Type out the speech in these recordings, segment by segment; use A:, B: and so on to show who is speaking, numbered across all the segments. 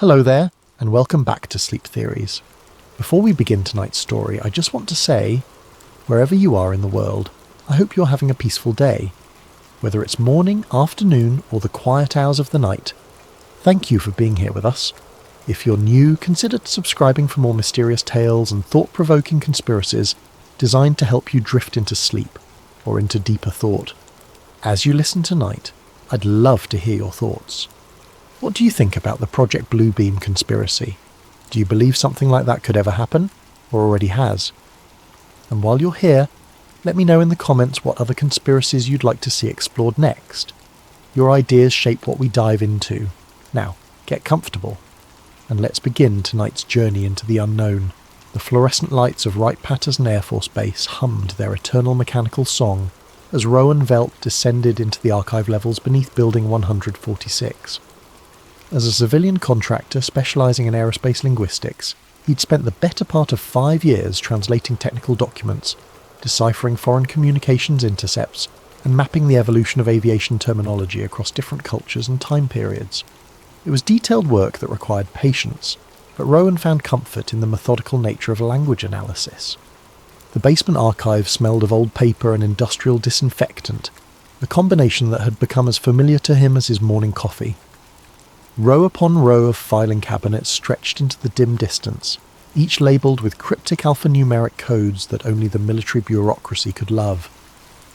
A: Hello there, and welcome back to Sleep Theories. Before we begin tonight's story, I just want to say, wherever you are in the world, I hope you're having a peaceful day. Whether it's morning, afternoon, or the quiet hours of the night, thank you for being here with us. If you're new, consider subscribing for more mysterious tales and thought-provoking conspiracies designed to help you drift into sleep or into deeper thought. As you listen tonight, I'd love to hear your thoughts. What do you think about the Project Bluebeam conspiracy? Do you believe something like that could ever happen, or already has? And while you're here, let me know in the comments what other conspiracies you'd like to see explored next. Your ideas shape what we dive into. Now, get comfortable, and let's begin tonight's journey into the unknown. The fluorescent lights of Wright-Patterson Air Force Base hummed their eternal mechanical song as Rowan Veldt descended into the archive levels beneath Building 146. As a civilian contractor specialising in aerospace linguistics, he'd spent the better part of 5 years translating technical documents, deciphering foreign communications intercepts, and mapping the evolution of aviation terminology across different cultures and time periods. It was detailed work that required patience, but Rowan found comfort in the methodical nature of language analysis. The basement archive smelled of old paper and industrial disinfectant, a combination that had become as familiar to him as his morning coffee. Row upon row of filing cabinets stretched into the dim distance, each labelled with cryptic alphanumeric codes that only the military bureaucracy could love.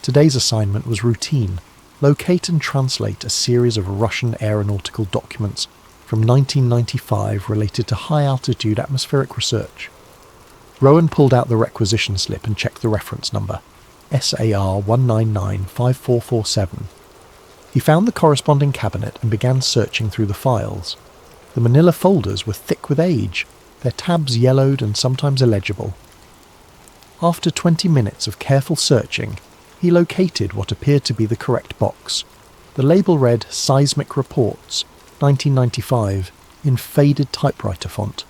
A: Today's assignment was routine: locate and translate a series of Russian aeronautical documents from 1995 related to high-altitude atmospheric research. Rowan pulled out the requisition slip and checked the reference number, SAR 1995447. He found the corresponding cabinet and began searching through the files. The manila folders were thick with age, their tabs yellowed and sometimes illegible. After 20 minutes of careful searching, he located what appeared to be the correct box. The label read Seismic Reports, 1995, in faded typewriter font.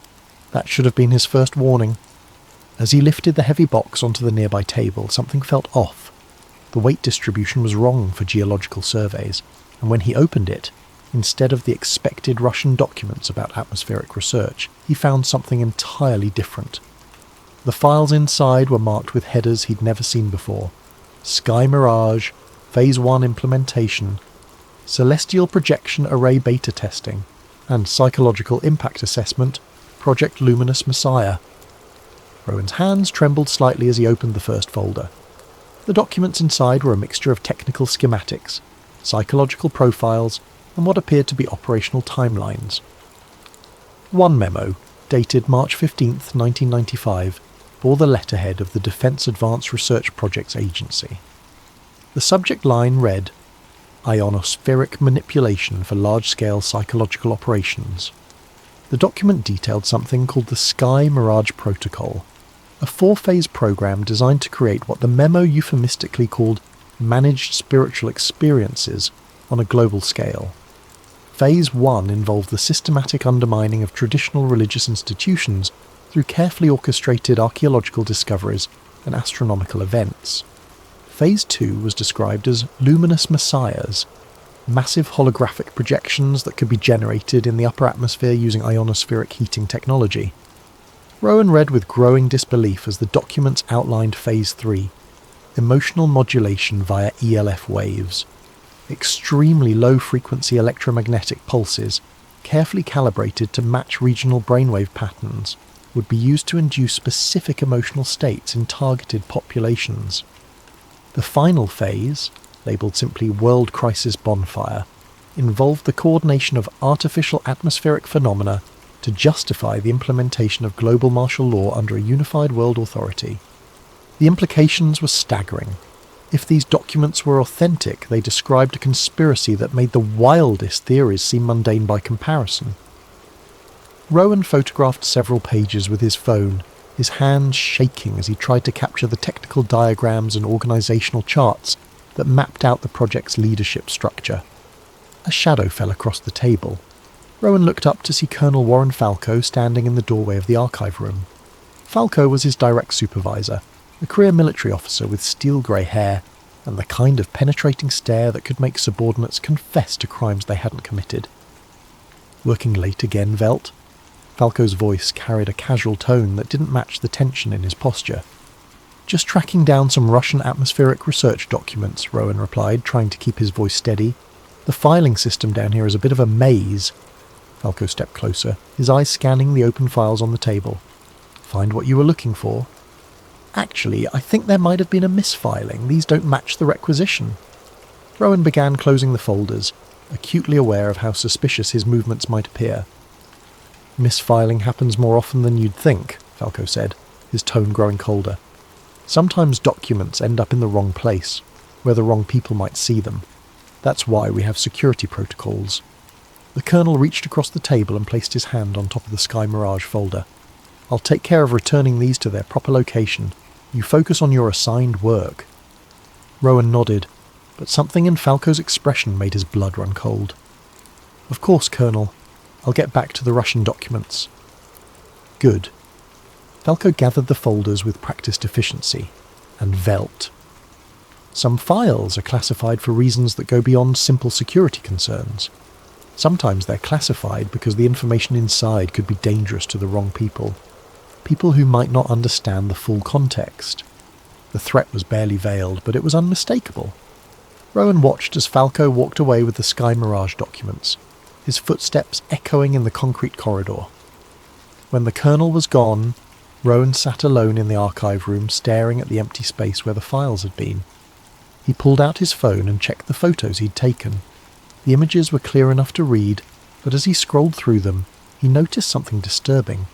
A: That should have been his first warning. As he lifted the heavy box onto the nearby table, something felt off. The weight distribution was wrong for geological surveys, and when he opened it, instead of the expected Russian documents about atmospheric research, he found something entirely different. The files inside were marked with headers he'd never seen before: Sky Mirage, Phase 1 Implementation, Celestial Projection Array Beta Testing, and Psychological Impact Assessment, Project Luminous Messiah. Rowan's hands trembled slightly as he opened the first folder. The documents inside were a mixture of technical schematics, psychological profiles, and what appeared to be operational timelines. One memo, dated March 15th, 1995, bore the letterhead of the Defense Advanced Research Projects Agency. The subject line read, Ionospheric Manipulation for Large-Scale Psychological Operations. The document detailed something called the Sky Mirage Protocol, a 4-phase program designed to create what the memo euphemistically called managed spiritual experiences on a global scale. Phase 1 involved the systematic undermining of traditional religious institutions through carefully orchestrated archaeological discoveries and astronomical events. Phase 2 was described as Luminous Messiahs, massive holographic projections that could be generated in the upper atmosphere using ionospheric heating technology. Rowan read with growing disbelief as the documents outlined Phase 3, emotional modulation via ELF waves. Extremely low-frequency electromagnetic pulses, carefully calibrated to match regional brainwave patterns, would be used to induce specific emotional states in targeted populations. The final phase, labelled simply World Crisis Bonfire, involved the coordination of artificial atmospheric phenomena to justify the implementation of global martial law under a unified world authority. The implications were staggering. If these documents were authentic, they described a conspiracy that made the wildest theories seem mundane by comparison. Rowan photographed several pages with his phone, his hands shaking as he tried to capture the technical diagrams and organisational charts that mapped out the project's leadership structure. A shadow fell across the table. Rowan looked up to see Colonel Warren Falco standing in the doorway of the archive room. Falco was his direct supervisor, a career military officer with steel-grey hair and the kind of penetrating stare that could make subordinates confess to crimes they hadn't committed. Working late again, Velt? Falco's voice carried a casual tone that didn't match the tension in his posture. Just tracking down some Russian atmospheric research documents, Rowan replied, trying to keep his voice steady. The filing system down here is a bit of a maze. Falco stepped closer, his eyes scanning the open files on the table. Find what you were looking for? Actually, I think there might have been a misfiling. These don't match the requisition. Rowan began closing the folders, acutely aware of how suspicious his movements might appear. Misfiling happens more often than you'd think, Falco said, his tone growing colder. Sometimes documents end up in the wrong place, where the wrong people might see them. That's why we have security protocols. The Colonel reached across the table and placed his hand on top of the Sky Mirage folder. I'll take care of returning these to their proper location. You focus on your assigned work. Rowan nodded, but something in Falco's expression made his blood run cold. Of course, Colonel. I'll get back to the Russian documents. Good. Falco gathered the folders with practiced efficiency, and Velt. Some files are classified for reasons that go beyond simple security concerns. Sometimes they're classified because the information inside could be dangerous to the wrong people. People who might not understand the full context. The threat was barely veiled, but it was unmistakable. Rowan watched as Falco walked away with the Sky Mirage documents, his footsteps echoing in the concrete corridor. When the Colonel was gone, Rowan sat alone in the archive room, staring at the empty space where the files had been. He pulled out his phone and checked the photos he'd taken. The images were clear enough to read, but as he scrolled through them, he noticed something disturbing.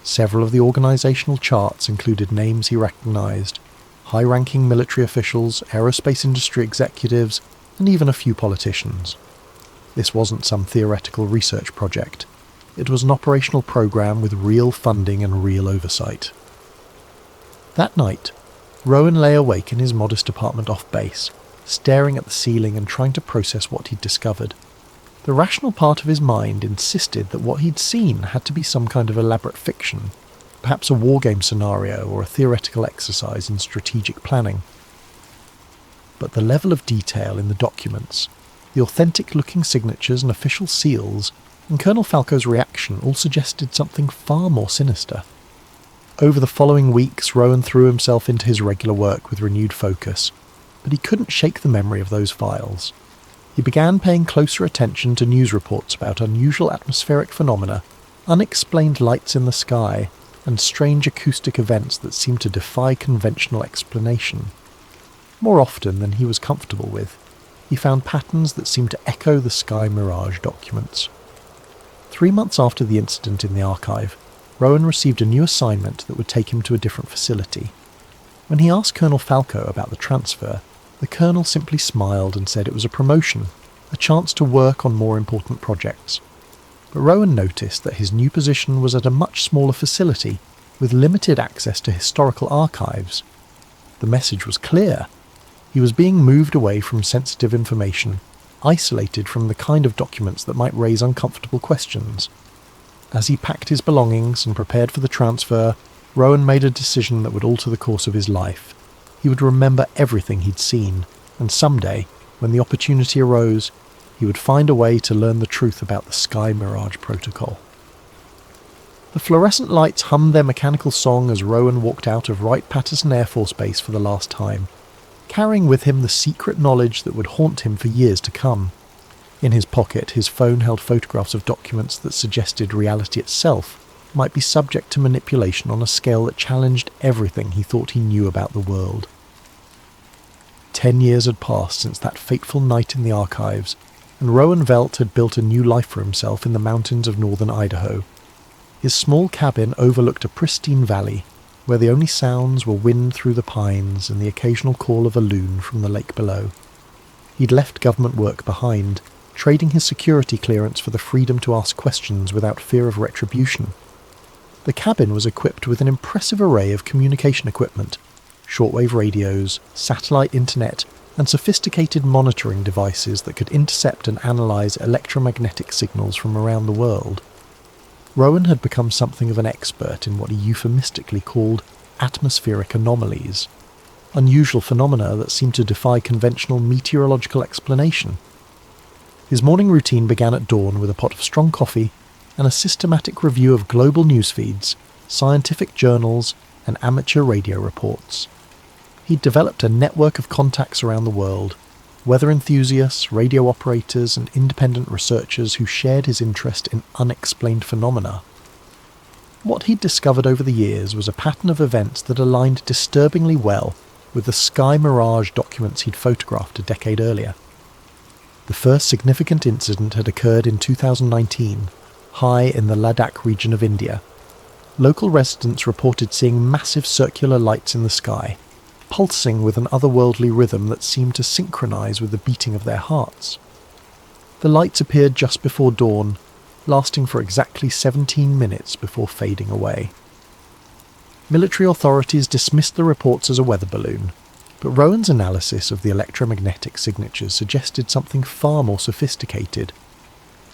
A: Several of the organisational charts included names he recognised, high-ranking military officials, aerospace industry executives, and even a few politicians. This wasn't some theoretical research project. It was an operational program with real funding and real oversight. That night, Rowan lay awake in his modest apartment off base, staring at the ceiling and trying to process what he'd discovered. The rational part of his mind insisted that what he'd seen had to be some kind of elaborate fiction, perhaps a wargame scenario or a theoretical exercise in strategic planning. But the level of detail in the documents, the authentic-looking signatures and official seals, and Colonel Falco's reaction all suggested something far more sinister. Over the following weeks, Rowan threw himself into his regular work with renewed focus, but he couldn't shake the memory of those files. He began paying closer attention to news reports about unusual atmospheric phenomena, unexplained lights in the sky, and strange acoustic events that seemed to defy conventional explanation. More often than he was comfortable with, he found patterns that seemed to echo the Sky Mirage documents. 3 months after the incident in the archive, Rowan received a new assignment that would take him to a different facility. When he asked Colonel Falco about the transfer, the Colonel simply smiled and said it was a promotion, a chance to work on more important projects. But Rowan noticed that his new position was at a much smaller facility, with limited access to historical archives. The message was clear. He was being moved away from sensitive information, isolated from the kind of documents that might raise uncomfortable questions. As he packed his belongings and prepared for the transfer, Rowan made a decision that would alter the course of his life. He would remember everything he'd seen, and someday, when the opportunity arose, he would find a way to learn the truth about the Sky Mirage protocol. The fluorescent lights hummed their mechanical song as Rowan walked out of Wright-Patterson Air Force Base for the last time, carrying with him the secret knowledge that would haunt him for years to come. In his pocket, his phone held photographs of documents that suggested reality itself might be subject to manipulation on a scale that challenged everything he thought he knew about the world. 10 years had passed since that fateful night in the archives, and Rowan Velt had built a new life for himself in the mountains of northern Idaho. His small cabin overlooked a pristine valley, where the only sounds were wind through the pines and the occasional call of a loon from the lake below. He'd left government work behind, trading his security clearance for the freedom to ask questions without fear of retribution. The cabin was equipped with an impressive array of communication equipment, shortwave radios, satellite internet, and sophisticated monitoring devices that could intercept and analyse electromagnetic signals from around the world. Rowan had become something of an expert in what he euphemistically called atmospheric anomalies, unusual phenomena that seemed to defy conventional meteorological explanation. His morning routine began at dawn with a pot of strong coffee and a systematic review of global news feeds, scientific journals, and amateur radio reports. He'd developed a network of contacts around the world, weather enthusiasts, radio operators, and independent researchers who shared his interest in unexplained phenomena. What he'd discovered over the years was a pattern of events that aligned disturbingly well with the sky mirage documents he'd photographed a decade earlier. The first significant incident had occurred in 2019, high in the Ladakh region of India. Local residents reported seeing massive circular lights in the sky, pulsing with an otherworldly rhythm that seemed to synchronize with the beating of their hearts. The lights appeared just before dawn, lasting for exactly 17 minutes before fading away. Military authorities dismissed the reports as a weather balloon, but Rowan's analysis of the electromagnetic signatures suggested something far more sophisticated.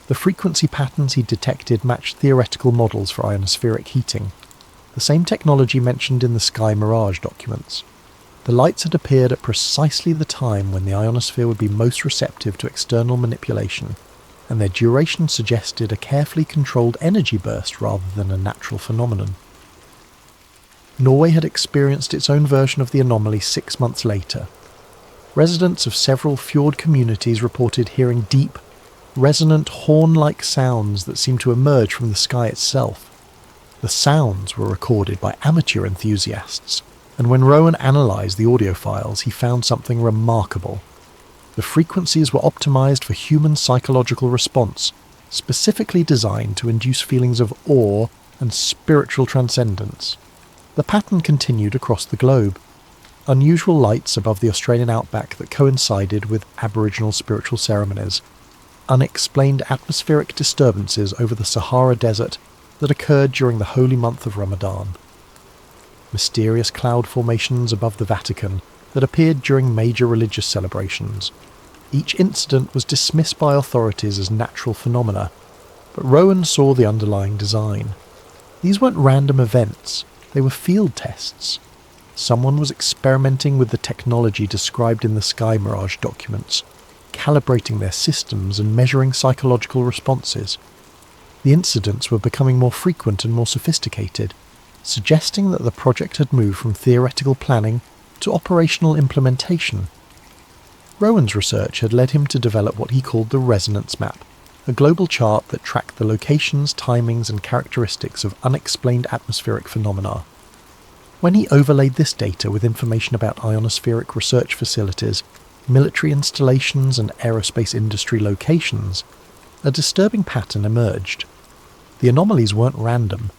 A: The frequency patterns he detected matched theoretical models for ionospheric heating, the same technology mentioned in the sky mirage documents. The lights had appeared at precisely the time when the ionosphere would be most receptive to external manipulation, and their duration suggested a carefully controlled energy burst rather than a natural phenomenon. Norway had experienced its own version of the anomaly 6 months later. Residents of several fjord communities reported hearing deep, resonant horn-like sounds that seemed to emerge from the sky itself. The sounds were recorded by amateur enthusiasts, and when Rowan analysed the audio files, he found something remarkable. The frequencies were optimised for human psychological response, specifically designed to induce feelings of awe and spiritual transcendence. The pattern continued across the globe. Unusual lights above the Australian outback that coincided with Aboriginal spiritual ceremonies. Unexplained atmospheric disturbances over the Sahara Desert that occurred during the holy month of Ramadan. Mysterious cloud formations above the Vatican that appeared during major religious celebrations. Each incident was dismissed by authorities as natural phenomena, but Rowan saw the underlying design. These weren't random events. They were field tests. Someone was experimenting with the technology described in the Sky Mirage documents, calibrating their systems and measuring psychological responses. The incidents were becoming more frequent and more sophisticated, suggesting that the project had moved from theoretical planning to operational implementation. Rowan's research had led him to develop what he called the resonance map, a global chart that tracked the locations, timings, and characteristics of unexplained atmospheric phenomena. When he overlaid this data with information about ionospheric research facilities, military installations, and aerospace industry locations, a disturbing pattern emerged. The anomalies weren't random.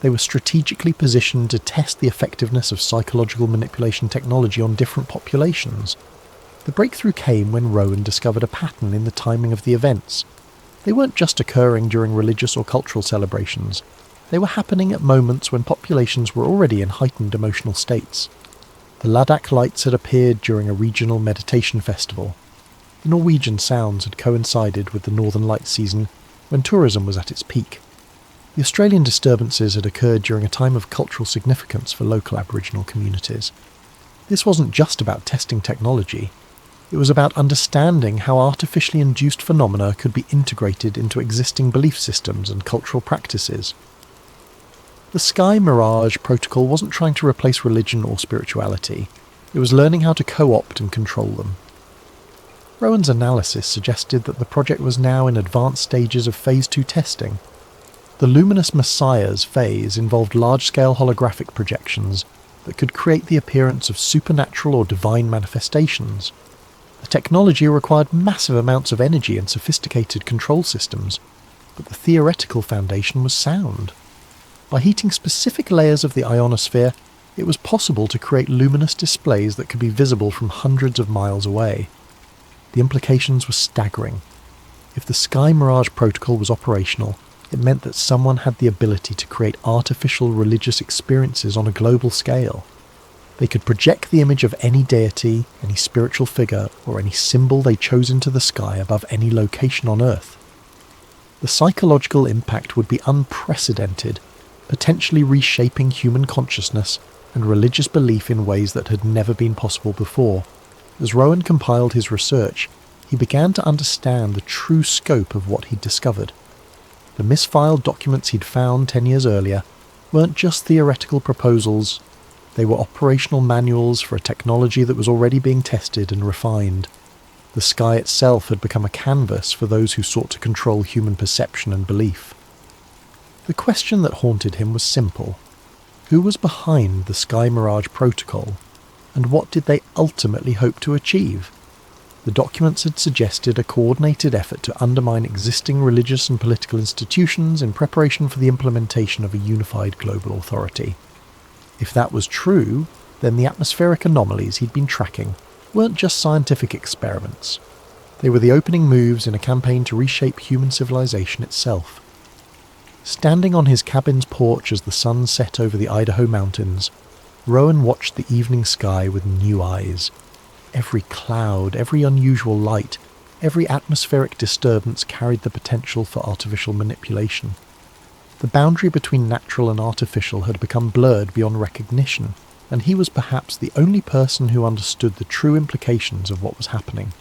A: They were strategically positioned to test the effectiveness of psychological manipulation technology on different populations. The breakthrough came when Rowan discovered a pattern in the timing of the events. They weren't just occurring during religious or cultural celebrations. They were happening at moments when populations were already in heightened emotional states. The Ladakh lights had appeared during a regional meditation festival. The Norwegian sounds had coincided with the Northern Lights season when tourism was at its peak. The Australian disturbances had occurred during a time of cultural significance for local Aboriginal communities. This wasn't just about testing technology. It was about understanding how artificially induced phenomena could be integrated into existing belief systems and cultural practices. The Sky Mirage protocol wasn't trying to replace religion or spirituality. It was learning how to co-opt and control them. Rowan's analysis suggested that the project was now in advanced stages of Phase 2 testing. The Luminous Messiah's phase involved large-scale holographic projections that could create the appearance of supernatural or divine manifestations. The technology required massive amounts of energy and sophisticated control systems, but the theoretical foundation was sound. By heating specific layers of the ionosphere, it was possible to create luminous displays that could be visible from hundreds of miles away. The implications were staggering. If the Sky Mirage protocol was operational, it meant that someone had the ability to create artificial religious experiences on a global scale. They could project the image of any deity, any spiritual figure, or any symbol they chose into the sky above any location on Earth. The psychological impact would be unprecedented, potentially reshaping human consciousness and religious belief in ways that had never been possible before. As Rowan compiled his research, he began to understand the true scope of what he'd discovered. The misfiled documents he'd found 10 years earlier weren't just theoretical proposals, they were operational manuals for a technology that was already being tested and refined. The sky itself had become a canvas for those who sought to control human perception and belief. The question that haunted him was simple. Who was behind the Sky Mirage Protocol, and what did they ultimately hope to achieve? The documents had suggested a coordinated effort to undermine existing religious and political institutions in preparation for the implementation of a unified global authority. If that was true, then the atmospheric anomalies he'd been tracking weren't just scientific experiments. They were the opening moves in a campaign to reshape human civilization itself. Standing on his cabin's porch as the sun set over the Idaho mountains, Rowan watched the evening sky with new eyes. Every cloud, every unusual light, every atmospheric disturbance carried the potential for artificial manipulation. The boundary between natural and artificial had become blurred beyond recognition, and he was perhaps the only person who understood the true implications of what was happening.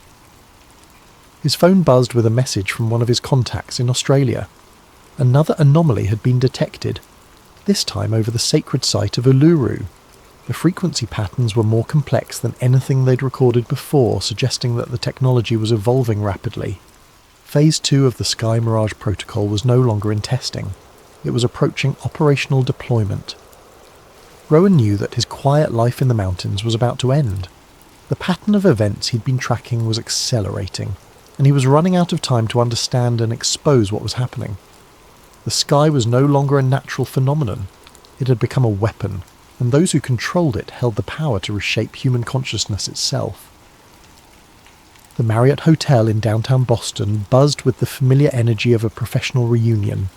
A: His phone buzzed with a message from one of his contacts in Australia. Another anomaly had been detected, this time over the sacred site of Uluru. The frequency patterns were more complex than anything they'd recorded before, suggesting that the technology was evolving rapidly. Phase 2 of the Sky Mirage Protocol was no longer in testing. It was approaching operational deployment. Rowan knew that his quiet life in the mountains was about to end. The pattern of events he'd been tracking was accelerating, and he was running out of time to understand and expose what was happening. The sky was no longer a natural phenomenon. It had become a weapon, and those who controlled it held the power to reshape human consciousness itself. The Marriott Hotel in downtown Boston buzzed with the familiar energy of a professional reunion.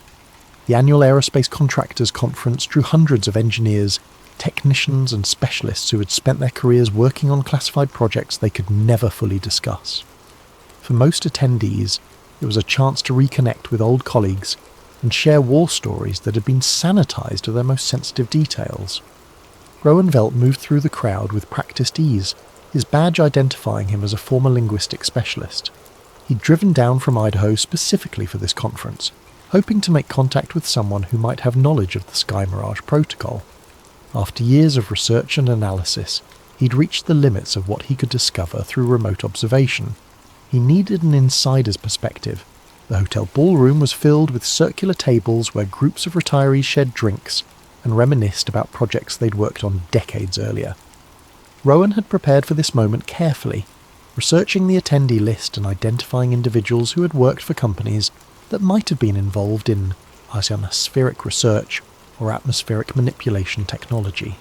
A: The annual Aerospace Contractors Conference drew hundreds of engineers, technicians and specialists who had spent their careers working on classified projects they could never fully discuss. For most attendees, it was a chance to reconnect with old colleagues and share war stories that had been sanitized to their most sensitive details. Rowan Velt moved through the crowd with practiced ease, his badge identifying him as a former linguistic specialist. He'd driven down from Idaho specifically for this conference, hoping to make contact with someone who might have knowledge of the Sky Mirage Protocol. After years of research and analysis, he'd reached the limits of what he could discover through remote observation. He needed an insider's perspective. The hotel ballroom was filled with circular tables where groups of retirees shared drinks and reminisced about projects they'd worked on decades earlier. Rowan had prepared for this moment carefully, researching the attendee list and identifying individuals who had worked for companies that might have been involved in ionospheric research or atmospheric manipulation technology.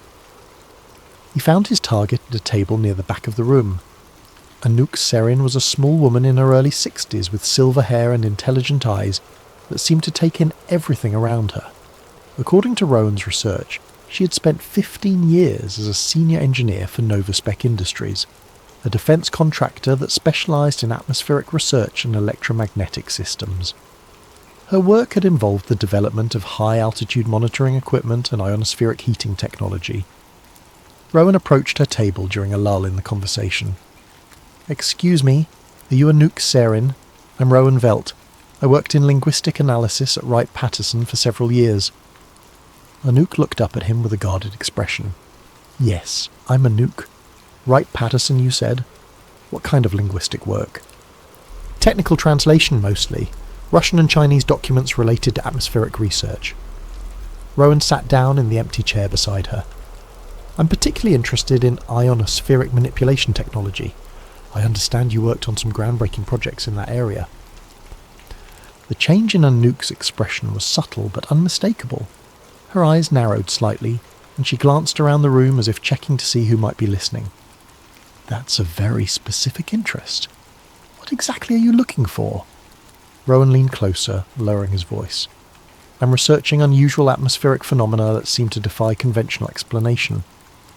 A: He found his target at a table near the back of the room. Anouk Serin was a small woman in her early 60s with silver hair and intelligent eyes that seemed to take in everything around her. According to Rowan's research, she had spent 15 years as a senior engineer for Novaspec Industries, a defence contractor that specialised in atmospheric research and electromagnetic systems. Her work had involved the development of high-altitude monitoring equipment and ionospheric heating technology. Rowan approached her table during a lull in the conversation. "Excuse me, are you Anouk Serin? I'm Rowan Velt. I worked in linguistic analysis at Wright-Patterson for several years." Anouk looked up at him with a guarded expression. "Yes, I'm Anouk. Wright-Patterson, you said? What kind of linguistic work?" "Technical translation, mostly. Russian and Chinese documents related to atmospheric research." Rowan sat down in the empty chair beside her. "I'm particularly interested in ionospheric manipulation technology. I understand you worked on some groundbreaking projects in that area." The change in Anouk's expression was subtle but unmistakable. Her eyes narrowed slightly, and she glanced around the room as if checking to see who might be listening. "That's a very specific interest. What exactly are you looking for?" Rowan leaned closer, lowering his voice. "I'm researching unusual atmospheric phenomena that seem to defy conventional explanation.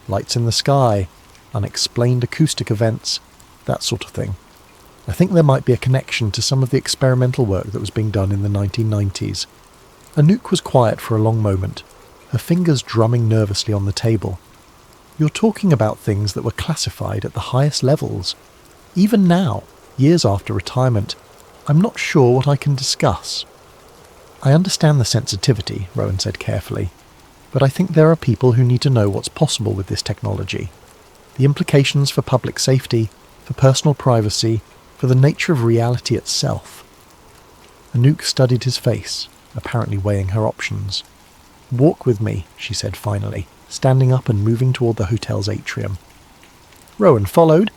A: Lights in the sky, unexplained acoustic events, that sort of thing. I think there might be a connection to some of the experimental work that was being done in the 1990s. Anouk was quiet for a long moment, her fingers drumming nervously on the table. "You're talking about things that were classified at the highest levels. Even now, years after retirement, I'm not sure what I can discuss. I understand the sensitivity, Rowan said carefully, but I think there are people who need to know what's possible with this technology. The implications for public safety, for personal privacy, for the nature of reality itself. Anouk studied his face, apparently weighing her options. "Walk with me," she said finally, standing up and moving toward the hotel's atrium. Rowan followed,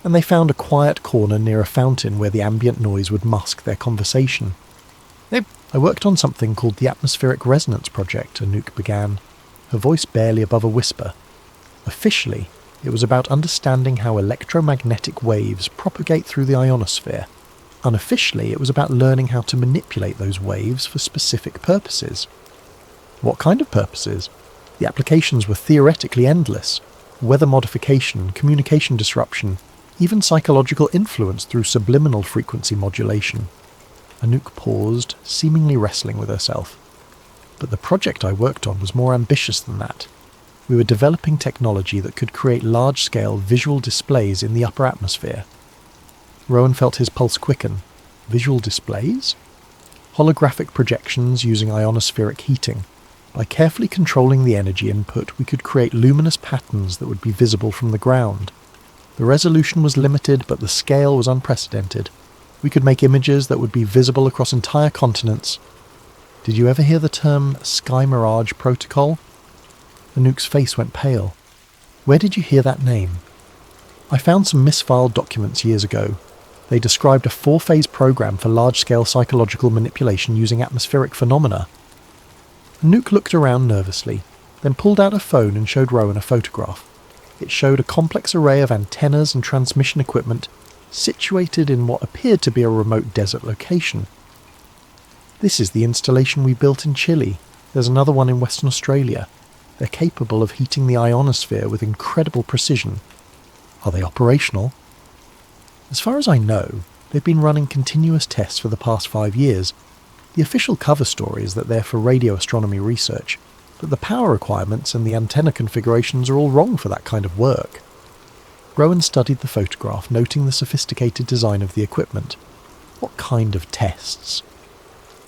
A: and they found a quiet corner near a fountain where the ambient noise would mask their conversation. "I worked on something called the Atmospheric Resonance Project," Anouk began, her voice barely above a whisper. Officially, it was about understanding how electromagnetic waves propagate through the ionosphere. Unofficially, it was about learning how to manipulate those waves for specific purposes. What kind of purposes? The applications were theoretically endless. Weather modification, communication disruption, even psychological influence through subliminal frequency modulation. Anouk paused, seemingly wrestling with herself. But the project I worked on was more ambitious than that. We were developing technology that could create large-scale visual displays in the upper atmosphere. Rowan felt his pulse quicken. Visual displays? Holographic projections using ionospheric heating. By carefully controlling the energy input, we could create luminous patterns that would be visible from the ground. The resolution was limited, but the scale was unprecedented. We could make images that would be visible across entire continents. Did you ever hear the term Sky Mirage Protocol? Anouk's face went pale. Where did you hear that name? I found some misfiled documents years ago. They described a 4-phase program for large-scale psychological manipulation using atmospheric phenomena. Anouk looked around nervously, then pulled out a phone and showed Rowan a photograph. It showed a complex array of antennas and transmission equipment situated in what appeared to be a remote desert location. "This is the installation we built in Chile. There's another one in Western Australia. They're capable of heating the ionosphere with incredible precision. Are they operational?" "As far as I know, they've been running continuous tests for the past 5 years. The official cover story is that they're for radio astronomy research, but the power requirements and the antenna configurations are all wrong for that kind of work." Rowan studied the photograph, noting the sophisticated design of the equipment. What kind of tests?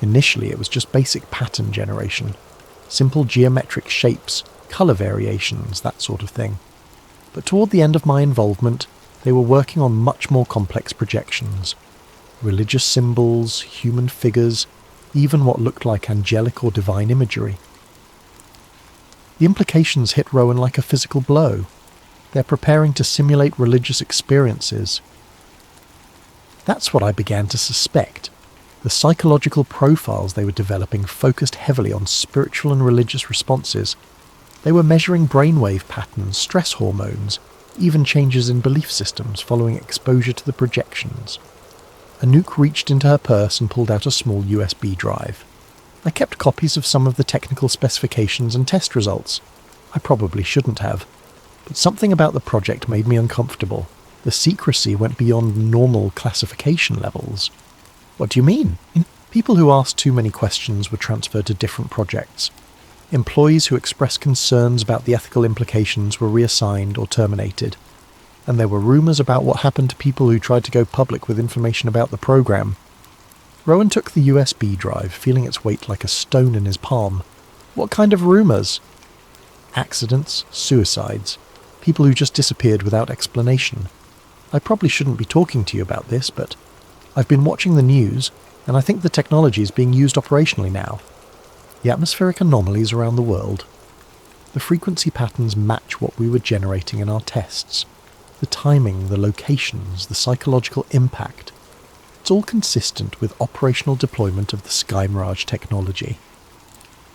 A: Initially, it was just basic pattern generation. Simple geometric shapes, colour variations, that sort of thing. But toward the end of my involvement, they were working on much more complex projections. Religious symbols, human figures, even what looked like angelic or divine imagery. The implications hit Rowan like a physical blow. They're preparing to simulate religious experiences. That's what I began to suspect. The psychological profiles they were developing focused heavily on spiritual and religious responses. They were measuring brainwave patterns, stress hormones, even changes in belief systems following exposure to the projections. Anouk reached into her purse and pulled out a small USB drive. I kept copies of some of the technical specifications and test results. I probably shouldn't have. But something about the project made me uncomfortable. The secrecy went beyond normal classification levels. What do you mean? People who asked too many questions were transferred to different projects. Employees who expressed concerns about the ethical implications were reassigned or terminated. And there were rumours about what happened to people who tried to go public with information about the program. Rowan took the USB drive, feeling its weight like a stone in his palm. What kind of rumours? Accidents, suicides, people who just disappeared without explanation. I probably shouldn't be talking to you about this, but I've been watching the news, and I think the technology is being used operationally now. The atmospheric anomalies around the world. The frequency patterns match what we were generating in our tests. The timing, the locations, the psychological impact. It's all consistent with operational deployment of the Sky Mirage technology.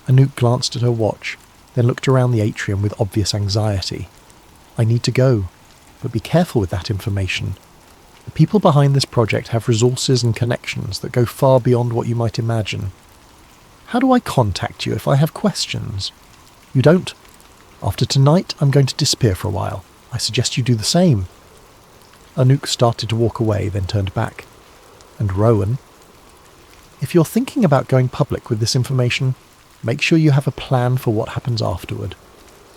A: Anouk glanced at her watch, then looked around the atrium with obvious anxiety. I need to go, but be careful with that information. The people behind this project have resources and connections that go far beyond what you might imagine. How do I contact you if I have questions? You don't. After tonight, I'm going to disappear for a while. I suggest you do the same. Anouk started to walk away, then turned back. And Rowan, if you're thinking about going public with this information, make sure you have a plan for what happens afterward.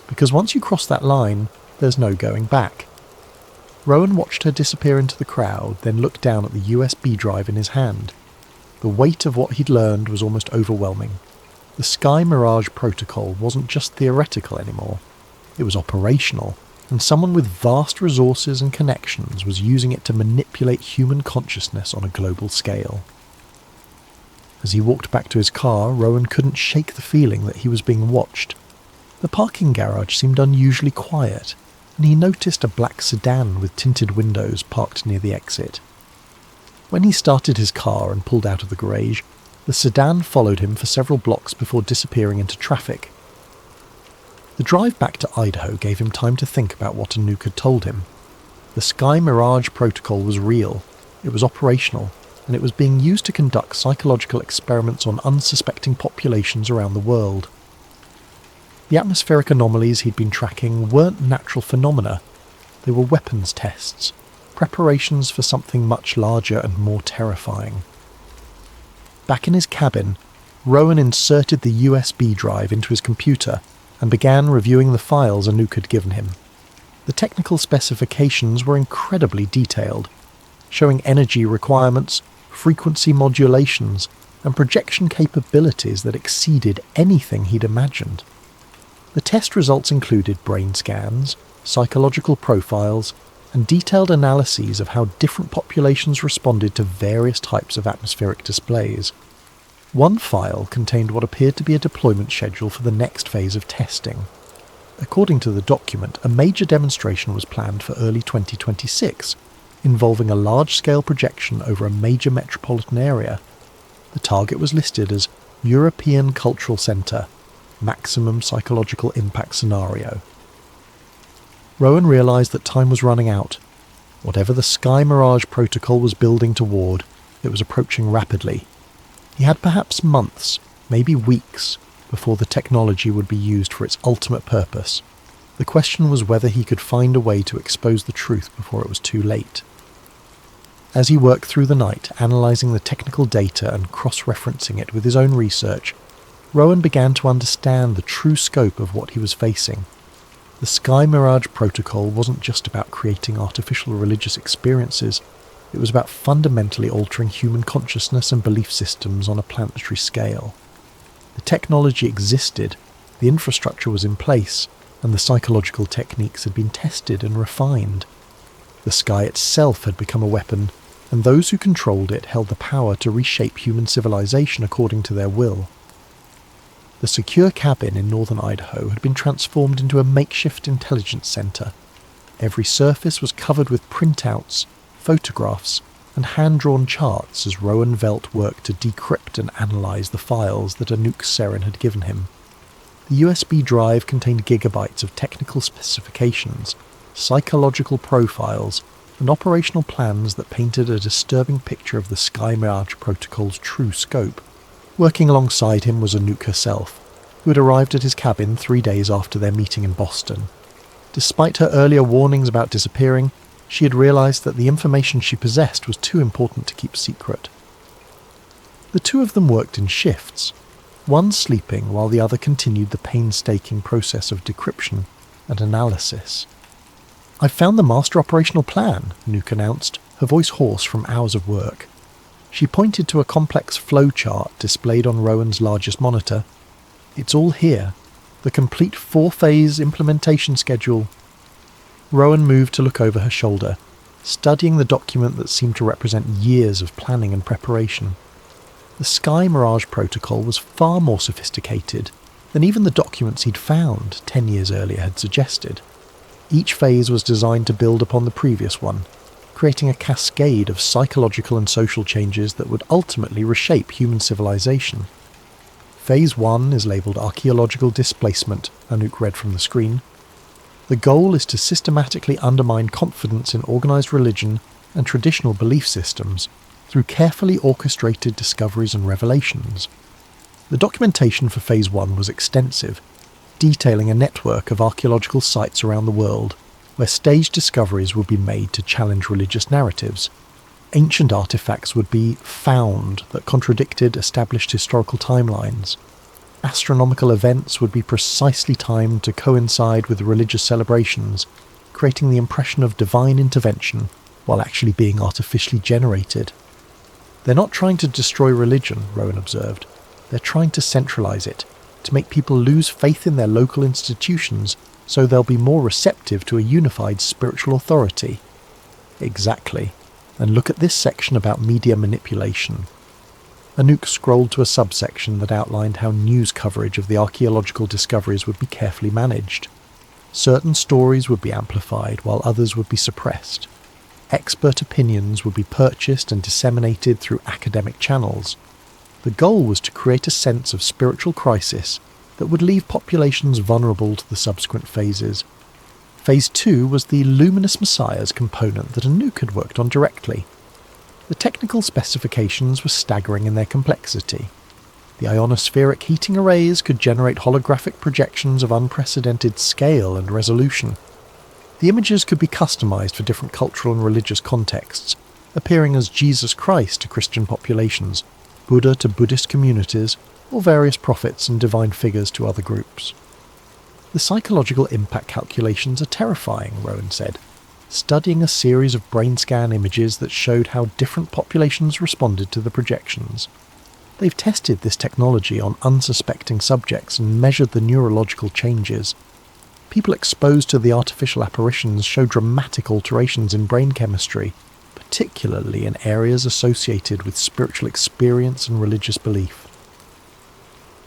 A: Because once you cross that line, there's no going back. Rowan watched her disappear into the crowd, then looked down at the USB drive in his hand. The weight of what he'd learned was almost overwhelming. The Sky Mirage protocol wasn't just theoretical anymore. It was operational, and someone with vast resources and connections was using it to manipulate human consciousness on a global scale. As he walked back to his car, Rowan couldn't shake the feeling that he was being watched. The parking garage seemed unusually quiet, and he noticed a black sedan with tinted windows parked near the exit. When he started his car and pulled out of the garage, the sedan followed him for several blocks before disappearing into traffic. The drive back to Idaho gave him time to think about what Anouk had told him. The Sky Mirage protocol was real, it was operational, and it was being used to conduct psychological experiments on unsuspecting populations around the world. The atmospheric anomalies he'd been tracking weren't natural phenomena, they were weapons tests, preparations for something much larger and more terrifying. Back in his cabin, Rowan inserted the USB drive into his computer and began reviewing the files Anouk had given him. The technical specifications were incredibly detailed, showing energy requirements, frequency modulations, and projection capabilities that exceeded anything he'd imagined. The test results included brain scans, psychological profiles, and detailed analyses of how different populations responded to various types of atmospheric displays. One file contained what appeared to be a deployment schedule for the next phase of testing. According to the document, a major demonstration was planned for early 2026, involving a large-scale projection over a major metropolitan area. The target was listed as European Cultural Centre, Maximum Psychological Impact Scenario. Rowan realised that time was running out. Whatever the Sky Mirage protocol was building toward, it was approaching rapidly. He had perhaps months, maybe weeks, before the technology would be used for its ultimate purpose. The question was whether he could find a way to expose the truth before it was too late. As he worked through the night, analysing the technical data and cross-referencing it with his own research, Rowan began to understand the true scope of what he was facing. The Sky Mirage protocol wasn't just about creating artificial religious experiences, it was about fundamentally altering human consciousness and belief systems on a planetary scale. The technology existed, the infrastructure was in place, and the psychological techniques had been tested and refined. The sky itself had become a weapon, and those who controlled it held the power to reshape human civilization according to their will. The secure cabin in northern Idaho had been transformed into a makeshift intelligence centre. Every surface was covered with printouts, photographs, and hand-drawn charts as Rowan Velt worked to decrypt and analyse the files that Anouk Serin had given him. The USB drive contained gigabytes of technical specifications, psychological profiles, and operational plans that painted a disturbing picture of the Sky Mirage protocol's true scope. Working alongside him was Anouk herself, who had arrived at his cabin 3 days after their meeting in Boston. Despite her earlier warnings about disappearing, she had realised that the information she possessed was too important to keep secret. The two of them worked in shifts, one sleeping while the other continued the painstaking process of decryption and analysis. "I've found the master operational plan," Anouk announced, her voice hoarse from hours of work. She pointed to a complex flowchart displayed on Rowan's largest monitor. "It's all here. The complete 4-phase implementation schedule." Rowan moved to look over her shoulder, studying the document that seemed to represent years of planning and preparation. The Sky Mirage protocol was far more sophisticated than even the documents he'd found 10 years earlier had suggested. Each phase was designed to build upon the previous one, creating a cascade of psychological and social changes that would ultimately reshape human civilization. Phase 1 is labelled Archaeological Displacement, Anouk read from the screen. The goal is to systematically undermine confidence in organised religion and traditional belief systems through carefully orchestrated discoveries and revelations. The documentation for Phase 1 was extensive, detailing a network of archaeological sites around the world where staged discoveries would be made to challenge religious narratives. Ancient artefacts would be found that contradicted established historical timelines. Astronomical events would be precisely timed to coincide with religious celebrations, creating the impression of divine intervention while actually being artificially generated. They're not trying to destroy religion, Rowan observed. They're trying to centralise it, to make people lose faith in their local institutions so they'll be more receptive to a unified spiritual authority. Exactly. And look at this section about media manipulation. Anouk scrolled to a subsection that outlined how news coverage of the archaeological discoveries would be carefully managed. Certain stories would be amplified while others would be suppressed. Expert opinions would be purchased and disseminated through academic channels. The goal was to create a sense of spiritual crisis that would leave populations vulnerable to the subsequent phases. Phase 2 was the Luminous Messiahs component that Anouk had worked on directly. The technical specifications were staggering in their complexity. The ionospheric heating arrays could generate holographic projections of unprecedented scale and resolution. The images could be customized for different cultural and religious contexts, appearing as Jesus Christ to Christian populations, Buddha to Buddhist communities, or various prophets and divine figures to other groups. The psychological impact calculations are terrifying, Rowan said, studying a series of brain scan images that showed how different populations responded to the projections. They've tested this technology on unsuspecting subjects and measured the neurological changes. People exposed to the artificial apparitions show dramatic alterations in brain chemistry, particularly in areas associated with spiritual experience and religious belief.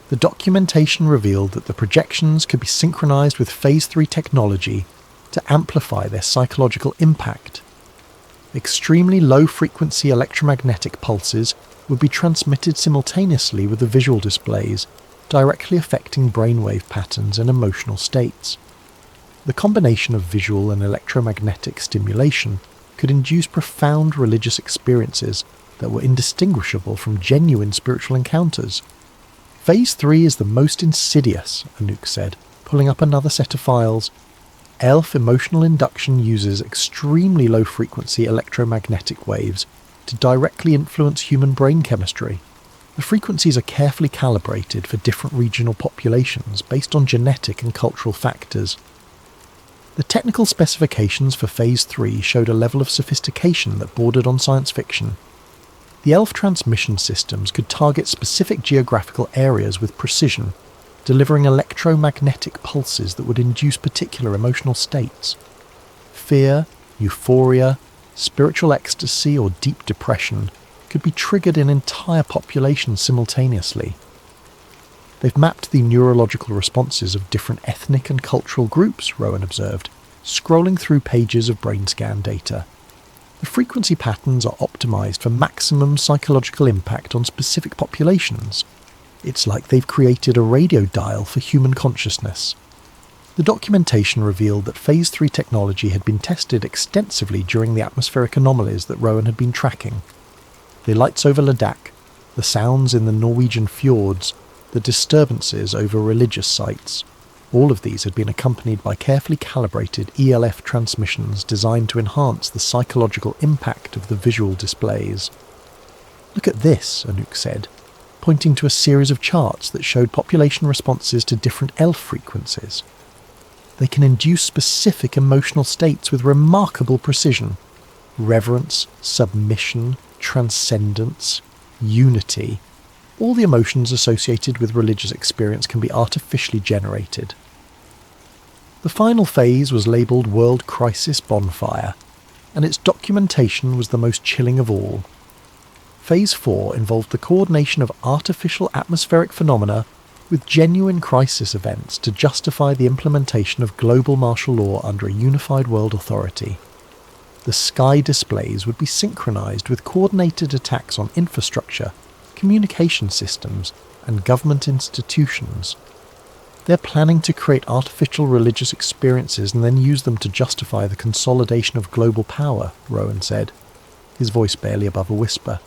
A: The documentation revealed that the projections could be synchronized with Phase 3 technology to amplify their psychological impact. Extremely low-frequency electromagnetic pulses would be transmitted simultaneously with the visual displays, directly affecting brainwave patterns and emotional states. The combination of visual and electromagnetic stimulation could induce profound religious experiences that were indistinguishable from genuine spiritual encounters. Phase 3 is the most insidious, Anouk said, pulling up another set of files. ELF emotional induction uses extremely low-frequency electromagnetic waves to directly influence human brain chemistry. The frequencies are carefully calibrated for different regional populations based on genetic and cultural factors. The technical specifications for Phase 3 showed a level of sophistication that bordered on science fiction. The ELF transmission systems could target specific geographical areas with precision, delivering electromagnetic pulses that would induce particular emotional states. Fear, euphoria, spiritual ecstasy, or deep depression could be triggered in entire populations simultaneously. They've mapped the neurological responses of different ethnic and cultural groups, Rowan observed, scrolling through pages of brain scan data. The frequency patterns are optimized for maximum psychological impact on specific populations. It's like they've created a radio dial for human consciousness. The documentation revealed that Phase 3 technology had been tested extensively during the atmospheric anomalies that Rowan had been tracking. The lights over Ladakh, the sounds in the Norwegian fjords, the disturbances over religious sites. All of these had been accompanied by carefully calibrated ELF transmissions designed to enhance the psychological impact of the visual displays. "Look at this," Anouk said, pointing to a series of charts that showed population responses to different ELF frequencies. They can induce specific emotional states with remarkable precision. Reverence, submission, transcendence, unity. All the emotions associated with religious experience can be artificially generated. The final phase was labelled World Crisis Bonfire, and its documentation was the most chilling of all. Phase 4 involved the coordination of artificial atmospheric phenomena with genuine crisis events to justify the implementation of global martial law under a unified world authority. The sky displays would be synchronized with coordinated attacks on infrastructure, communication systems, and government institutions. They're planning to create artificial religious experiences and then use them to justify the consolidation of global power, Rowan said, his voice barely above a whisper.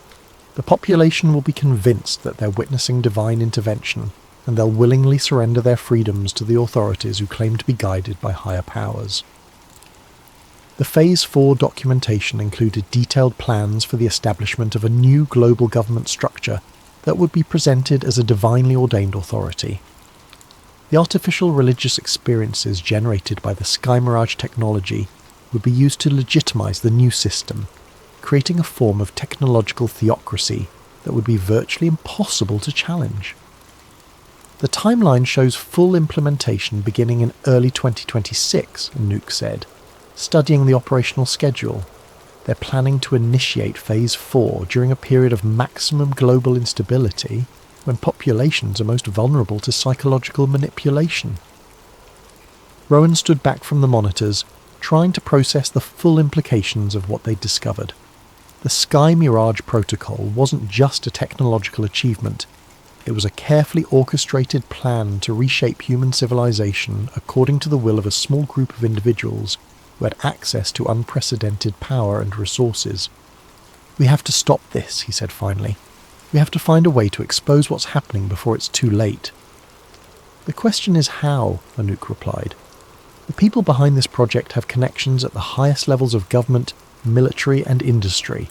A: The population will be convinced that they're witnessing divine intervention, and they'll willingly surrender their freedoms to the authorities who claim to be guided by higher powers. The Phase 4 documentation included detailed plans for the establishment of a new global government structure that would be presented as a divinely ordained authority. The artificial religious experiences generated by the Sky Mirage technology would be used to legitimize the new system, creating a form of technological theocracy that would be virtually impossible to challenge. The timeline shows full implementation beginning in early 2026, Anouk said, studying the operational schedule. They're planning to initiate Phase 4 during a period of maximum global instability when populations are most vulnerable to psychological manipulation. Rowan stood back from the monitors, trying to process the full implications of what they'd discovered. The Sky Mirage Protocol wasn't just a technological achievement, it was a carefully orchestrated plan to reshape human civilization according to the will of a small group of individuals who had access to unprecedented power and resources. "We have to stop this," he said finally. "We have to find a way to expose what's happening before it's too late." "The question is how," Anouk replied. "The people behind this project have connections at the highest levels of government, military and industry.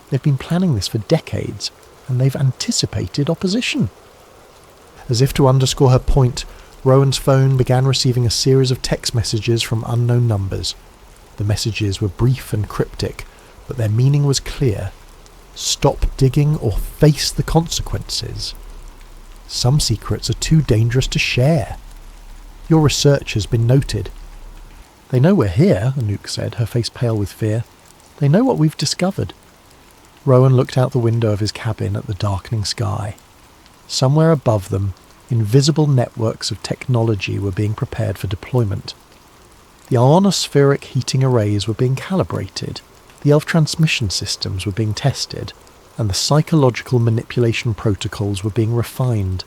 A: They've been planning this for decades, and they've anticipated opposition." As if to underscore her point, Rowan's phone began receiving a series of text messages from unknown numbers. The messages were brief and cryptic, but their meaning was clear. "Stop digging or face the consequences. Some secrets are too dangerous to share. Your research has been noted." "They know we're here," Anouk said, her face pale with fear. "They know what we've discovered." Rowan looked out the window of his cabin at the darkening sky. Somewhere above them, invisible networks of technology were being prepared for deployment. The ionospheric heating arrays were being calibrated, the ELF transmission systems were being tested, and the psychological manipulation protocols were being refined.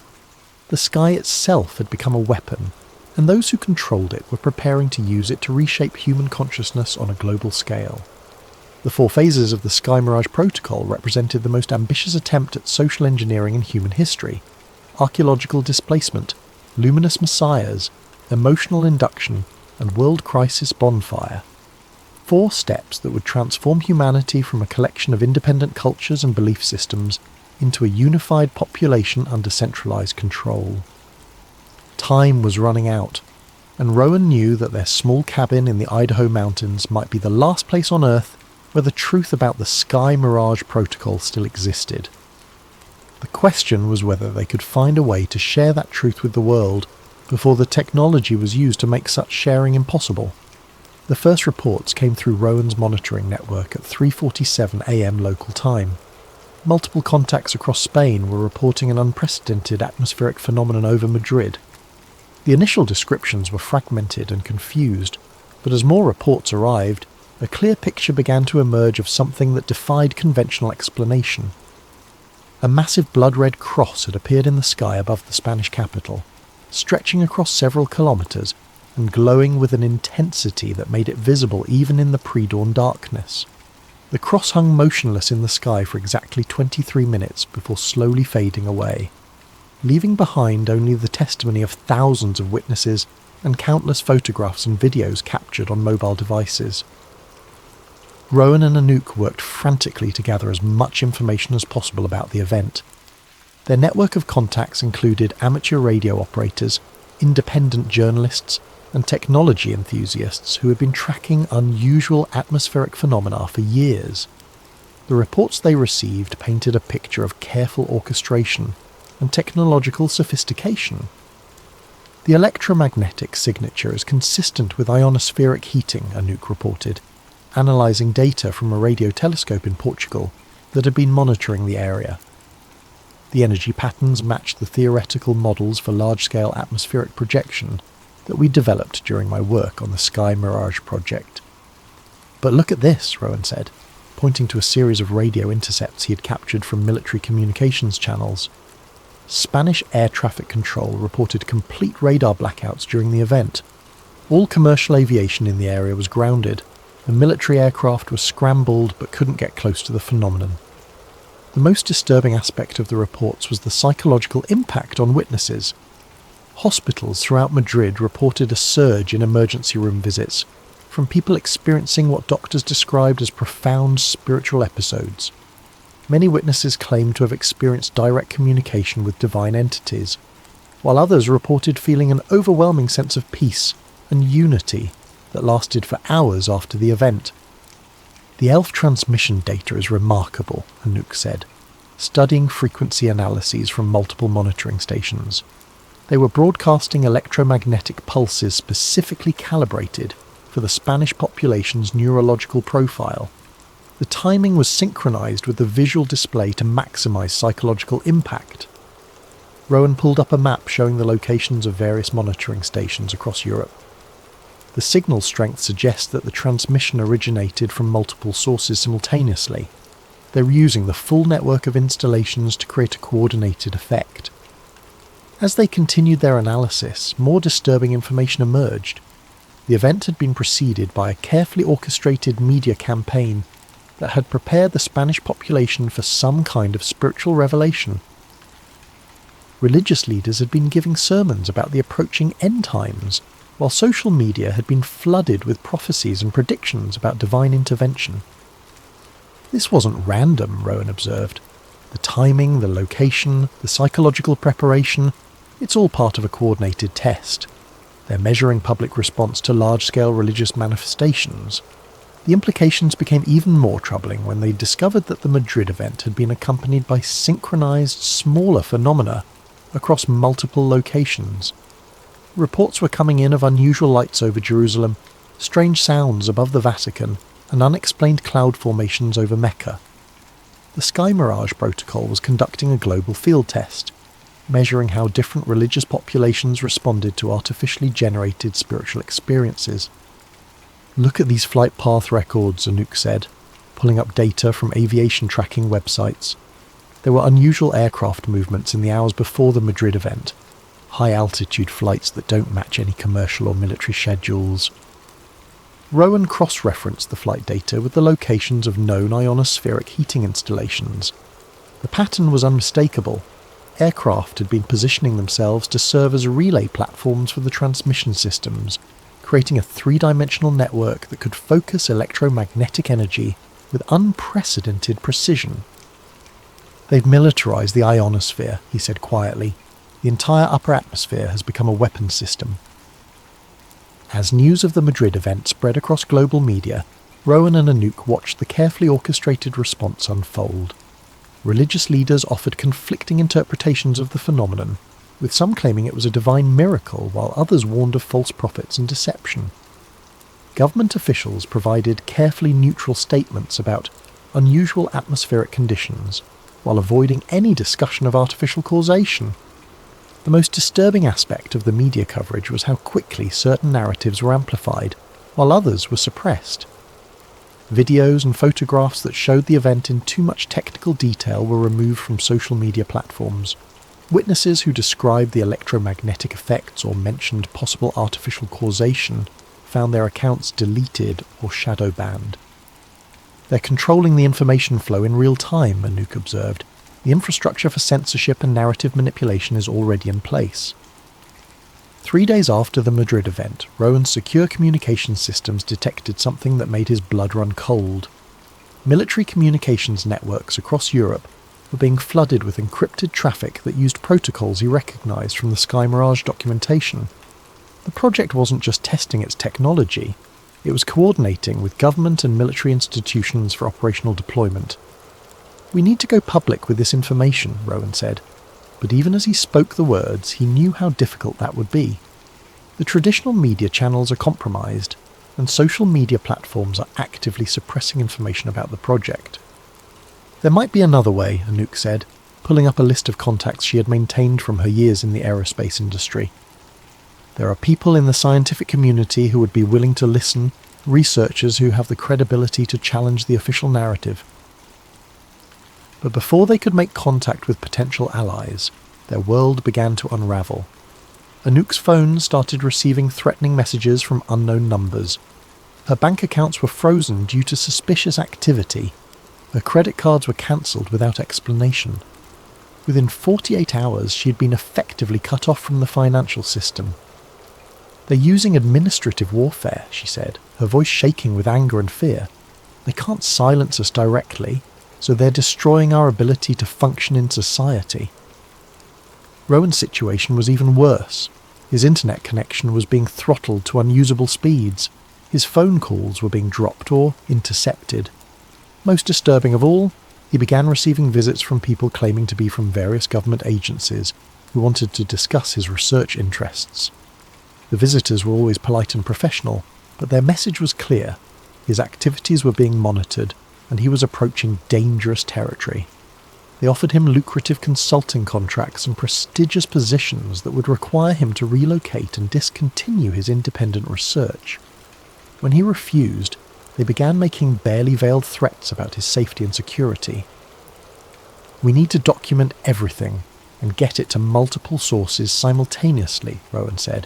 A: The sky itself had become a weapon, and those who controlled it were preparing to use it to reshape human consciousness on a global scale. The 4 phases of the Sky Mirage Protocol represented the most ambitious attempt at social engineering in human history: archaeological displacement, luminous messiahs, emotional induction, and world crisis bonfire. 4 steps that would transform humanity from a collection of independent cultures and belief systems into a unified population under centralized control. Time was running out, and Rowan knew that their small cabin in the Idaho mountains might be the last place on Earth where the truth about the Sky Mirage Protocol still existed. The question was whether they could find a way to share that truth with the world before the technology was used to make such sharing impossible. The first reports came through Rowan's monitoring network at 3:47 a.m. local time. Multiple contacts across Spain were reporting an unprecedented atmospheric phenomenon over Madrid. The initial descriptions were fragmented and confused, but as more reports arrived, a clear picture began to emerge of something that defied conventional explanation. A massive blood-red cross had appeared in the sky above the Spanish capital, stretching across several kilometres and glowing with an intensity that made it visible even in the pre-dawn darkness. The cross hung motionless in the sky for exactly 23 minutes before slowly fading away, leaving behind only the testimony of thousands of witnesses and countless photographs and videos captured on mobile devices. Rowan and Anouk worked frantically to gather as much information as possible about the event. Their network of contacts included amateur radio operators, independent journalists, and technology enthusiasts who had been tracking unusual atmospheric phenomena for years. The reports they received painted a picture of careful orchestration and technological sophistication. The electromagnetic signature is consistent with ionospheric heating, Anouk reported, analysing data from a radio telescope in Portugal that had been monitoring the area. The energy patterns matched the theoretical models for large-scale atmospheric projection that we developed during my work on the Sky Mirage project. "But look at this," Rowan said, pointing to a series of radio intercepts he had captured from military communications channels. Spanish air traffic control reported complete radar blackouts during the event. All commercial aviation in the area was grounded, and military aircraft were scrambled but couldn't get close to the phenomenon. The most disturbing aspect of the reports was the psychological impact on witnesses. Hospitals throughout Madrid reported a surge in emergency room visits, from people experiencing what doctors described as profound spiritual episodes. Many witnesses claimed to have experienced direct communication with divine entities, while others reported feeling an overwhelming sense of peace and unity that lasted for hours after the event. "The ELF transmission data is remarkable," Anouk said, studying frequency analyses from multiple monitoring stations. They were broadcasting electromagnetic pulses specifically calibrated for the Spanish population's neurological profile. The timing was synchronized with the visual display to maximize psychological impact. Rowan pulled up a map showing the locations of various monitoring stations across Europe. The signal strength suggests that the transmission originated from multiple sources simultaneously. They were using the full network of installations to create a coordinated effect. As they continued their analysis, more disturbing information emerged. The event had been preceded by a carefully orchestrated media campaign that had prepared the Spanish population for some kind of spiritual revelation. Religious leaders had been giving sermons about the approaching end times, while social media had been flooded with prophecies and predictions about divine intervention. "This wasn't random," Rowan observed. "The timing, the location, the psychological preparation, it's all part of a coordinated test. They're measuring public response to large-scale religious manifestations." The implications became even more troubling when they discovered that the Madrid event had been accompanied by synchronized, smaller phenomena across multiple locations. Reports were coming in of unusual lights over Jerusalem, strange sounds above the Vatican, and unexplained cloud formations over Mecca. The Sky Mirage Protocol was conducting a global field test, measuring how different religious populations responded to artificially generated spiritual experiences. "Look at these flight path records," Anouk said, pulling up data from aviation tracking websites. There were unusual aircraft movements in the hours before the Madrid event, high-altitude flights that don't match any commercial or military schedules. Rowan cross-referenced the flight data with the locations of known ionospheric heating installations. The pattern was unmistakable. Aircraft had been positioning themselves to serve as relay platforms for the transmission systems, creating a three-dimensional network that could focus electromagnetic energy with unprecedented precision. "They've militarized the ionosphere," he said quietly. "The entire upper atmosphere has become a weapons system." As news of the Madrid event spread across global media, Rowan and Anouk watched the carefully orchestrated response unfold. Religious leaders offered conflicting interpretations of the phenomenon, with some claiming it was a divine miracle while others warned of false prophets and deception. Government officials provided carefully neutral statements about unusual atmospheric conditions, while avoiding any discussion of artificial causation. The most disturbing aspect of the media coverage was how quickly certain narratives were amplified, while others were suppressed. Videos and photographs that showed the event in too much technical detail were removed from social media platforms. Witnesses who described the electromagnetic effects or mentioned possible artificial causation found their accounts deleted or shadow banned. "They're controlling the information flow in real time," Anouk observed. "The infrastructure for censorship and narrative manipulation is already in place." 3 days after the Madrid event, Rowan's secure communication systems detected something that made his blood run cold. Military communications networks across Europe were being flooded with encrypted traffic that used protocols he recognized from the Sky Mirage documentation. The project wasn't just testing its technology, it was coordinating with government and military institutions for operational deployment. "We need to go public with this information," Rowan said, but even as he spoke the words, he knew how difficult that would be. The traditional media channels are compromised, and social media platforms are actively suppressing information about the project. "There might be another way," Anouk said, pulling up a list of contacts she had maintained from her years in the aerospace industry. "There are people in the scientific community who would be willing to listen, researchers who have the credibility to challenge the official narrative." But before they could make contact with potential allies, their world began to unravel. Anouk's phone started receiving threatening messages from unknown numbers. Her bank accounts were frozen due to suspicious activity. Her credit cards were cancelled without explanation. Within 48 hours, she had been effectively cut off from the financial system. "They're using administrative warfare," she said, her voice shaking with anger and fear. "They can't silence us directly, so they're destroying our ability to function in society." Rowan's situation was even worse. His internet connection was being throttled to unusable speeds. His phone calls were being dropped or intercepted. Most disturbing of all, he began receiving visits from people claiming to be from various government agencies who wanted to discuss his research interests. The visitors were always polite and professional, but their message was clear. His activities were being monitored, and he was approaching dangerous territory. They offered him lucrative consulting contracts and prestigious positions that would require him to relocate and discontinue his independent research. When he refused, they began making barely veiled threats about his safety and security. "We need to document everything and get it to multiple sources simultaneously," Rowan said,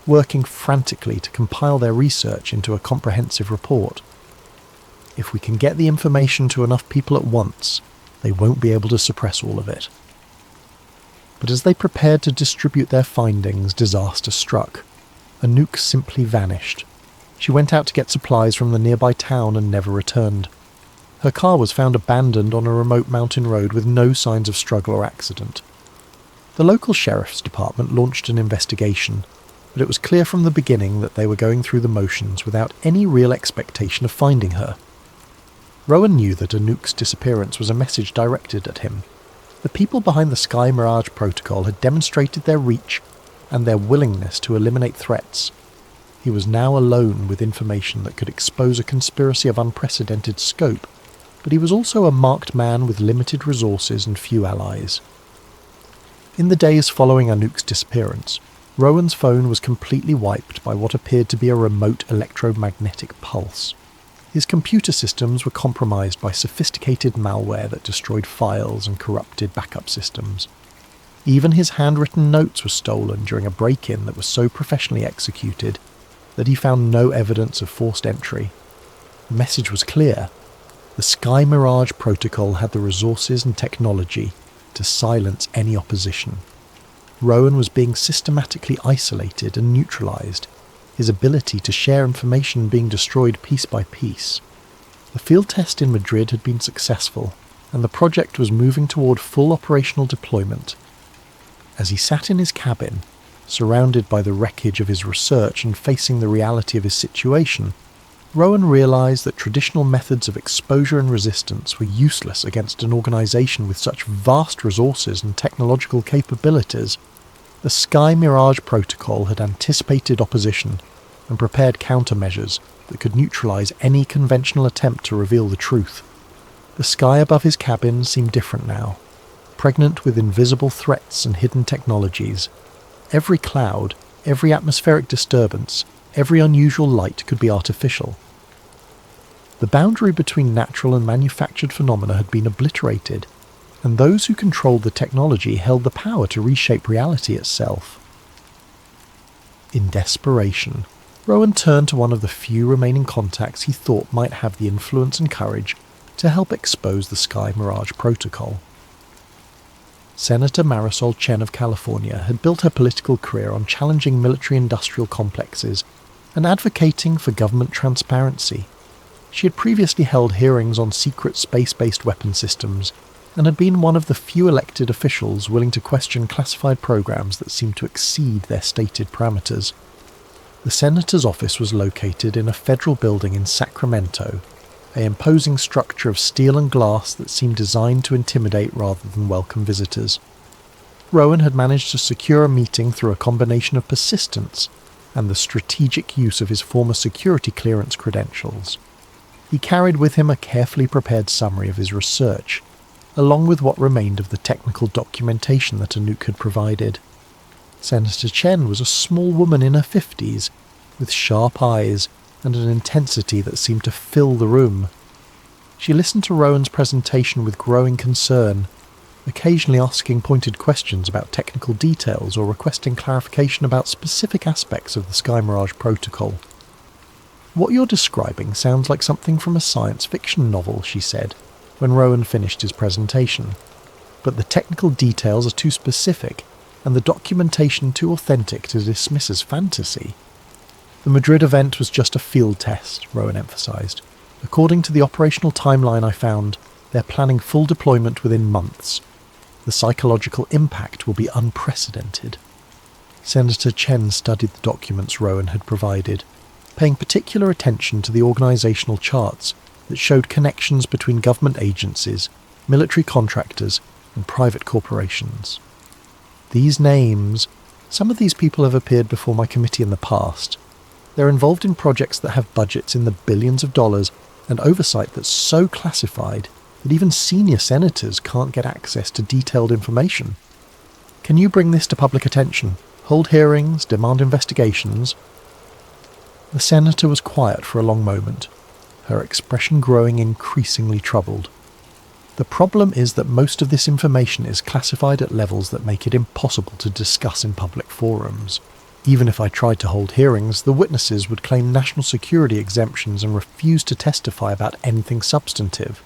A: working frantically to compile their research into a comprehensive report. "If we can get the information to enough people at once, they won't be able to suppress all of it." But as they prepared to distribute their findings, disaster struck. Anouk simply vanished. She went out to get supplies from the nearby town and never returned. Her car was found abandoned on a remote mountain road with no signs of struggle or accident. The local sheriff's department launched an investigation, but it was clear from the beginning that they were going through the motions without any real expectation of finding her. Rowan knew that Anouk's disappearance was a message directed at him. The people behind the Sky Mirage Protocol had demonstrated their reach and their willingness to eliminate threats. He was now alone with information that could expose a conspiracy of unprecedented scope, but he was also a marked man with limited resources and few allies. In the days following Anouk's disappearance, Rowan's phone was completely wiped by what appeared to be a remote electromagnetic pulse. His computer systems were compromised by sophisticated malware that destroyed files and corrupted backup systems. Even his handwritten notes were stolen during a break-in that was so professionally executed that he found no evidence of forced entry. The message was clear. The Sky Mirage Protocol had the resources and technology to silence any opposition. Rowan was being systematically isolated and neutralized, his ability to share information being destroyed piece by piece. The field test in Madrid had been successful, and the project was moving toward full operational deployment. As he sat in his cabin, surrounded by the wreckage of his research and facing the reality of his situation, Rowan realized that traditional methods of exposure and resistance were useless against an organization with such vast resources and technological capabilities. The Sky Mirage Protocol had anticipated opposition and prepared countermeasures that could neutralize any conventional attempt to reveal the truth. The sky above his cabin seemed different now, pregnant with invisible threats and hidden technologies. Every cloud, every atmospheric disturbance, every unusual light could be artificial. The boundary between natural and manufactured phenomena had been obliterated, and those who controlled the technology held the power to reshape reality itself. In desperation, Rowan turned to one of the few remaining contacts he thought might have the influence and courage to help expose the Sky Mirage Protocol. Senator Marisol Chen of California had built her political career on challenging military-industrial complexes and advocating for government transparency. She had previously held hearings on secret space-based weapon systems and had been one of the few elected officials willing to question classified programs that seemed to exceed their stated parameters. The senator's office was located in a federal building in Sacramento, an imposing structure of steel and glass that seemed designed to intimidate rather than welcome visitors. Rowan had managed to secure a meeting through a combination of persistence and the strategic use of his former security clearance credentials. He carried with him a carefully prepared summary of his research, along with what remained of the technical documentation that Anouk had provided. Senator Chen was a small woman in her 50s, with sharp eyes and an intensity that seemed to fill the room. She listened to Rowan's presentation with growing concern, occasionally asking pointed questions about technical details or requesting clarification about specific aspects of the Sky Mirage Protocol. "What you're describing sounds like something from a science fiction novel," she said, when Rowan finished his presentation. "But the technical details are too specific, and the documentation too authentic to dismiss as fantasy." The Madrid event was just a field test, Rowan emphasized. "According to the operational timeline I found, they're planning full deployment within months. The psychological impact will be unprecedented." Senator Chen studied the documents Rowan had provided. paying particular attention to the organisational charts that showed connections between government agencies, military contractors, and private corporations. These names, some of these people have appeared before my committee in the past. They're involved in projects that have budgets in the billions of dollars and oversight that's so classified that even senior senators can't get access to detailed information. Can you bring this to public attention? Hold hearings, demand investigations? The senator was quiet for a long moment, her expression growing increasingly troubled. The problem is that most of this information is classified at levels that make it impossible to discuss in public forums. Even if I tried to hold hearings, the witnesses would claim national security exemptions and refuse to testify about anything substantive.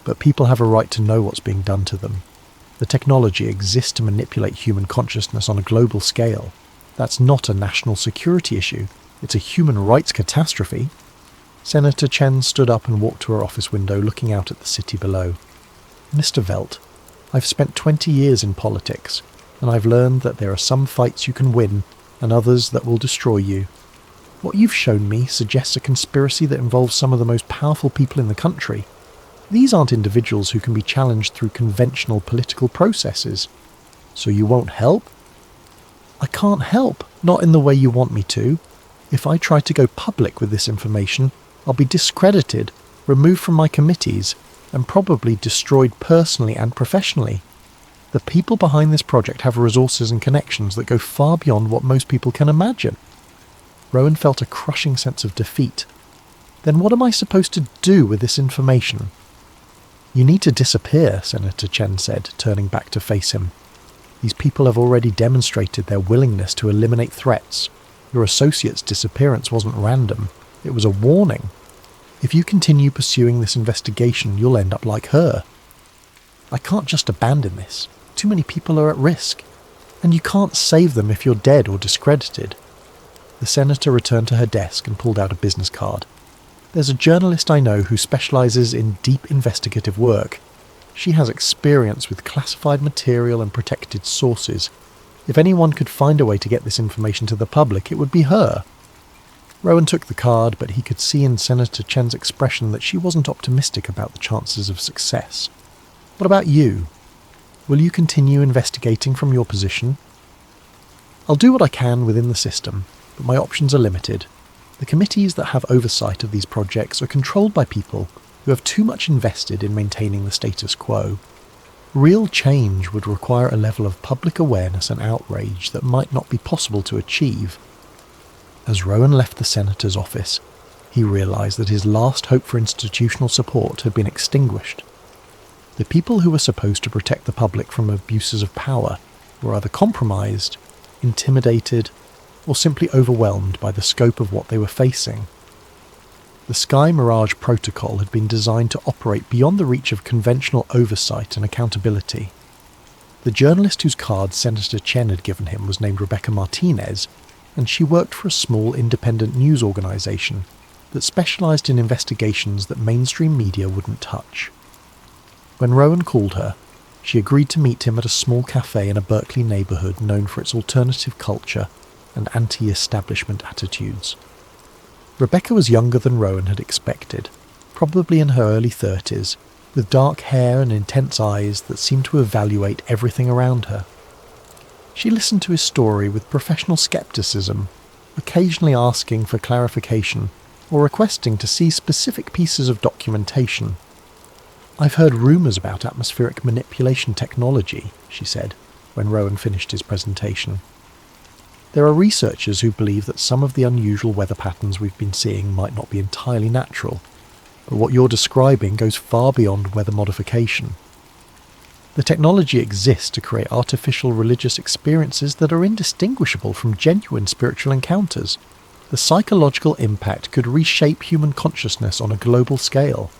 A: But people have a right to know what's being done to them. The technology exists to manipulate human consciousness on a global scale. That's not a national security issue. It's a human rights catastrophe. Senator Chen stood up and walked to her office window, looking out at the city below. Mr. Velt, I've spent 20 years in politics, and I've learned that there are some fights you can win and others that will destroy you. What you've shown me suggests a conspiracy that involves some of the most powerful people in the country. These aren't individuals who can be challenged through conventional political processes. So you won't help? I can't help, not in the way you want me to. If I try to go public with this information, I'll be discredited, removed from my committees, and probably destroyed personally and professionally. The people behind this project have resources and connections that go far beyond what most people can imagine. Rowan felt a crushing sense of defeat. Then what am I supposed to do with this information? You need to disappear, Senator Chen said, turning back to face him. These people have already demonstrated their willingness to eliminate threats. Your associate's disappearance wasn't random. It was a warning. If you continue pursuing this investigation, you'll end up like her. I can't just abandon this. Too many people are at risk. And you can't save them if you're dead or discredited. The senator returned to her desk and pulled out a business card. There's a journalist I know who specialises in deep investigative work. She has experience with classified material and protected sources. If anyone could find a way to get this information to the public, it would be her. Rowan took the card, but he could see in Senator Chen's expression that she wasn't optimistic about the chances of success. What about you? Will you continue investigating from your position? I'll do what I can within the system, but my options are limited. The committees that have oversight of these projects are controlled by people who have too much invested in maintaining the status quo. Real change would require a level of public awareness and outrage that might not be possible to achieve. As Rowan left the senator's office, he realised that his last hope for institutional support had been extinguished. The people who were supposed to protect the public from abuses of power were either compromised, intimidated, or simply overwhelmed by the scope of what they were facing. The Sky Mirage Protocol had been designed to operate beyond the reach of conventional oversight and accountability. The journalist whose card Senator Chen had given him was named Rebecca Martinez, and she worked for a small independent news organisation that specialised in investigations that mainstream media wouldn't touch. When Rowan called her, she agreed to meet him at a small cafe in a Berkeley neighbourhood known for its alternative culture and anti-establishment attitudes. Rebecca was younger than Rowan had expected, probably in her early 30s, with dark hair and intense eyes that seemed to evaluate everything around her. She listened to his story with professional skepticism, occasionally asking for clarification or requesting to see specific pieces of documentation. "I've heard rumours about atmospheric manipulation technology," she said, when Rowan finished his presentation. "There are researchers who believe that some of the unusual weather patterns we've been seeing might not be entirely natural, but what you're describing goes far beyond weather modification. The technology exists to create artificial religious experiences that are indistinguishable from genuine spiritual encounters. The psychological impact could reshape human consciousness on a global scale."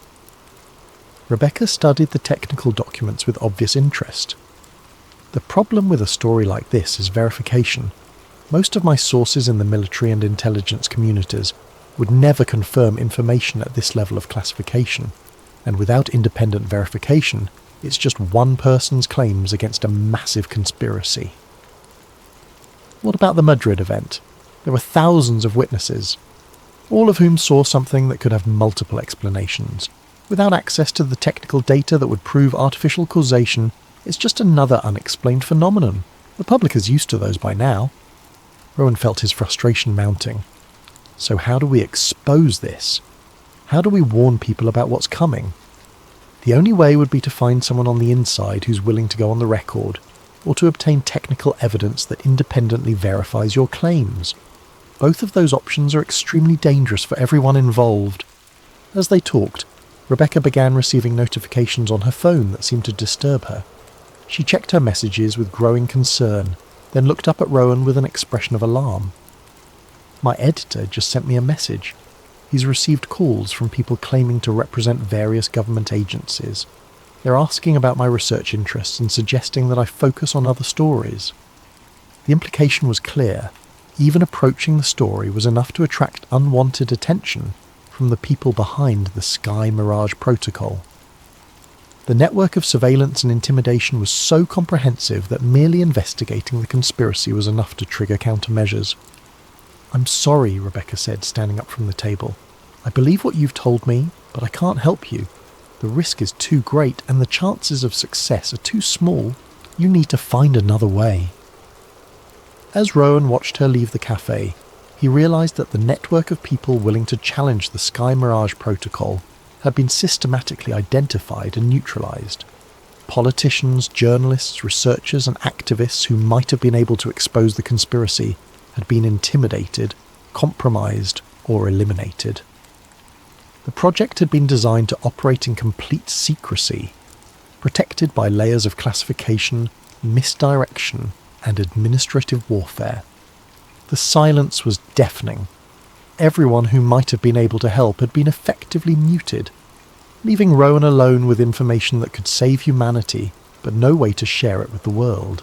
A: Rebecca studied the technical documents with obvious interest. "The problem with a story like this is verification. Most of my sources in the military and intelligence communities would never confirm information at this level of classification, and without independent verification, it's just one person's claims against a massive conspiracy." "What about the Madrid event? There were thousands of witnesses." all of whom saw something that could have multiple explanations. Without access to the technical data that would prove artificial causation, it's just another unexplained phenomenon. The public is used to those by now. Rowan felt his frustration mounting. So how do we expose this? How do we warn people about what's coming? The only way would be to find someone on the inside who's willing to go on the record, or to obtain technical evidence that independently verifies your claims. Both of those options are extremely dangerous for everyone involved. As they talked, Rebecca began receiving notifications on her phone that seemed to disturb her. She checked her messages with growing concern, then looked up at Rowan with an expression of alarm. "My editor just sent me a message. He's received calls from people claiming to represent various government agencies. They're asking about my research interests and suggesting that I focus on other stories." The implication was clear. Even approaching the story was enough to attract unwanted attention from the people behind the Sky Mirage Protocol. The network of surveillance and intimidation was so comprehensive that merely investigating the conspiracy was enough to trigger countermeasures. "I'm sorry," Rebecca said, standing up from the table. "I believe what you've told me, but I can't help you. The risk is too great and the chances of success are too small. You need to find another way." As Rowan watched her leave the cafe, he realized that the network of people willing to challenge the Sky Mirage Protocol had been systematically identified and neutralized. Politicians, journalists, researchers and activists who might have been able to expose the conspiracy had been intimidated, compromised or eliminated. The project had been designed to operate in complete secrecy, protected by layers of classification, misdirection and administrative warfare. The silence was deafening. Everyone who might have been able to help had been effectively muted, leaving Rowan alone with information that could save humanity, but no way to share it with the world.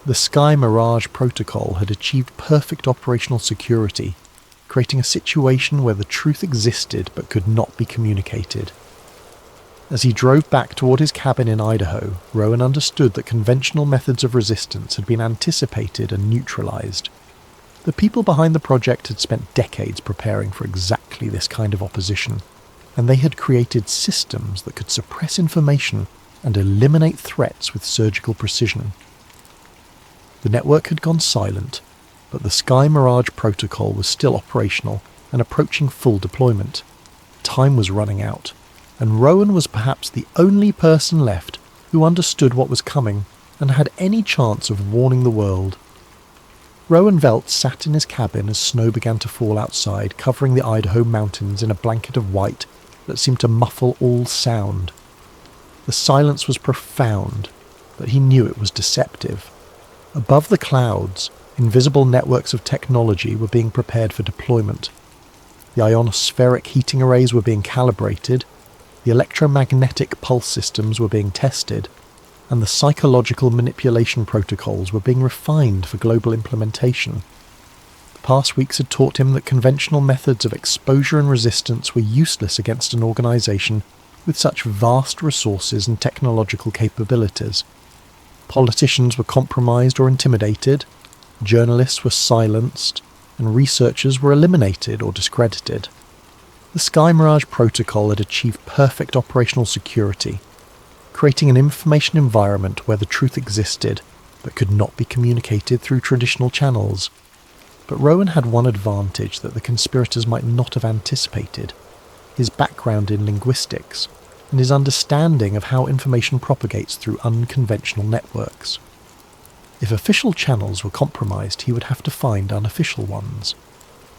A: The Sky Mirage Protocol had achieved perfect operational security, creating a situation where the truth existed but could not be communicated. As he drove back toward his cabin in Idaho, Rowan understood that conventional methods of resistance had been anticipated and neutralized. The people behind the project had spent decades preparing for exactly this kind of opposition, and they had created systems that could suppress information and eliminate threats with surgical precision. The network had gone silent, but the Sky Mirage Protocol was still operational and approaching full deployment. Time was running out, and Rowan was perhaps the only person left who understood what was coming and had any chance of warning the world. Rowan Velt sat in his cabin as snow began to fall outside, covering the Idaho mountains in a blanket of white that seemed to muffle all sound. The silence was profound, but he knew it was deceptive. Above the clouds, invisible networks of technology were being prepared for deployment. The ionospheric heating arrays were being calibrated, the electromagnetic pulse systems were being tested, and the psychological manipulation protocols were being refined for global implementation. The past weeks had taught him that conventional methods of exposure and resistance were useless against an organization with such vast resources and technological capabilities. Politicians were compromised or intimidated, journalists were silenced, and researchers were eliminated or discredited. The Sky Mirage Protocol had achieved perfect operational security, creating an information environment where the truth existed but could not be communicated through traditional channels. But Rowan had one advantage that the conspirators might not have anticipated: his background in linguistics and his understanding of how information propagates through unconventional networks. If official channels were compromised, he would have to find unofficial ones.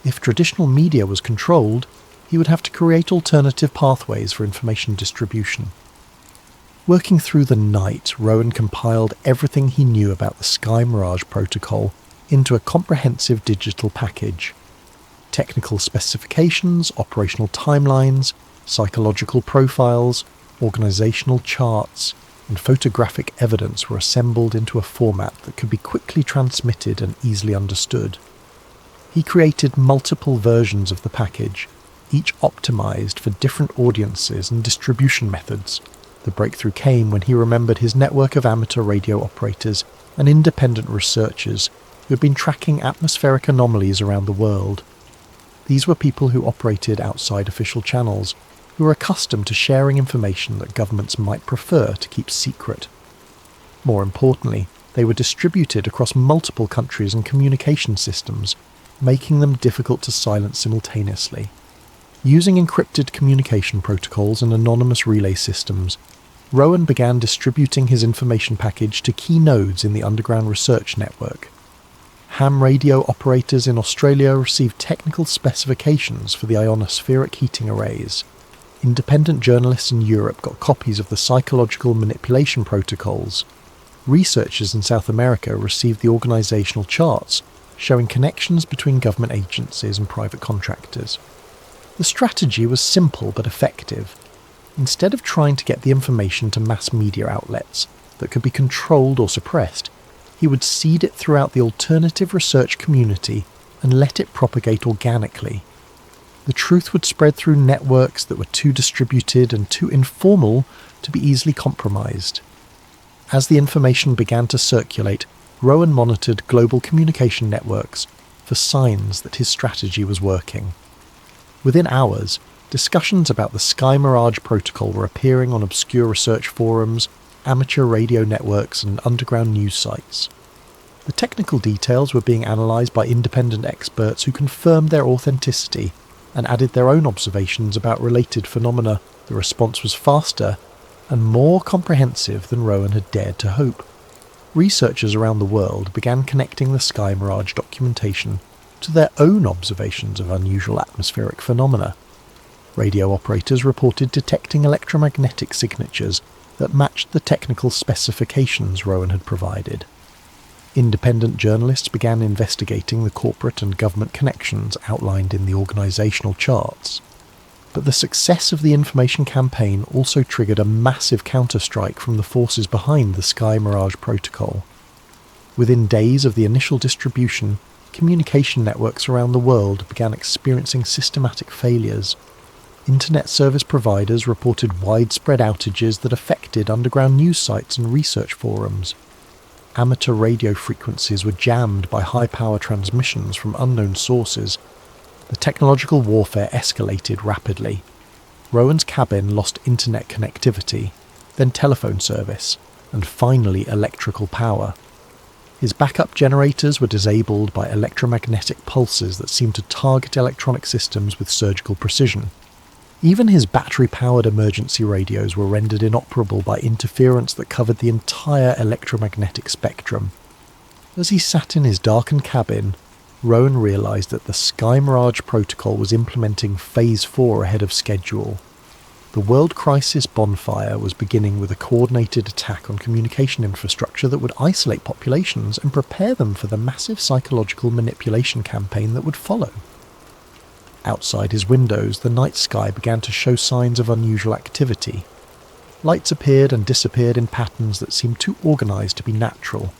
A: If traditional media was controlled, he would have to create alternative pathways for information distribution. Working through the night, Rowan compiled everything he knew about the Sky Mirage Protocol into a comprehensive digital package. Technical specifications, operational timelines, psychological profiles, organizational charts, and photographic evidence were assembled into a format that could be quickly transmitted and easily understood. He created multiple versions of the package, each optimized for different audiences and distribution methods. The breakthrough came when he remembered his network of amateur radio operators and independent researchers who had been tracking atmospheric anomalies around the world. These were people who operated outside official channels, who were accustomed to sharing information that governments might prefer to keep secret. More importantly, they were distributed across multiple countries and communication systems, making them difficult to silence simultaneously. Using encrypted communication protocols and anonymous relay systems, Rowan began distributing his information package to key nodes in the underground research network. Ham radio operators in Australia received technical specifications for the ionospheric heating arrays. Independent journalists in Europe got copies of the psychological manipulation protocols. Researchers in South America received the organisational charts showing connections between government agencies and private contractors. The strategy was simple but effective. Instead of trying to get the information to mass media outlets that could be controlled or suppressed, he would seed it throughout the alternative research community and let it propagate organically. The truth would spread through networks that were too distributed and too informal to be easily compromised. As the information began to circulate, Rowan monitored global communication networks for signs that his strategy was working. Within hours, discussions about the Sky Mirage protocol were appearing on obscure research forums, amateur radio networks and underground news sites. The technical details were being analysed by independent experts who confirmed their authenticity and added their own observations about related phenomena. The response was faster and more comprehensive than Rowan had dared to hope. Researchers around the world began connecting the Sky Mirage documentation to their own observations of unusual atmospheric phenomena. Radio operators reported detecting electromagnetic signatures that matched the technical specifications Rowan had provided. Independent journalists began investigating the corporate and government connections outlined in the organisational charts. But the success of the information campaign also triggered a massive counterstrike from the forces behind the Sky Mirage protocol. Within days of the initial distribution, communication networks around the world began experiencing systematic failures. Internet service providers reported widespread outages that affected underground news sites and research forums. Amateur radio frequencies were jammed by high-power transmissions from unknown sources. The technological warfare escalated rapidly. Rowan's cabin lost internet connectivity, then telephone service, and finally electrical power. His backup generators were disabled by electromagnetic pulses that seemed to target electronic systems with surgical precision. Even his battery-powered emergency radios were rendered inoperable by interference that covered the entire electromagnetic spectrum. As he sat in his darkened cabin, Rowan realised that the Sky Mirage protocol was implementing Phase 4 ahead of schedule. The World Crisis Bonfire was beginning with a coordinated attack on communication infrastructure that would isolate populations and prepare them for the massive psychological manipulation campaign that would follow. Outside his windows, the night sky began to show signs of unusual activity. Lights appeared and disappeared in patterns that seemed too organised to be natural.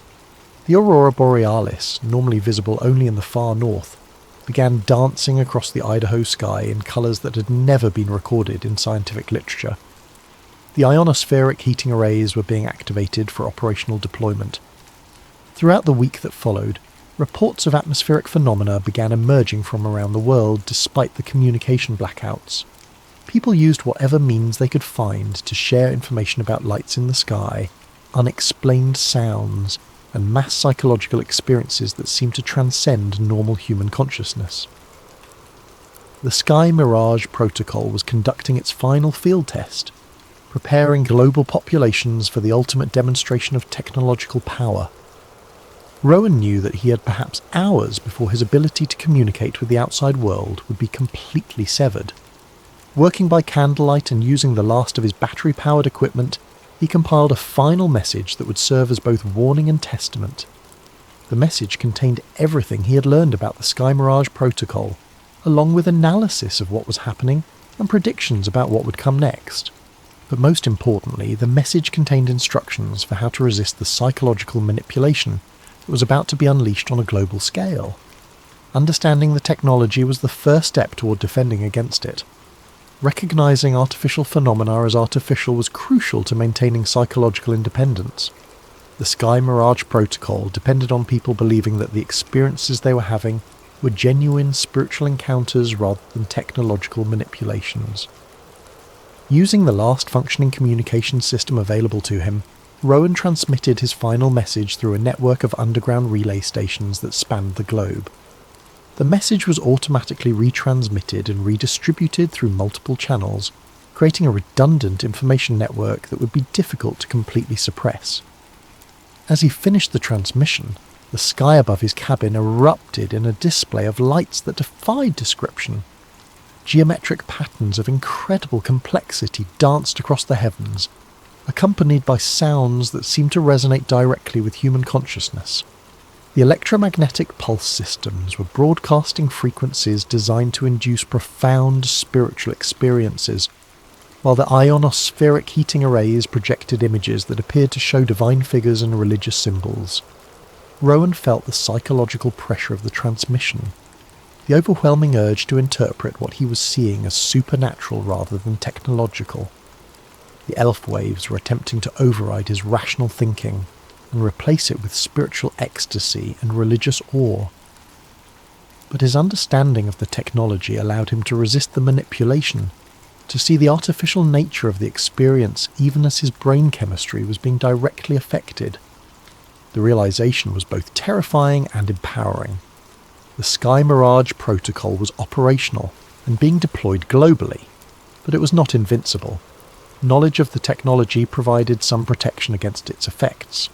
A: The aurora borealis, normally visible only in the far north, began dancing across the Idaho sky in colours that had never been recorded in scientific literature. The ionospheric heating arrays were being activated for operational deployment. Throughout the week that followed, reports of atmospheric phenomena began emerging from around the world despite the communication blackouts. People used whatever means they could find to share information about lights in the sky, unexplained sounds, and mass psychological experiences that seemed to transcend normal human consciousness. The Sky Mirage protocol was conducting its final field test, preparing global populations for the ultimate demonstration of technological power. Rowan knew that he had perhaps hours before his ability to communicate with the outside world would be completely severed. Working by candlelight and using the last of his battery-powered equipment, he compiled a final message that would serve as both warning and testament. The message contained everything he had learned about the Sky Mirage protocol, along with analysis of what was happening and predictions about what would come next. But most importantly, the message contained instructions for how to resist the psychological manipulation that was about to be unleashed on a global scale. Understanding the technology was the first step toward defending against it. Recognizing artificial phenomena as artificial was crucial to maintaining psychological independence. The Sky Mirage protocol depended on people believing that the experiences they were having were genuine spiritual encounters rather than technological manipulations. Using the last functioning communication system available to him, Rowan transmitted his final message through a network of underground relay stations that spanned the globe. The message was automatically retransmitted and redistributed through multiple channels, creating a redundant information network that would be difficult to completely suppress. As he finished the transmission, the sky above his cabin erupted in a display of lights that defied description. Geometric patterns of incredible complexity danced across the heavens, accompanied by sounds that seemed to resonate directly with human consciousness. The electromagnetic pulse systems were broadcasting frequencies designed to induce profound spiritual experiences, while the ionospheric heating arrays projected images that appeared to show divine figures and religious symbols. Rowan felt the psychological pressure of the transmission, the overwhelming urge to interpret what he was seeing as supernatural rather than technological. The elf waves were attempting to override his rational thinking and replace it with spiritual ecstasy and religious awe. But his understanding of the technology allowed him to resist the manipulation, to see the artificial nature of the experience even as his brain chemistry was being directly affected. The realization was both terrifying and empowering. The Sky Mirage protocol was operational and being deployed globally, but it was not invincible. Knowledge of the technology provided some protection against its effects.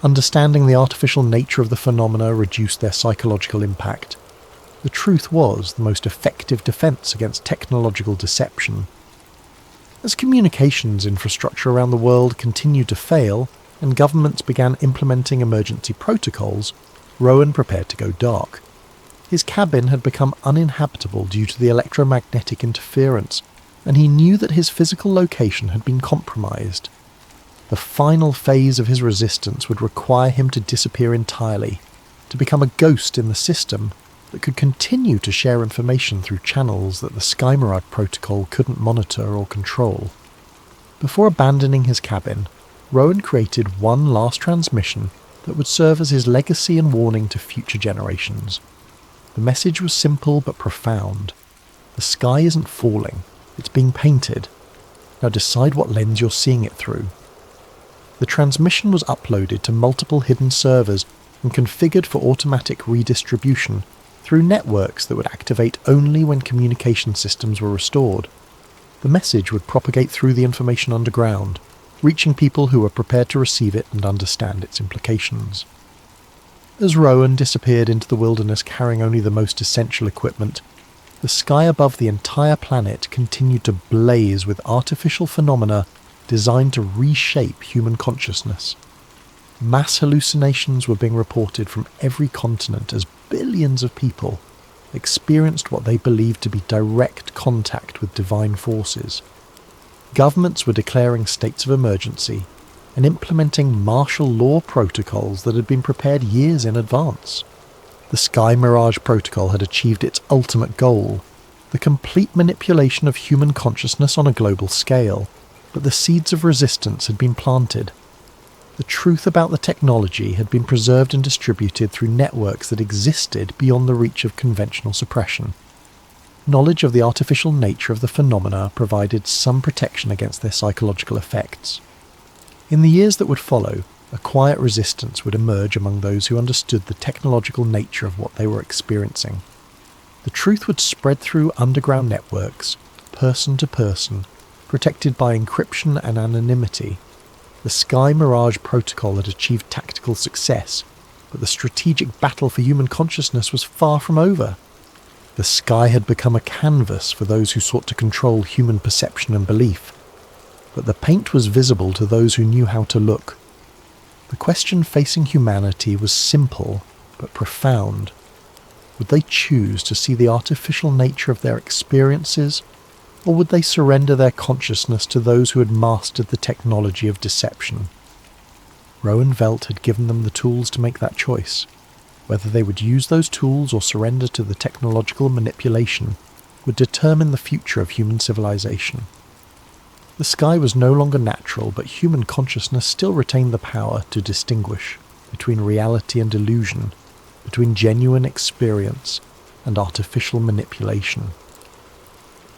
A: Understanding the artificial nature of the phenomena reduced their psychological impact. The truth was the most effective defense against technological deception. As communications infrastructure around the world continued to fail, and governments began implementing emergency protocols, Rowan prepared to go dark. His cabin had become uninhabitable due to the electromagnetic interference, and he knew that his physical location had been compromised. The final phase of his resistance would require him to disappear entirely, to become a ghost in the system that could continue to share information through channels that the Sky Mirage protocol couldn't monitor or control. Before abandoning his cabin, Rowan created one last transmission that would serve as his legacy and warning to future generations. The message was simple but profound. The sky isn't falling, it's being painted. Now decide what lens you're seeing it through. The transmission was uploaded to multiple hidden servers and configured for automatic redistribution through networks that would activate only when communication systems were restored. The message would propagate through the information underground, reaching people who were prepared to receive it and understand its implications. As Rowan disappeared into the wilderness carrying only the most essential equipment, the sky above the entire planet continued to blaze with artificial phenomena designed to reshape human consciousness. Mass hallucinations were being reported from every continent as billions of people experienced what they believed to be direct contact with divine forces. Governments were declaring states of emergency and implementing martial law protocols that had been prepared years in advance. The Sky Mirage protocol had achieved its ultimate goal, the complete manipulation of human consciousness on a global scale, but the seeds of resistance had been planted. The truth about the technology had been preserved and distributed through networks that existed beyond the reach of conventional suppression. Knowledge of the artificial nature of the phenomena provided some protection against their psychological effects. In the years that would follow, a quiet resistance would emerge among those who understood the technological nature of what they were experiencing. The truth would spread through underground networks, person to person, protected by encryption and anonymity. The Sky Mirage protocol had achieved tactical success, but the strategic battle for human consciousness was far from over. The sky had become a canvas for those who sought to control human perception and belief, but the paint was visible to those who knew how to look. The question facing humanity was simple but profound. Would they choose to see the artificial nature of their experiences, or would they surrender their consciousness to those who had mastered the technology of deception? Rowan Velt had given them the tools to make that choice. Whether they would use those tools or surrender to the technological manipulation would determine the future of human civilization. The sky was no longer natural, but human consciousness still retained the power to distinguish between reality and illusion, between genuine experience and artificial manipulation.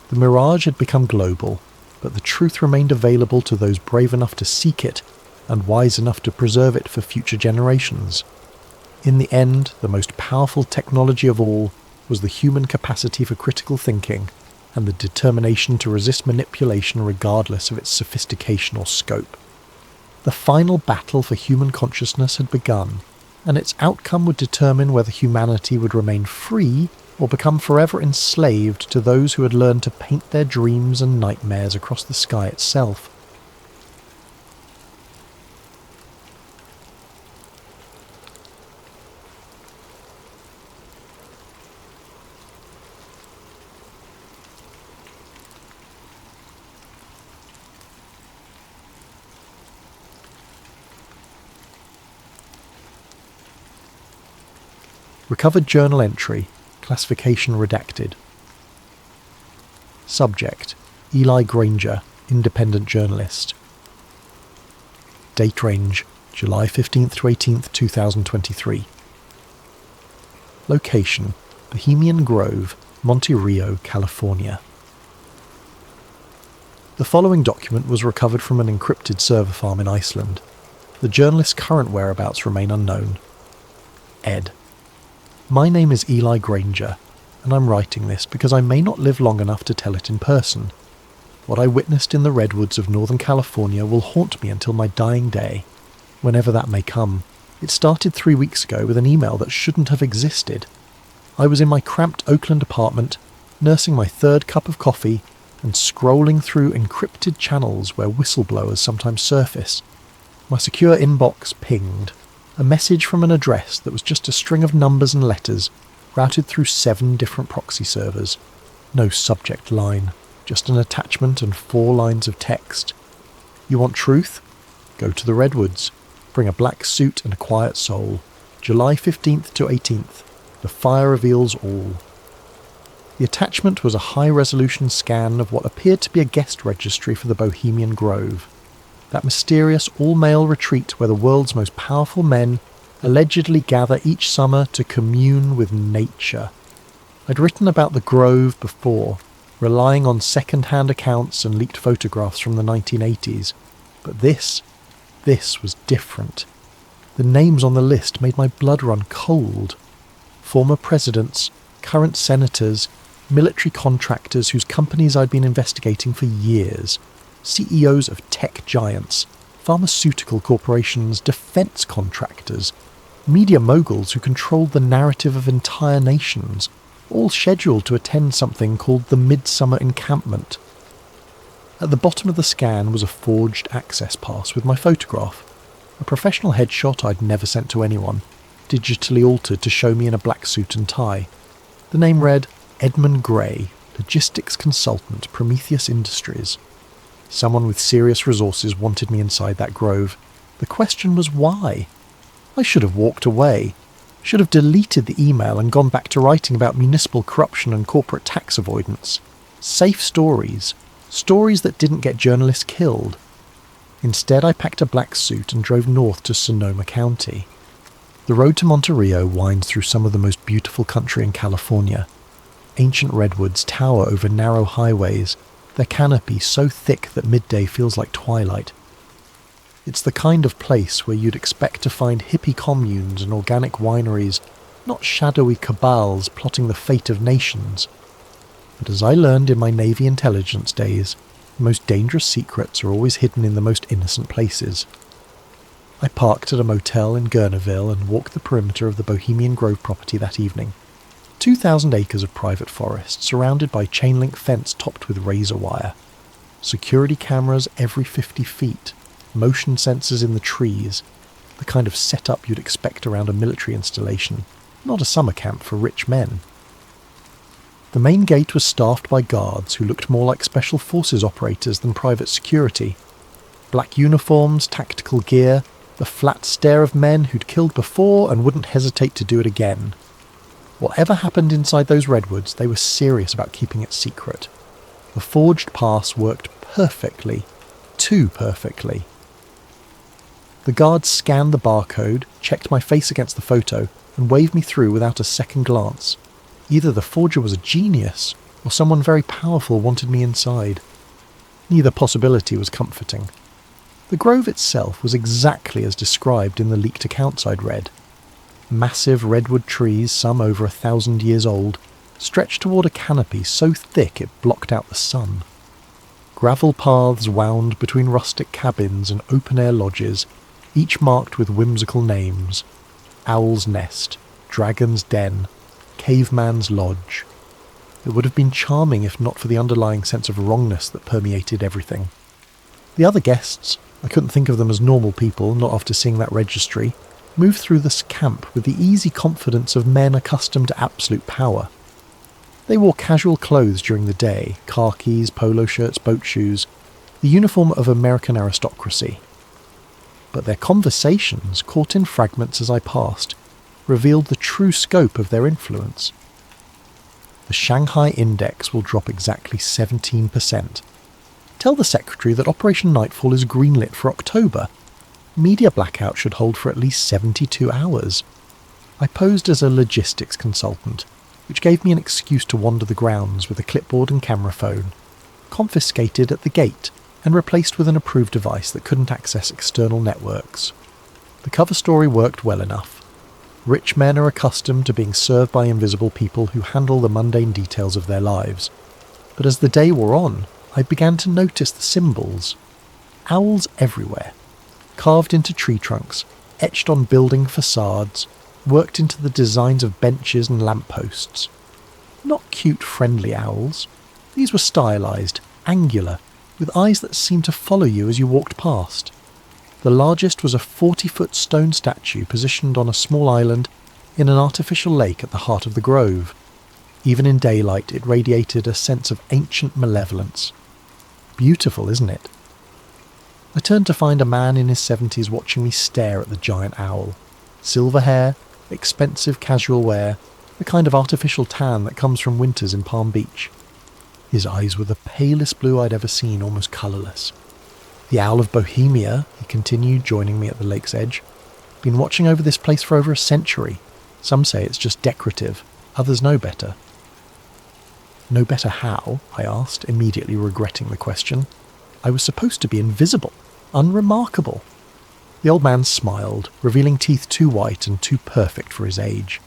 A: The mirage had become global, but the truth remained available to those brave enough to seek it and wise enough to preserve it for future generations. In the end, the most powerful technology of all was the human capacity for critical thinking and the determination to resist manipulation regardless of its sophistication or scope. The final battle for human consciousness had begun, and its outcome would determine whether humanity would remain free or become forever enslaved to those who had learned to paint their dreams and nightmares across the sky itself. Recovered journal entry, classification redacted. Subject: Eli Granger, independent journalist. Date range: July 15th to 18th, 2023. Location: Bohemian Grove, Monte Rio, California. The following document was recovered from an encrypted server farm in Iceland. The journalist's current whereabouts remain unknown. Ed. My name is Eli Granger, and I'm writing this because I may not live long enough to tell it in person. What I witnessed in the redwoods of Northern California will haunt me until my dying day, whenever that may come. It started 3 weeks ago with an email that shouldn't have existed. I was in my cramped Oakland apartment, nursing my third cup of coffee, and scrolling through encrypted channels where whistleblowers sometimes surface. My secure inbox pinged. A message from an address that was just a string of numbers and letters, routed through 7 different proxy servers. No subject line, just an attachment and 4 lines of text. You want truth? Go to the redwoods. Bring a black suit and a quiet soul. July 15th to 18th. The fire reveals all. The attachment was a high-resolution scan of what appeared to be a guest registry for the Bohemian Grove. That mysterious all-male retreat where the world's most powerful men allegedly gather each summer to commune with nature. I'd written about the Grove before, relying on second-hand accounts and leaked photographs from the 1980s. But this was different. The names on the list made my blood run cold. Former presidents, current senators, military contractors whose companies I'd been investigating for years. CEOs of tech giants, pharmaceutical corporations, defense contractors, media moguls who controlled the narrative of entire nations, all scheduled to attend something called the Midsummer Encampment. At the bottom of the scan was a forged access pass with my photograph, a professional headshot I'd never sent to anyone, digitally altered to show me in a black suit and tie. The name read Edmund Gray, Logistics Consultant, Prometheus Industries. Someone with serious resources wanted me inside that grove. The question was why? I should have walked away. Should have deleted the email and gone back to writing about municipal corruption and corporate tax avoidance. Safe stories. Stories that didn't get journalists killed. Instead, I packed a black suit and drove north to Sonoma County. The road to Monte Rio winds through some of the most beautiful country in California. Ancient redwoods tower over narrow highways, their canopy so thick that midday feels like twilight. It's the kind of place where you'd expect to find hippie communes and organic wineries, not shadowy cabals plotting the fate of nations. But as I learned in my Navy intelligence days, the most dangerous secrets are always hidden in the most innocent places. I parked at a motel in Gurneville and walked the perimeter of the Bohemian Grove property that evening. 2,000 acres of private forest, surrounded by chain-link fence topped with razor wire. Security cameras every 50 feet, motion sensors in the trees, the kind of setup you'd expect around a military installation, not a summer camp for rich men. The main gate was staffed by guards who looked more like special forces operators than private security. Black uniforms, tactical gear, the flat stare of men who'd killed before and wouldn't hesitate to do it again. Whatever happened inside those redwoods, they were serious about keeping it secret. The forged pass worked perfectly, too perfectly. The guards scanned the barcode, checked my face against the photo, and waved me through without a second glance. Either the forger was a genius, or someone very powerful wanted me inside. Neither possibility was comforting. The grove itself was exactly as described in the leaked accounts I'd read. Massive redwood trees, some over 1,000 years old, stretched toward a canopy so thick it blocked out the sun. Gravel paths wound between rustic cabins and open-air lodges, each marked with whimsical names: Owl's Nest, Dragon's Den, Caveman's Lodge. It would have been charming if not for the underlying sense of wrongness that permeated everything. The other guests, I couldn't think of them as normal people, not after seeing that registry, moved through this camp with the easy confidence of men accustomed to absolute power. They wore casual clothes during the day, khakis, polo shirts, boat shoes, the uniform of American aristocracy. But their conversations, caught in fragments as I passed, revealed the true scope of their influence. The Shanghai Index will drop exactly 17%. Tell the secretary that Operation Nightfall is greenlit for October. Media blackout should hold for at least 72 hours. I posed as a logistics consultant, which gave me an excuse to wander the grounds with a clipboard and camera phone, confiscated at the gate and replaced with an approved device that couldn't access external networks. The cover story worked well enough. Rich men are accustomed to being served by invisible people who handle the mundane details of their lives. But as the day wore on, I began to notice the symbols. Owls everywhere, carved into tree trunks, etched on building facades, worked into the designs of benches and lampposts. Not cute, friendly owls. These were stylized, angular, with eyes that seemed to follow you as you walked past. The largest was a 40-foot stone statue positioned on a small island in an artificial lake at the heart of the grove. Even in daylight, it radiated a sense of ancient malevolence. Beautiful, isn't it? I turned to find a man in his 70s watching me stare at the giant owl. Silver hair, expensive casual wear, the kind of artificial tan that comes from winters in Palm Beach. His eyes were the palest blue I'd ever seen, almost colourless. The Owl of Bohemia, he continued, joining me at the lake's edge. Been watching over this place for over a century. Some say it's just decorative, others know better. Know better how? I asked, immediately regretting the question. I was supposed to be invisible, unremarkable. The old man smiled, revealing teeth too white and too perfect for his age.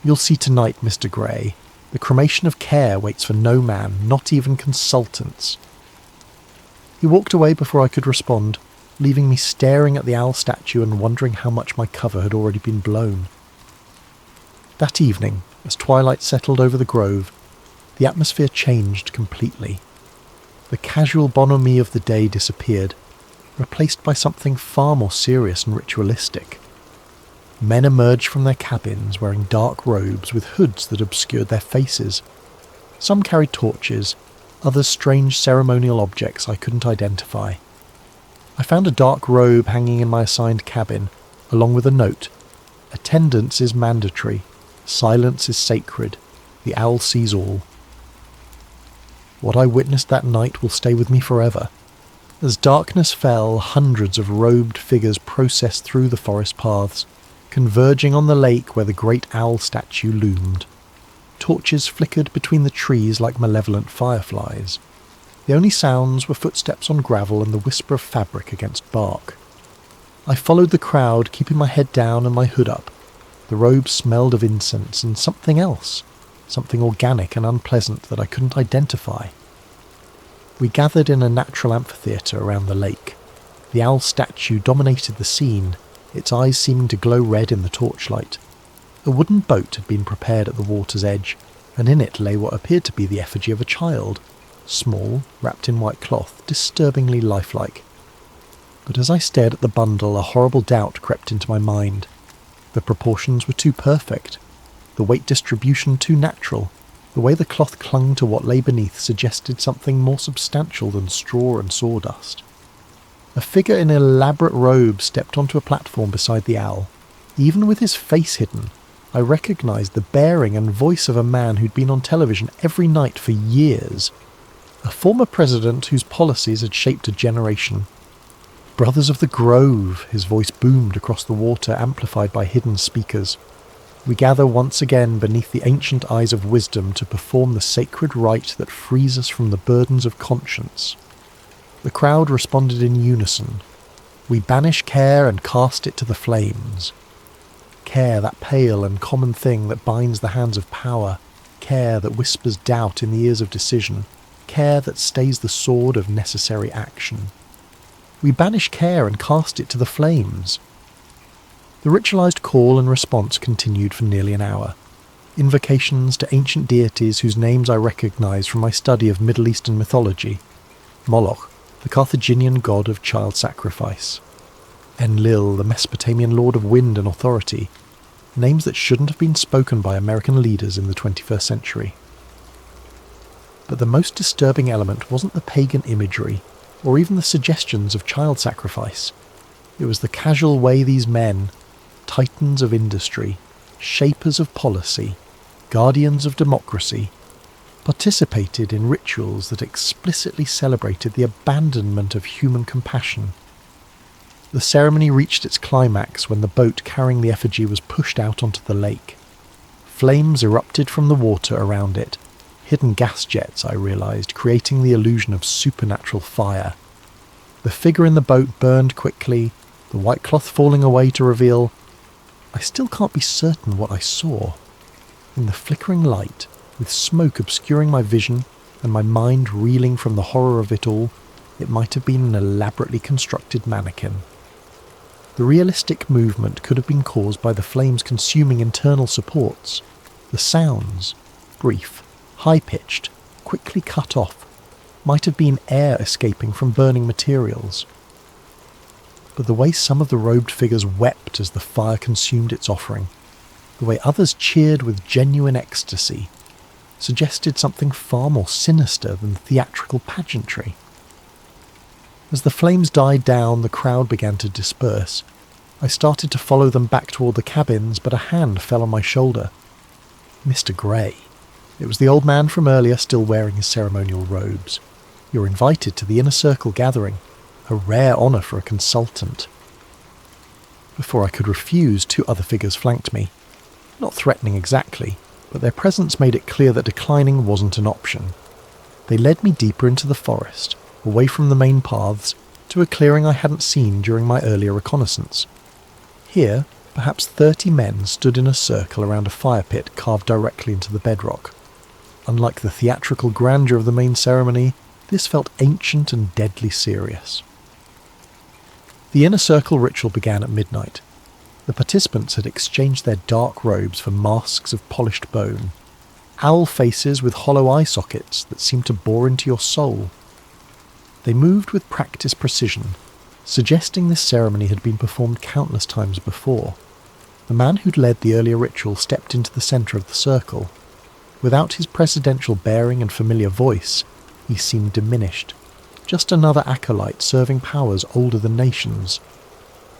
A: You'll see tonight, Mr. Grey. The cremation of care waits for no man, not even consultants. He walked away before I could respond, leaving me staring at the owl statue and wondering how much my cover had already been blown. That evening, as twilight settled over the grove, the atmosphere changed completely. The casual bonhomie of the day disappeared, replaced by something far more serious and ritualistic. Men emerged from their cabins wearing dark robes with hoods that obscured their faces. Some carried torches, others strange ceremonial objects I couldn't identify. I found a dark robe hanging in my assigned cabin, along with a note. Attendance is mandatory. Silence is sacred. The owl sees all. What I witnessed that night will stay with me forever. As darkness fell, hundreds of robed figures processed through the forest paths, converging on the lake where the great owl statue loomed. Torches flickered between the trees like malevolent fireflies. The only sounds were footsteps on gravel and the whisper of fabric against bark. I followed the crowd, keeping my head down and my hood up. The robe smelled of incense and something else, something organic and unpleasant that I couldn't identify. We gathered in a natural amphitheatre around the lake. The owl statue dominated the scene, its eyes seeming to glow red in the torchlight. A wooden boat had been prepared at the water's edge, and in it lay what appeared to be the effigy of a child, small, wrapped in white cloth, disturbingly lifelike. But as I stared at the bundle, a horrible doubt crept into my mind. The proportions were too perfect, the weight distribution too natural. The way the cloth clung to what lay beneath suggested something more substantial than straw and sawdust. A figure in an elaborate robe stepped onto a platform beside the owl. Even with his face hidden, I recognised the bearing and voice of a man who'd been on television every night for years. A former president whose policies had shaped a generation. Brothers of the Grove, his voice boomed across the water, amplified by hidden speakers. We gather once again beneath the ancient eyes of wisdom to perform the sacred rite that frees us from the burdens of conscience. The crowd responded in unison. We banish care and cast it to the flames. Care, that pale and common thing that binds the hands of power. Care that whispers doubt in the ears of decision. Care that stays the sword of necessary action. We banish care and cast it to the flames. The ritualized call and response continued for nearly an hour. Invocations to ancient deities whose names I recognized from my study of Middle Eastern mythology. Moloch, the Carthaginian god of child sacrifice. Enlil, the Mesopotamian lord of wind and authority. Names that shouldn't have been spoken by American leaders in the 21st century. But the most disturbing element wasn't the pagan imagery, or even the suggestions of child sacrifice. It was the casual way these men, titans of industry, shapers of policy, guardians of democracy, participated in rituals that explicitly celebrated the abandonment of human compassion. The ceremony reached its climax when the boat carrying the effigy was pushed out onto the lake. Flames erupted from the water around it, hidden gas jets, I realised, creating the illusion of supernatural fire. The figure in the boat burned quickly, the white cloth falling away to reveal... I still can't be certain what I saw. In the flickering light, with smoke obscuring my vision and my mind reeling from the horror of it all, it might have been an elaborately constructed mannequin. The realistic movement could have been caused by the flames consuming internal supports. The sounds, brief, high-pitched, quickly cut off, might have been air escaping from burning materials. But the way some of the robed figures wept as the fire consumed its offering, the way others cheered with genuine ecstasy, suggested something far more sinister than theatrical pageantry. As the flames died down, the crowd began to disperse. I started to follow them back toward the cabins, but a hand fell on my shoulder. Mr. Grey. It was the old man from earlier, still wearing his ceremonial robes. You're invited to the inner circle gathering. A rare honour for a consultant. Before I could refuse, two other figures flanked me. Not threatening exactly, but their presence made it clear that declining wasn't an option. They led me deeper into the forest, away from the main paths, to a clearing I hadn't seen during my earlier reconnaissance. Here, perhaps 30 men stood in a circle around a fire pit carved directly into the bedrock. Unlike the theatrical grandeur of the main ceremony, this felt ancient and deadly serious. The inner circle ritual began at midnight. The participants had exchanged their dark robes for masks of polished bone, owl faces with hollow eye sockets that seemed to bore into your soul. They moved with practiced precision, suggesting this ceremony had been performed countless times before. The man who'd led the earlier ritual stepped into the centre of the circle. Without his presidential bearing and familiar voice, he seemed diminished. Just another acolyte serving powers older than nations.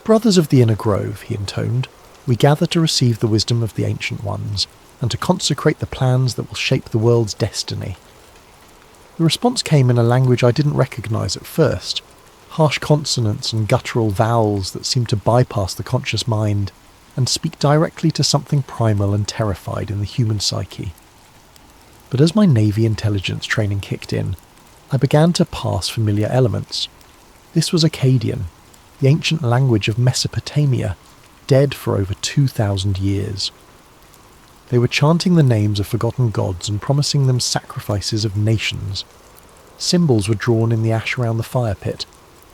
A: Brothers of the Inner Grove, he intoned, we gather to receive the wisdom of the Ancient Ones, and to consecrate the plans that will shape the world's destiny. The response came in a language I didn't recognise at first, harsh consonants and guttural vowels that seemed to bypass the conscious mind and speak directly to something primal and terrified in the human psyche. But as my Navy intelligence training kicked in, I began to parse familiar elements. This was Akkadian, the ancient language of Mesopotamia, dead for over 2,000 years. They were chanting the names of forgotten gods and promising them sacrifices of nations. Symbols were drawn in the ash around the fire pit,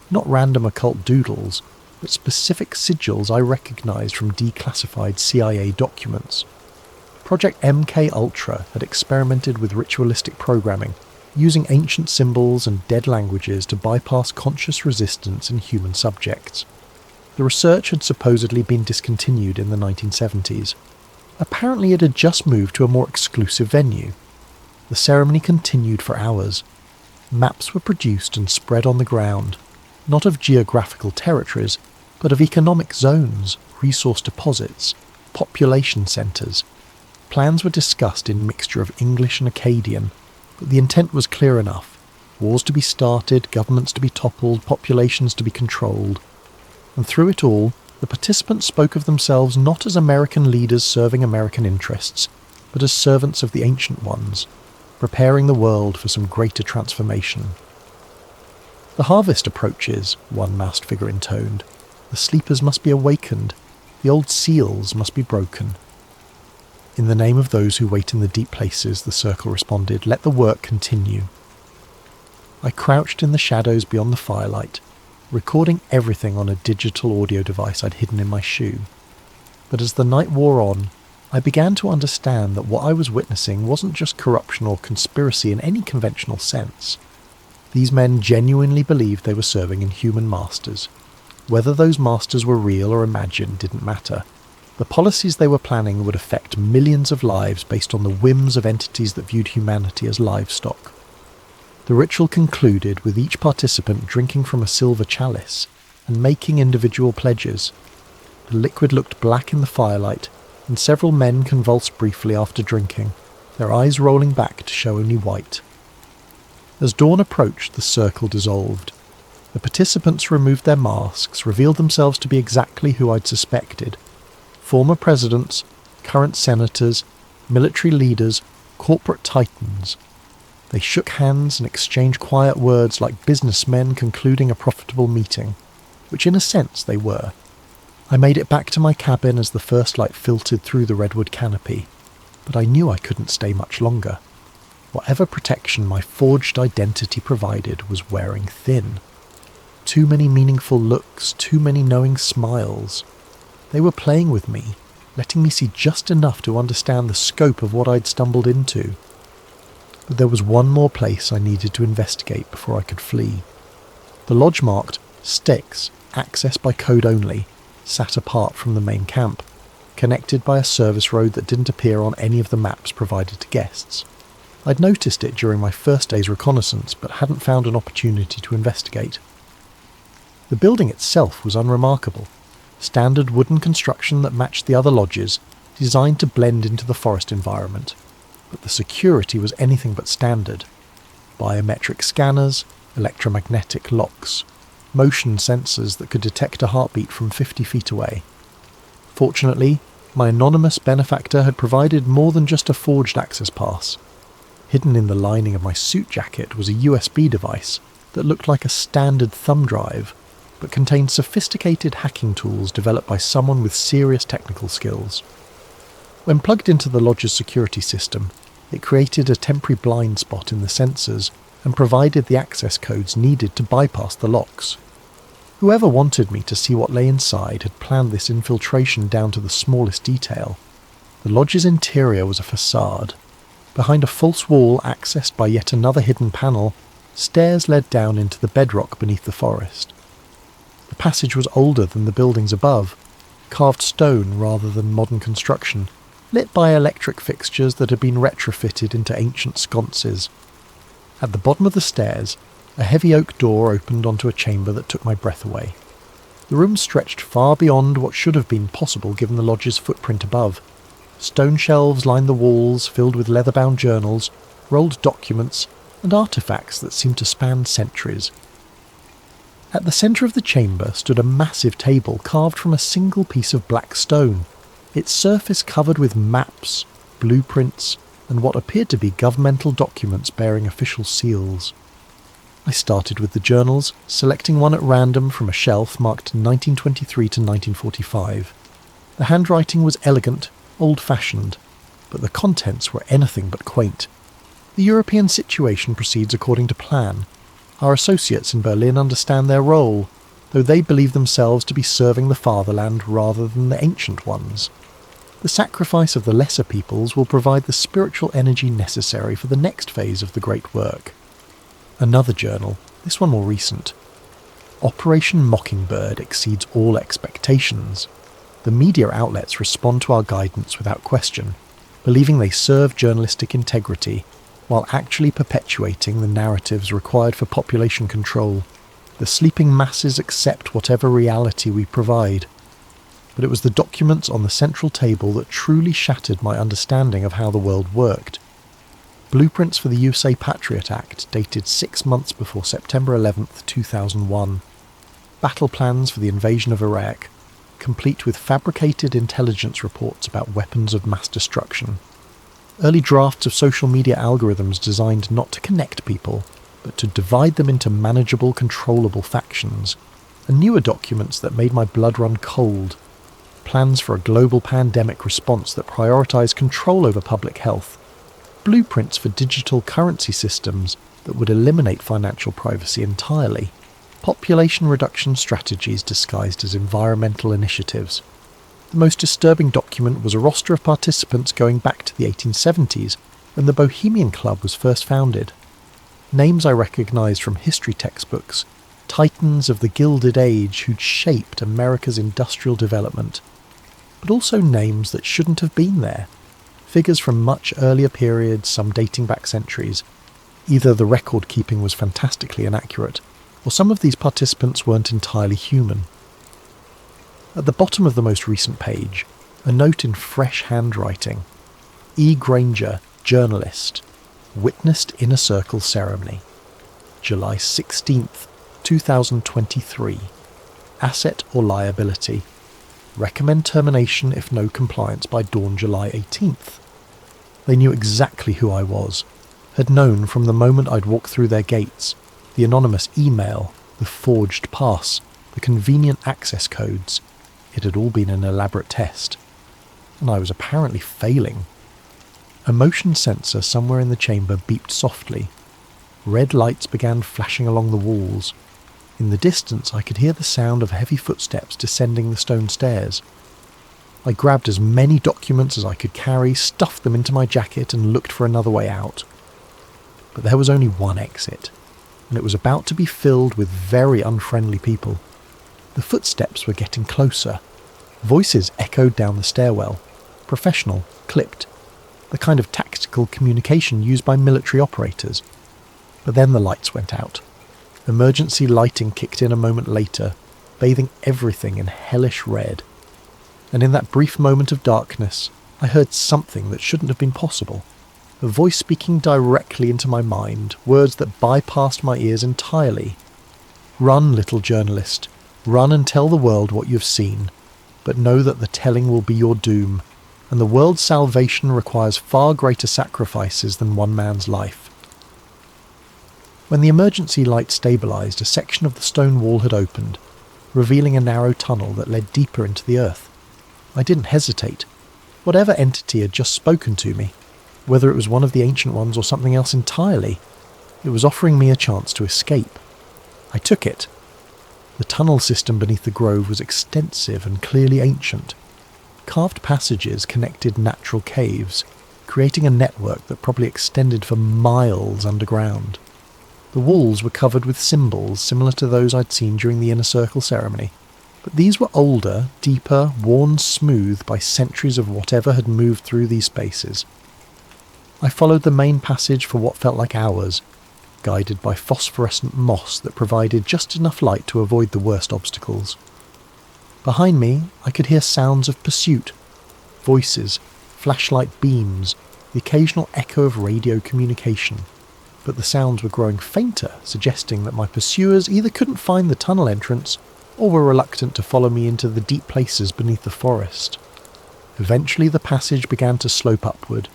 A: not random occult doodles, but specific sigils I recognised from declassified CIA documents. Project MK Ultra had experimented with ritualistic programming, using ancient symbols and dead languages to bypass conscious resistance in human subjects. The research had supposedly been discontinued in the 1970s. Apparently it had just moved to a more exclusive venue. The ceremony continued for hours. Maps were produced and spread on the ground, not of geographical territories, but of economic zones, resource deposits, population centres. Plans were discussed in mixture of English and Akkadian, but the intent was clear enough. Wars to be started, governments to be toppled, populations to be controlled. And through it all, The participants spoke of themselves not as American leaders serving American interests, but as servants of the Ancient Ones, preparing the world for some greater transformation. "The harvest approaches," one masked figure intoned. "The sleepers must be awakened. The old seals must be broken." "In the name of those who wait in the deep places," the circle responded, "let the work continue." I crouched in the shadows beyond the firelight, recording everything on a digital audio device I'd hidden in my shoe. But as the night wore on, I began to understand that what I was witnessing wasn't just corruption or conspiracy in any conventional sense. These men genuinely believed they were serving inhuman masters. Whether those masters were real or imagined didn't matter. The policies they were planning would affect millions of lives based on the whims of entities that viewed humanity as livestock. The ritual concluded with each participant drinking from a silver chalice and making individual pledges. The liquid looked black in the firelight, and several men convulsed briefly after drinking, their eyes rolling back to show only white. As dawn approached, the circle dissolved. The participants removed their masks, revealed themselves to be exactly who I'd suspected. Former presidents, current senators, military leaders, corporate titans. They shook hands and exchanged quiet words like businessmen concluding a profitable meeting, which in a sense they were. I made it back to my cabin as the first light filtered through the redwood canopy, but I knew I couldn't stay much longer. Whatever protection my forged identity provided was wearing thin. Too many meaningful looks, too many knowing smiles. They were playing with me, letting me see just enough to understand the scope of what I'd stumbled into. But there was one more place I needed to investigate before I could flee. The lodge marked Styx, access by code only, sat apart from the main camp, connected by a service road that didn't appear on any of the maps provided to guests. I'd noticed it during my first day's reconnaissance, but hadn't found an opportunity to investigate. The building itself was unremarkable. Standard wooden construction that matched the other lodges, designed to blend into the forest environment. But the security was anything but standard. Biometric scanners, electromagnetic locks, motion sensors that could detect a heartbeat from 50 feet away. Fortunately, my anonymous benefactor had provided more than just a forged access pass. Hidden in the lining of my suit jacket was a USB device that looked like a standard thumb drive, but contained sophisticated hacking tools developed by someone with serious technical skills. When plugged into the lodge's security system, it created a temporary blind spot in the sensors and provided the access codes needed to bypass the locks. Whoever wanted me to see what lay inside had planned this infiltration down to the smallest detail. The lodge's interior was a facade. Behind a false wall accessed by yet another hidden panel, stairs led down into the bedrock beneath the forest. The passage was older than the buildings above, carved stone rather than modern construction, lit by electric fixtures that had been retrofitted into ancient sconces. At the bottom of the stairs, a heavy oak door opened onto a chamber that took my breath away. The room stretched far beyond what should have been possible given the lodge's footprint above. Stone shelves lined the walls, filled with leather-bound journals, rolled documents, and artifacts that seemed to span centuries. At the centre of the chamber stood a massive table carved from a single piece of black stone, its surface covered with maps, blueprints, and what appeared to be governmental documents bearing official seals. I started with the journals, selecting one at random from a shelf marked 1923 to 1945. The handwriting was elegant, old-fashioned, but the contents were anything but quaint. The European situation proceeds according to plan. Our associates in Berlin understand their role, though they believe themselves to be serving the fatherland rather than the ancient ones. The sacrifice of the lesser peoples will provide the spiritual energy necessary for the next phase of the great work. Another journal, this one more recent. Operation Mockingbird exceeds all expectations. The media outlets respond to our guidance without question, believing they serve journalistic integrity, while actually perpetuating the narratives required for population control. The sleeping masses accept whatever reality we provide. But it was the documents on the central table that truly shattered my understanding of how the world worked. Blueprints for the USA Patriot Act dated 6 months before September 11th, 2001. Battle plans for the invasion of Iraq. complete with fabricated intelligence reports about weapons of mass destruction. Early drafts of social media algorithms designed not to connect people, but to divide them into manageable, controllable factions, and newer documents that made my blood run cold. Plans for a global pandemic response that prioritized control over public health. Blueprints for digital currency systems that would eliminate financial privacy entirely. Population reduction strategies disguised as environmental initiatives. The most disturbing document was a roster of participants going back to the 1870s, when the Bohemian Club was first founded. Names I recognised from history textbooks, titans of the Gilded Age who'd shaped America's industrial development. But also names that shouldn't have been there. Figures from much earlier periods, some dating back centuries. Either the record keeping was fantastically inaccurate, or some of these participants weren't entirely human. At the bottom of the most recent page, a note in fresh handwriting. E. Granger, journalist, witnessed inner circle ceremony. July 16th, 2023. Asset or liability. Recommend termination if no compliance by dawn July 18th. They knew exactly who I was, had known from the moment I'd walked through their gates, the anonymous email, the forged pass, the convenient access codes. It had all been an elaborate test, and I was apparently failing. A motion sensor somewhere in the chamber beeped softly. Red lights began flashing along the walls. In the distance I could hear the sound of heavy footsteps descending the stone stairs. I grabbed as many documents as I could carry, stuffed them into my jacket and looked for another way out. But there was only one exit, and it was about to be filled with very unfriendly people. The footsteps were getting closer. Voices echoed down the stairwell. Professional, clipped. The kind of tactical communication used by military operators. But then the lights went out. Emergency lighting kicked in a moment later, bathing everything in hellish red. And in that brief moment of darkness, I heard something that shouldn't have been possible. A voice speaking directly into my mind, words that bypassed my ears entirely. Run, little journalist. Run and tell the world what you've seen, but know that the telling will be your doom, and the world's salvation requires far greater sacrifices than one man's life. When the emergency light stabilised, a section of the stone wall had opened, revealing a narrow tunnel that led deeper into the earth. I didn't hesitate. Whatever entity had just spoken to me, whether it was one of the ancient ones or something else entirely, it was offering me a chance to escape. I took it. The tunnel system beneath the grove was extensive and clearly ancient. Carved passages connected natural caves, creating a network that probably extended for miles underground. The walls were covered with symbols similar to those I'd seen during the inner circle ceremony, but these were older, deeper, worn smooth by centuries of whatever had moved through these spaces. I followed the main passage for what felt like hours, guided by phosphorescent moss that provided just enough light to avoid the worst obstacles. Behind me, I could hear sounds of pursuit, voices, flashlight beams, the occasional echo of radio communication. But the sounds were growing fainter, suggesting that my pursuers either couldn't find the tunnel entrance or were reluctant to follow me into the deep places beneath the forest. Eventually the passage began to slope upward.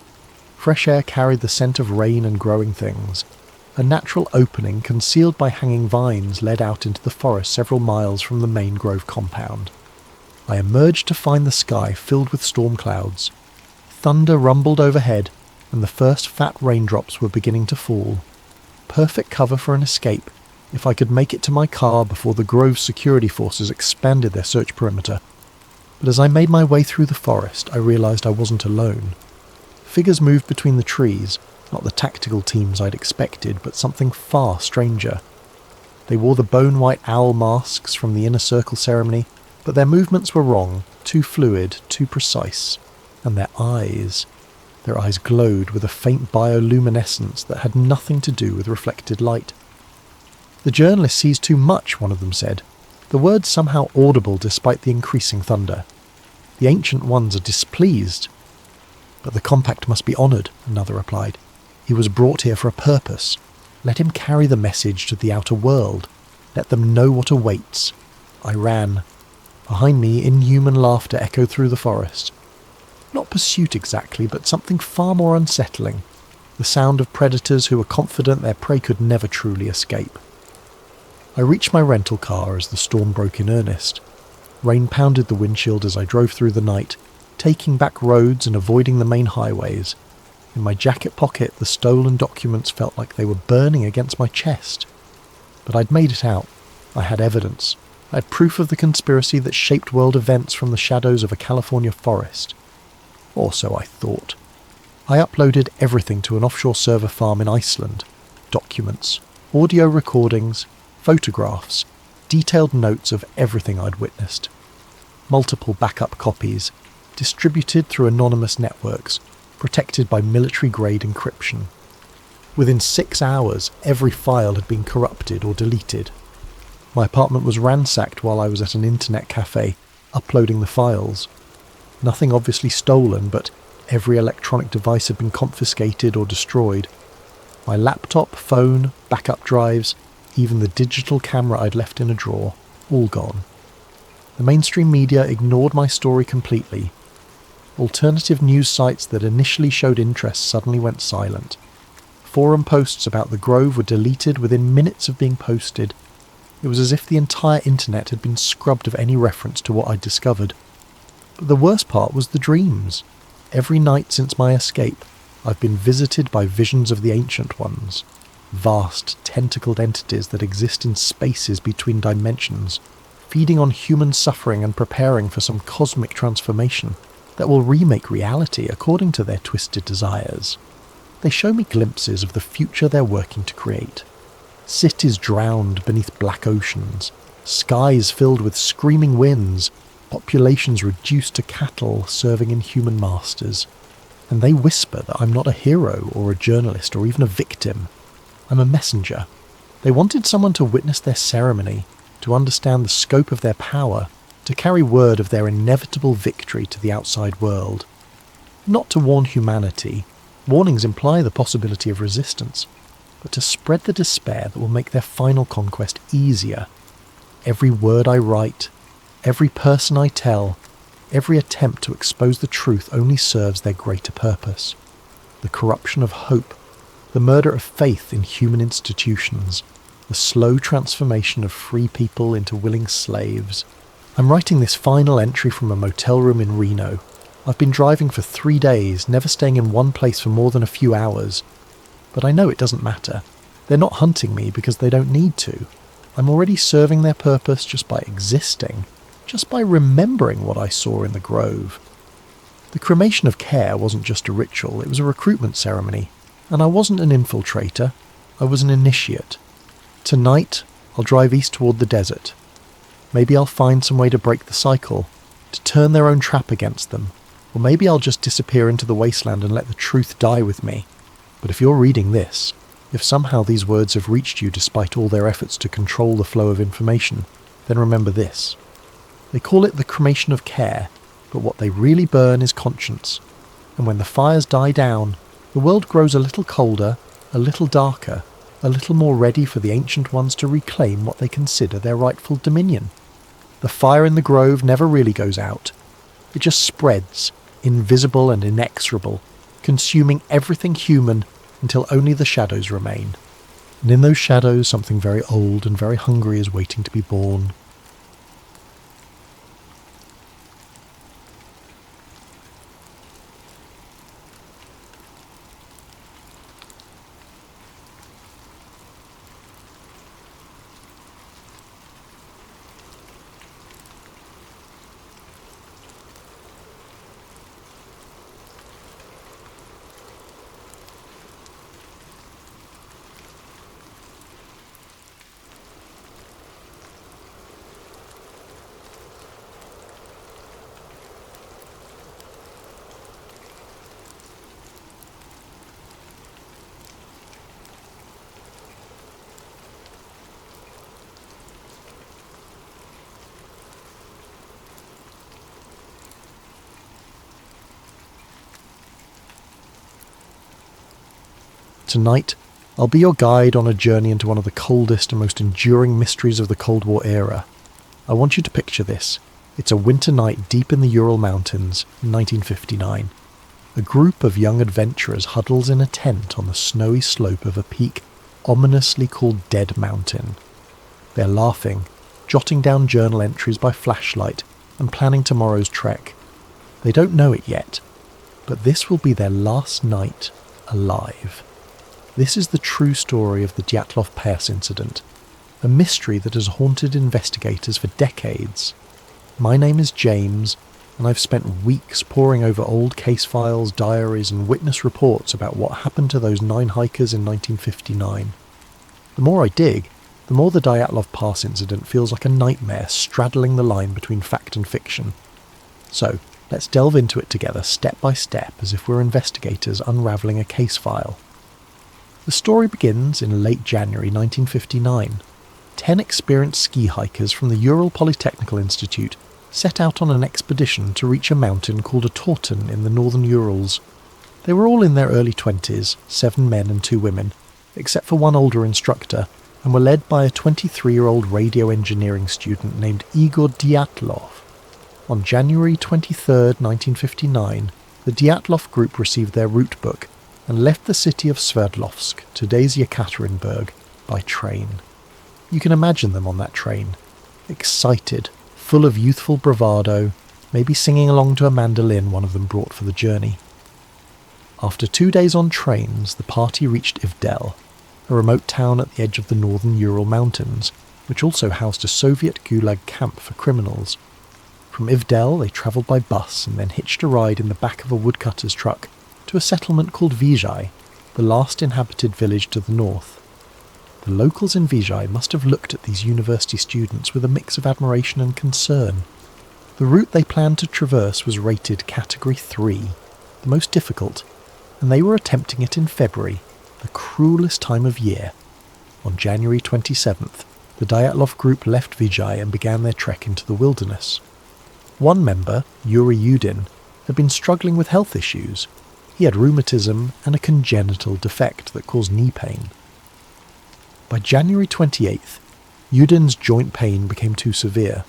A: Fresh air carried the scent of rain and growing things. A natural opening concealed by hanging vines led out into the forest several miles from the main grove compound. I emerged to find the sky filled with storm clouds. Thunder rumbled overhead, and the first fat raindrops were beginning to fall. Perfect cover for an escape, if I could make it to my car before the grove's security forces expanded their search perimeter. But as I made my way through the forest, I realised I wasn't alone. Figures moved between the trees, not the tactical teams I'd expected, but something far stranger. They wore the bone-white owl masks from the inner circle ceremony, but their movements were wrong, too fluid, too precise. And their eyes glowed with a faint bioluminescence that had nothing to do with reflected light. "The journalist sees too much," one of them said, the words somehow audible despite the increasing thunder. "The ancient ones are displeased." "But the compact must be honoured," another replied. "He was brought here for a purpose. Let him carry the message to the outer world. Let them know what awaits." I ran. Behind me, inhuman laughter echoed through the forest. Not pursuit exactly, but something far more unsettling. The sound of predators who were confident their prey could never truly escape. I reached my rental car as the storm broke in earnest. Rain pounded the windshield as I drove through the night, taking back roads and avoiding the main highways. In my jacket pocket, the stolen documents felt like they were burning against my chest. But I'd made it out. I had evidence. I had proof of the conspiracy that shaped world events from the shadows of a California forest. Or so I thought. I uploaded everything to an offshore server farm in Iceland. Documents, audio recordings, photographs, detailed notes of everything I'd witnessed. Multiple backup copies, distributed through anonymous networks, protected by military-grade encryption. Within 6 hours, every file had been corrupted or deleted. My apartment was ransacked while I was at an internet cafe, uploading the files. Nothing obviously stolen, but every electronic device had been confiscated or destroyed. My laptop, phone, backup drives, even the digital camera I'd left in a drawer, all gone. The mainstream media ignored my story completely. Alternative news sites that initially showed interest suddenly went silent. Forum posts about the Grove were deleted within minutes of being posted. It was as if the entire internet had been scrubbed of any reference to what I'd discovered. But the worst part was the dreams. Every night since my escape, I've been visited by visions of the Ancient Ones. Vast, tentacled entities that exist in spaces between dimensions, feeding on human suffering and preparing for some cosmic transformation that will remake reality according to their twisted desires. They show me glimpses of the future they're working to create. Cities drowned beneath black oceans, skies filled with screaming winds, populations reduced to cattle serving inhuman masters. And they whisper that I'm not a hero or a journalist or even a victim. I'm a messenger. They wanted someone to witness their ceremony, to understand the scope of their power, to carry word of their inevitable victory to the outside world. Not to warn humanity. Warnings imply the possibility of resistance, but to spread the despair that will make their final conquest easier. Every word I write, every person I tell, every attempt to expose the truth only serves their greater purpose. The corruption of hope, the murder of faith in human institutions, the slow transformation of free people into willing slaves. I'm writing this final entry from a motel room in Reno. I've been driving for 3 days, never staying in one place for more than a few hours. But I know it doesn't matter. They're not hunting me because they don't need to. I'm already serving their purpose just by existing, just by remembering what I saw in the Grove. The cremation of care wasn't just a ritual, it was a recruitment ceremony. And I wasn't an infiltrator, I was an initiate. Tonight, I'll drive east toward the desert. Maybe I'll find some way to break the cycle, to turn their own trap against them. Or maybe I'll just disappear into the wasteland and let the truth die with me. But if you're reading this, if somehow these words have reached you despite all their efforts to control the flow of information, then remember this. They call it the cremation of care, but what they really burn is conscience. And when the fires die down, the world grows a little colder, a little darker, a little more ready for the Ancient Ones to reclaim what they consider their rightful dominion. The fire in the Grove never really goes out. It just spreads, invisible and inexorable, consuming everything human until only the shadows remain. And in those shadows something very old and very hungry is waiting to be born. Tonight, I'll be your guide on a journey into one of the coldest and most enduring mysteries of the Cold War era. I want you to picture this. It's a winter night deep in the Ural Mountains in 1959. A group of young adventurers huddles in a tent on the snowy slope of a peak ominously called Dead Mountain. They're laughing, jotting down journal entries by flashlight, and planning tomorrow's trek. They don't know it yet, but this will be their last night alive. This is the true story of the Dyatlov Pass incident, a mystery that has haunted investigators for decades. My name is James, and I've spent weeks poring over old case files, diaries, and witness reports about what happened to those 9 hikers in 1959. The more I dig, the more the Dyatlov Pass incident feels like a nightmare straddling the line between fact and fiction. So, let's delve into it together step by step as if we're investigators unravelling a case file. The story begins in late January 1959. 10 experienced ski hikers from the Ural Polytechnical Institute set out on an expedition to reach a mountain called a Torten in the northern Urals. They were all in their early 20s, 7 men and 2 women, except for one older instructor, and were led by a 23-year-old radio engineering student named Igor Dyatlov. On January 23, 1959, the Dyatlov group received their route book and left the city of Sverdlovsk, today's Yekaterinburg, by train. You can imagine them on that train, excited, full of youthful bravado, maybe singing along to a mandolin one of them brought for the journey. After 2 days on trains, the party reached Ivdel, a remote town at the edge of the northern Ural Mountains, which also housed a Soviet Gulag camp for criminals. From Ivdel, they travelled by bus and then hitched a ride in the back of a woodcutter's truck to a settlement called Vizhai, the last inhabited village to the north. The locals in Vizhai must have looked at these university students with a mix of admiration and concern. The route they planned to traverse was rated Category 3, the most difficult, and they were attempting it in February, the cruelest time of year. On January 27th, the Dyatlov group left Vizhai and began their trek into the wilderness. One member, Yuri Yudin, had been struggling with health issues. He had rheumatism and a congenital defect that caused knee pain. By January 28th, Yudin's joint pain became too severe.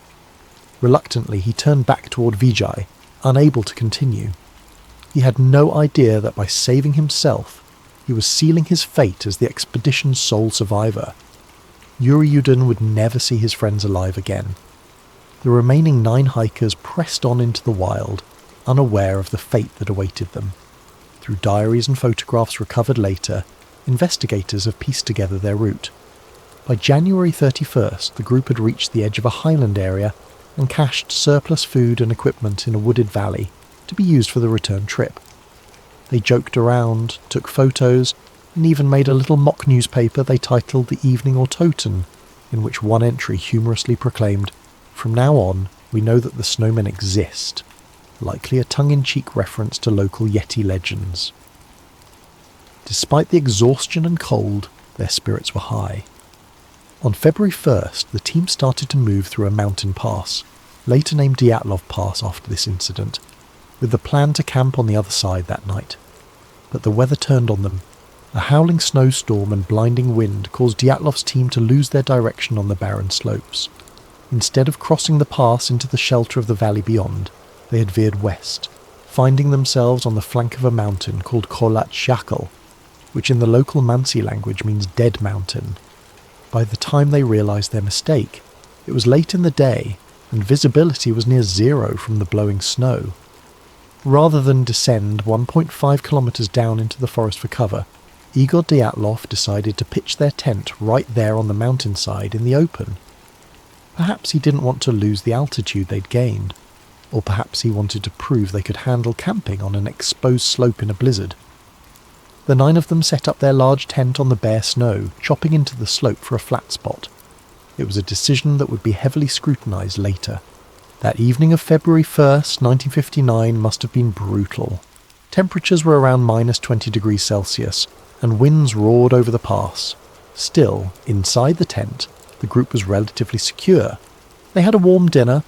A: Reluctantly, he turned back toward Vizhai, unable to continue. He had no idea that by saving himself, he was sealing his fate as the expedition's sole survivor. Yuri Yudin would never see his friends alive again. The remaining 9 hikers pressed on into the wild, unaware of the fate that awaited them. Through diaries and photographs recovered later, investigators have pieced together their route. By January 31st, the group had reached the edge of a highland area and cached surplus food and equipment in a wooded valley to be used for the return trip. They joked around, took photos, and even made a little mock newspaper they titled The Evening Autoten, in which one entry humorously proclaimed, "From now on, we know that the snowmen exist," likely a tongue-in-cheek reference to local Yeti legends. Despite the exhaustion and cold, their spirits were high. On February 1st, the team started to move through a mountain pass, later named Dyatlov Pass after this incident, with the plan to camp on the other side that night. But the weather turned on them. A howling snowstorm and blinding wind caused Dyatlov's team to lose their direction on the barren slopes. Instead of crossing the pass into the shelter of the valley beyond, they had veered west, finding themselves on the flank of a mountain called Kholat Shakal, which in the local Mansi language means Dead Mountain. By the time they realised their mistake, it was late in the day, and visibility was near zero from the blowing snow. Rather than descend 1.5 kilometres down into the forest for cover, Igor Dyatlov decided to pitch their tent right there on the mountainside in the open. Perhaps he didn't want to lose the altitude they'd gained, or perhaps he wanted to prove they could handle camping on an exposed slope in a blizzard. The 9 of them set up their large tent on the bare snow, chopping into the slope for a flat spot. It was a decision that would be heavily scrutinised later. That evening of February 1st, 1959 must have been brutal. Temperatures were around minus 20 degrees Celsius, and winds roared over the pass. Still, inside the tent, the group was relatively secure. They had a warm dinner.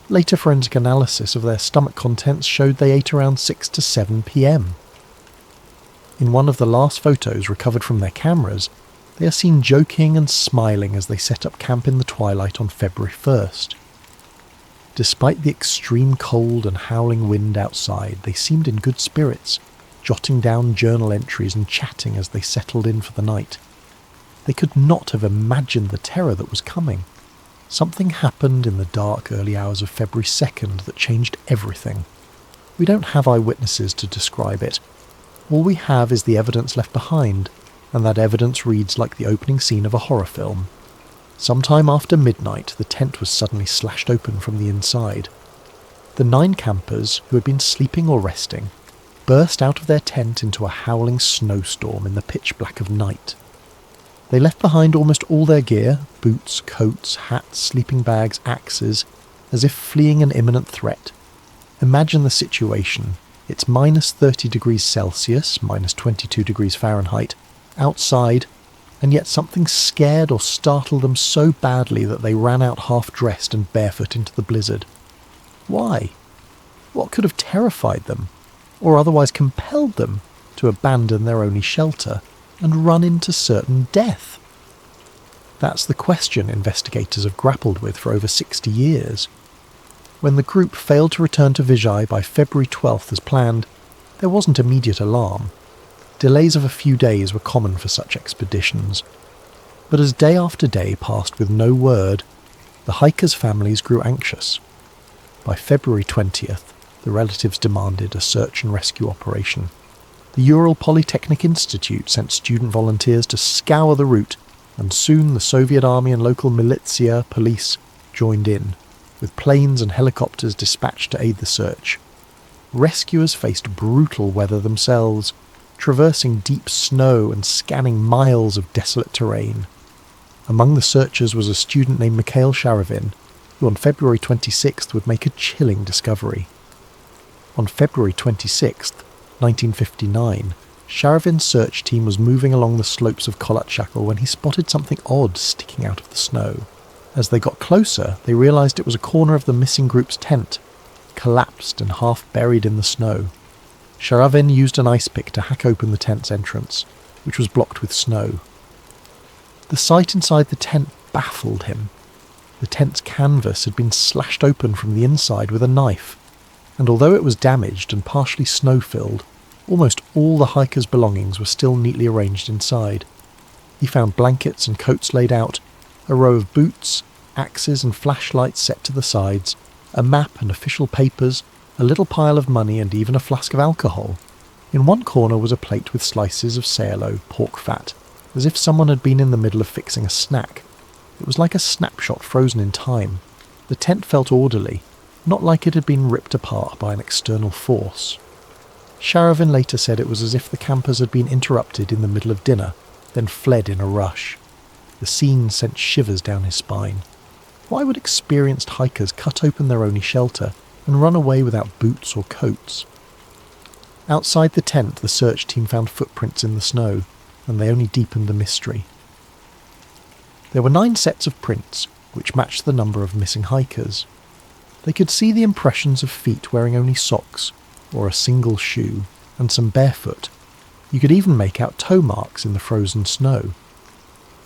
A: Later forensic analysis of their stomach contents showed they ate around 6 to 7 p.m. In one of the last photos recovered from their cameras, they are seen joking and smiling as they set up camp in the twilight on February 1st. Despite the extreme cold and howling wind outside, they seemed in good spirits, jotting down journal entries and chatting as they settled in for the night. They could not have imagined the terror that was coming. Something happened in the dark early hours of February 2nd that changed everything. We don't have eyewitnesses to describe it. All we have is the evidence left behind, and that evidence reads like the opening scene of a horror film. Sometime after midnight, the tent was suddenly slashed open from the inside. The 9 campers, who had been sleeping or resting, burst out of their tent into a howling snowstorm in the pitch black of night. They left behind almost all their gear, boots, coats, hats, sleeping bags, axes, as if fleeing an imminent threat. Imagine the situation. It's minus 30 degrees Celsius, minus 22 degrees Fahrenheit, outside, and yet something scared or startled them so badly that they ran out half-dressed and barefoot into the blizzard. Why? What could have terrified them, or otherwise compelled them to abandon their only shelter and run into certain death? That's the question investigators have grappled with for over 60 years. When the group failed to return to Vijay by February 12th as planned, there wasn't immediate alarm. Delays of a few days were common for such expeditions. But as day after day passed with no word, the hikers' families grew anxious. By February 20th, the relatives demanded a search and rescue operation. The Ural Polytechnic Institute sent student volunteers to scour the route, and soon the Soviet army and local militia police joined in, with planes and helicopters dispatched to aid the search. Rescuers faced brutal weather themselves, traversing deep snow and scanning miles of desolate terrain. Among the searchers was a student named Mikhail Sharavin, who on February 26th would make a chilling discovery. On February 26th, 1959, Sharavin's search team was moving along the slopes of Kolatchakal when he spotted something odd sticking out of the snow. As they got closer, they realised it was a corner of the missing group's tent, collapsed and half buried in the snow. Sharavin used an ice pick to hack open the tent's entrance, which was blocked with snow. The sight inside the tent baffled him. The tent's canvas had been slashed open from the inside with a knife, and although it was damaged and partially snow-filled, almost all the hikers' belongings were still neatly arranged inside. He found blankets and coats laid out, a row of boots, axes and flashlights set to the sides, a map and official papers, a little pile of money and even a flask of alcohol. In one corner was a plate with slices of sayalo, pork fat, as if someone had been in the middle of fixing a snack. It was like a snapshot frozen in time. The tent felt orderly, not like it had been ripped apart by an external force. Sharavin later said it was as if the campers had been interrupted in the middle of dinner, then fled in a rush. The scene sent shivers down his spine. Why would experienced hikers cut open their only shelter and run away without boots or coats? Outside the tent, the search team found footprints in the snow, and they only deepened the mystery. There were 9 sets of prints, which matched the number of missing hikers. They could see the impressions of feet wearing only socks, or a single shoe, and some barefoot. You could even make out toe marks in the frozen snow.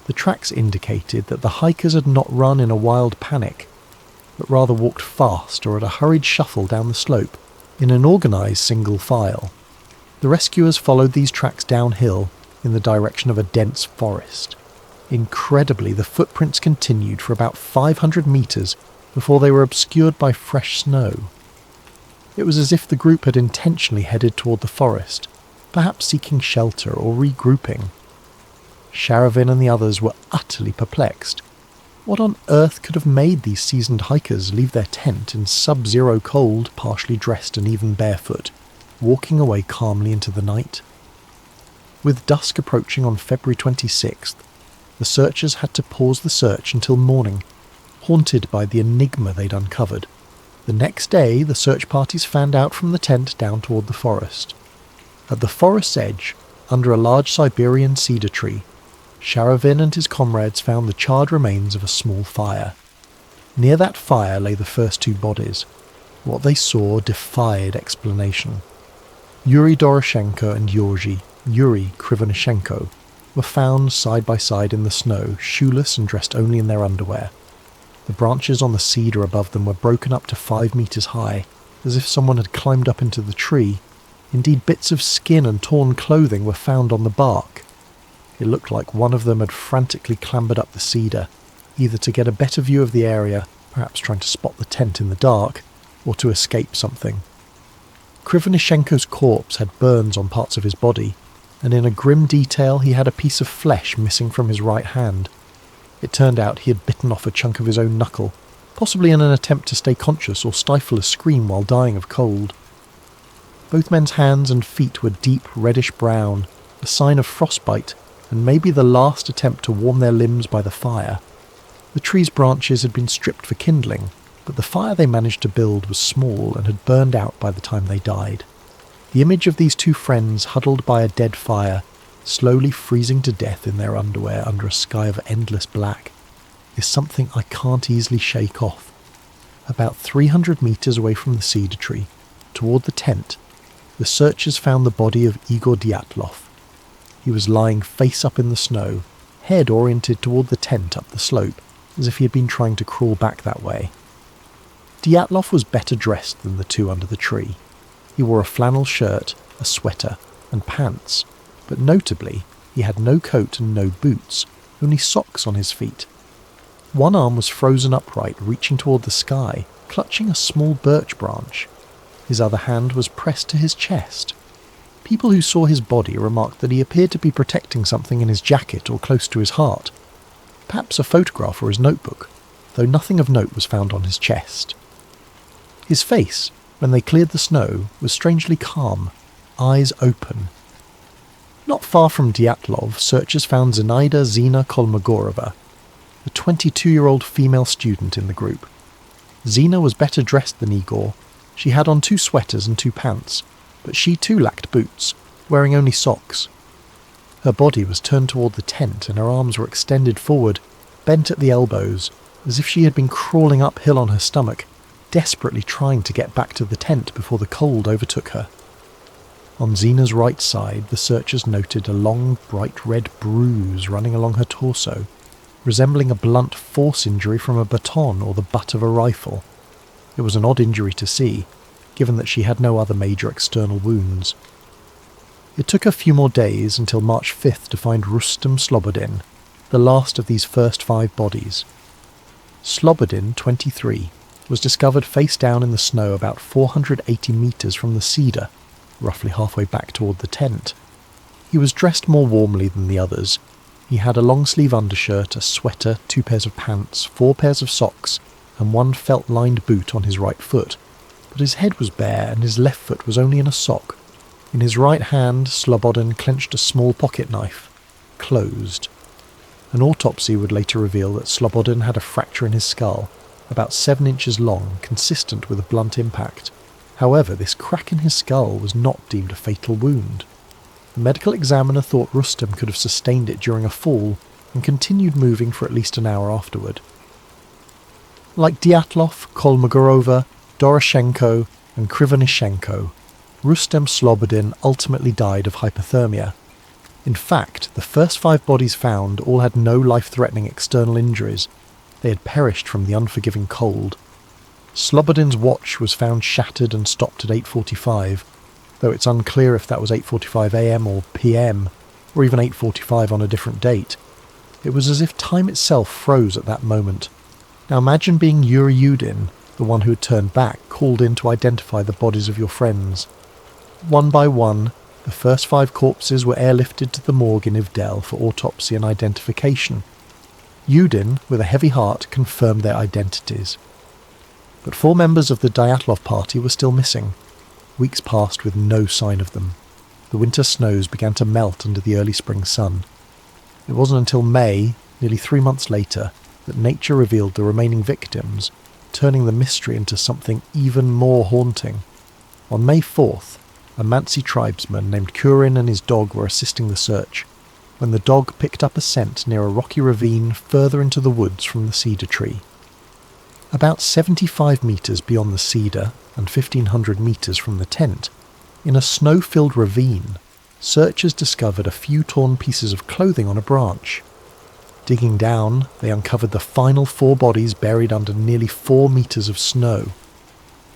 A: The tracks indicated that the hikers had not run in a wild panic, but rather walked fast or at a hurried shuffle down the slope, in an organised single file. The rescuers followed these tracks downhill in the direction of a dense forest. Incredibly, the footprints continued for about 500 metres before they were obscured by fresh snow. It was as if the group had intentionally headed toward the forest, perhaps seeking shelter or regrouping. Sharavin and the others were utterly perplexed. What on earth could have made these seasoned hikers leave their tent in sub-zero cold, partially dressed and even barefoot, walking away calmly into the night? With dusk approaching on February 26th, the searchers had to pause the search until morning, haunted by the enigma they'd uncovered. The next day, the search parties fanned out from the tent down toward the forest. At the forest's edge, under a large Siberian cedar tree, Sharavin and his comrades found the charred remains of a small fire. Near that fire lay the first 2 bodies. What they saw defied explanation. Yuri Doroshenko and Yuri Krivonishenko were found side by side in the snow, shoeless and dressed only in their underwear. The branches on the cedar above them were broken up to 5 meters high, as if someone had climbed up into the tree. Indeed, bits of skin and torn clothing were found on the bark. It looked like one of them had frantically clambered up the cedar, either to get a better view of the area, perhaps trying to spot the tent in the dark, or to escape something. Krivonishenko's corpse had burns on parts of his body, and in a grim detail he had a piece of flesh missing from his right hand. It turned out he had bitten off a chunk of his own knuckle, possibly in an attempt to stay conscious or stifle a scream while dying of cold. Both men's hands and feet were deep reddish-brown, a sign of frostbite, and maybe the last attempt to warm their limbs by the fire. The tree's branches had been stripped for kindling, but the fire they managed to build was small and had burned out by the time they died. The image of these two friends huddled by a dead fire, slowly freezing to death in their underwear under a sky of endless black, is something I can't easily shake off. About 300 meters away from the cedar tree, toward the tent, the searchers found the body of Igor Dyatlov. He was lying face up in the snow, head oriented toward the tent up the slope, as if he had been trying to crawl back that way. Dyatlov was better dressed than the two under the tree. He wore a flannel shirt, a sweater, and pants, but notably, he had no coat and no boots, only socks on his feet. One arm was frozen upright, reaching toward the sky, clutching a small birch branch. His other hand was pressed to his chest. People who saw his body remarked that he appeared to be protecting something in his jacket or close to his heart. Perhaps a photograph or his notebook, though nothing of note was found on his chest. His face, when they cleared the snow, was strangely calm, eyes open. Not far from Dyatlov, searchers found Zinaida Zina Kolmogorova, the 22-year-old female student in the group. Zina was better dressed than Igor. She had on 2 sweaters and 2 pants, but she too lacked boots, wearing only socks. Her body was turned toward the tent and her arms were extended forward, bent at the elbows, as if she had been crawling uphill on her stomach, desperately trying to get back to the tent before the cold overtook her. On Zina's right side, the searchers noted a long, bright red bruise running along her torso, resembling a blunt force injury from a baton or the butt of a rifle. It was an odd injury to see, given that she had no other major external wounds. It took a few more days until March 5th to find Rustem Slobodin, the last of these first 5 bodies. Slobodin, 23, was discovered face down in the snow about 480 meters from the cedar, roughly halfway back toward the tent. He was dressed more warmly than the others. He had a long-sleeve undershirt, a sweater, 2 pairs of pants, 4 pairs of socks, and 1 felt-lined boot on his right foot, but his head was bare and his left foot was only in a sock. In his right hand, Slobodin clenched a small pocket knife, closed. An autopsy would later reveal that Slobodin had a fracture in his skull, about 7 inches long, consistent with a blunt impact. However, this crack in his skull was not deemed a fatal wound. The medical examiner thought Rustem could have sustained it during a fall and continued moving for at least an hour afterward. Like Dyatlov, Kolmogorova, Doroshenko and Krivonishenko, Rustem Slobodin ultimately died of hypothermia. In fact, the first 5 bodies found all had no life-threatening external injuries. They had perished from the unforgiving cold. Slobodin's watch was found shattered and stopped at 8:45, though it's unclear if that was 8:45 a.m. or p.m, or even 8:45 on a different date. It was as if time itself froze at that moment. Now imagine being Yuri Yudin, the one who had turned back, called in to identify the bodies of your friends. One by one, the first 5 corpses were airlifted to the morgue in Ivdel for autopsy and identification. Yudin, with a heavy heart, confirmed their identities. But 4 members of the Dyatlov party were still missing. Weeks passed with no sign of them. The winter snows began to melt under the early spring sun. It wasn't until May, nearly 3 months later, that nature revealed the remaining victims, turning the mystery into something even more haunting. On May 4th, a Mansi tribesman named Kurin and his dog were assisting the search, when the dog picked up a scent near a rocky ravine further into the woods from the cedar tree. About 75 meters beyond the cedar and 1,500 meters from the tent, in a snow-filled ravine, searchers discovered a few torn pieces of clothing on a branch. Digging down, they uncovered the final 4 bodies buried under nearly 4 meters of snow.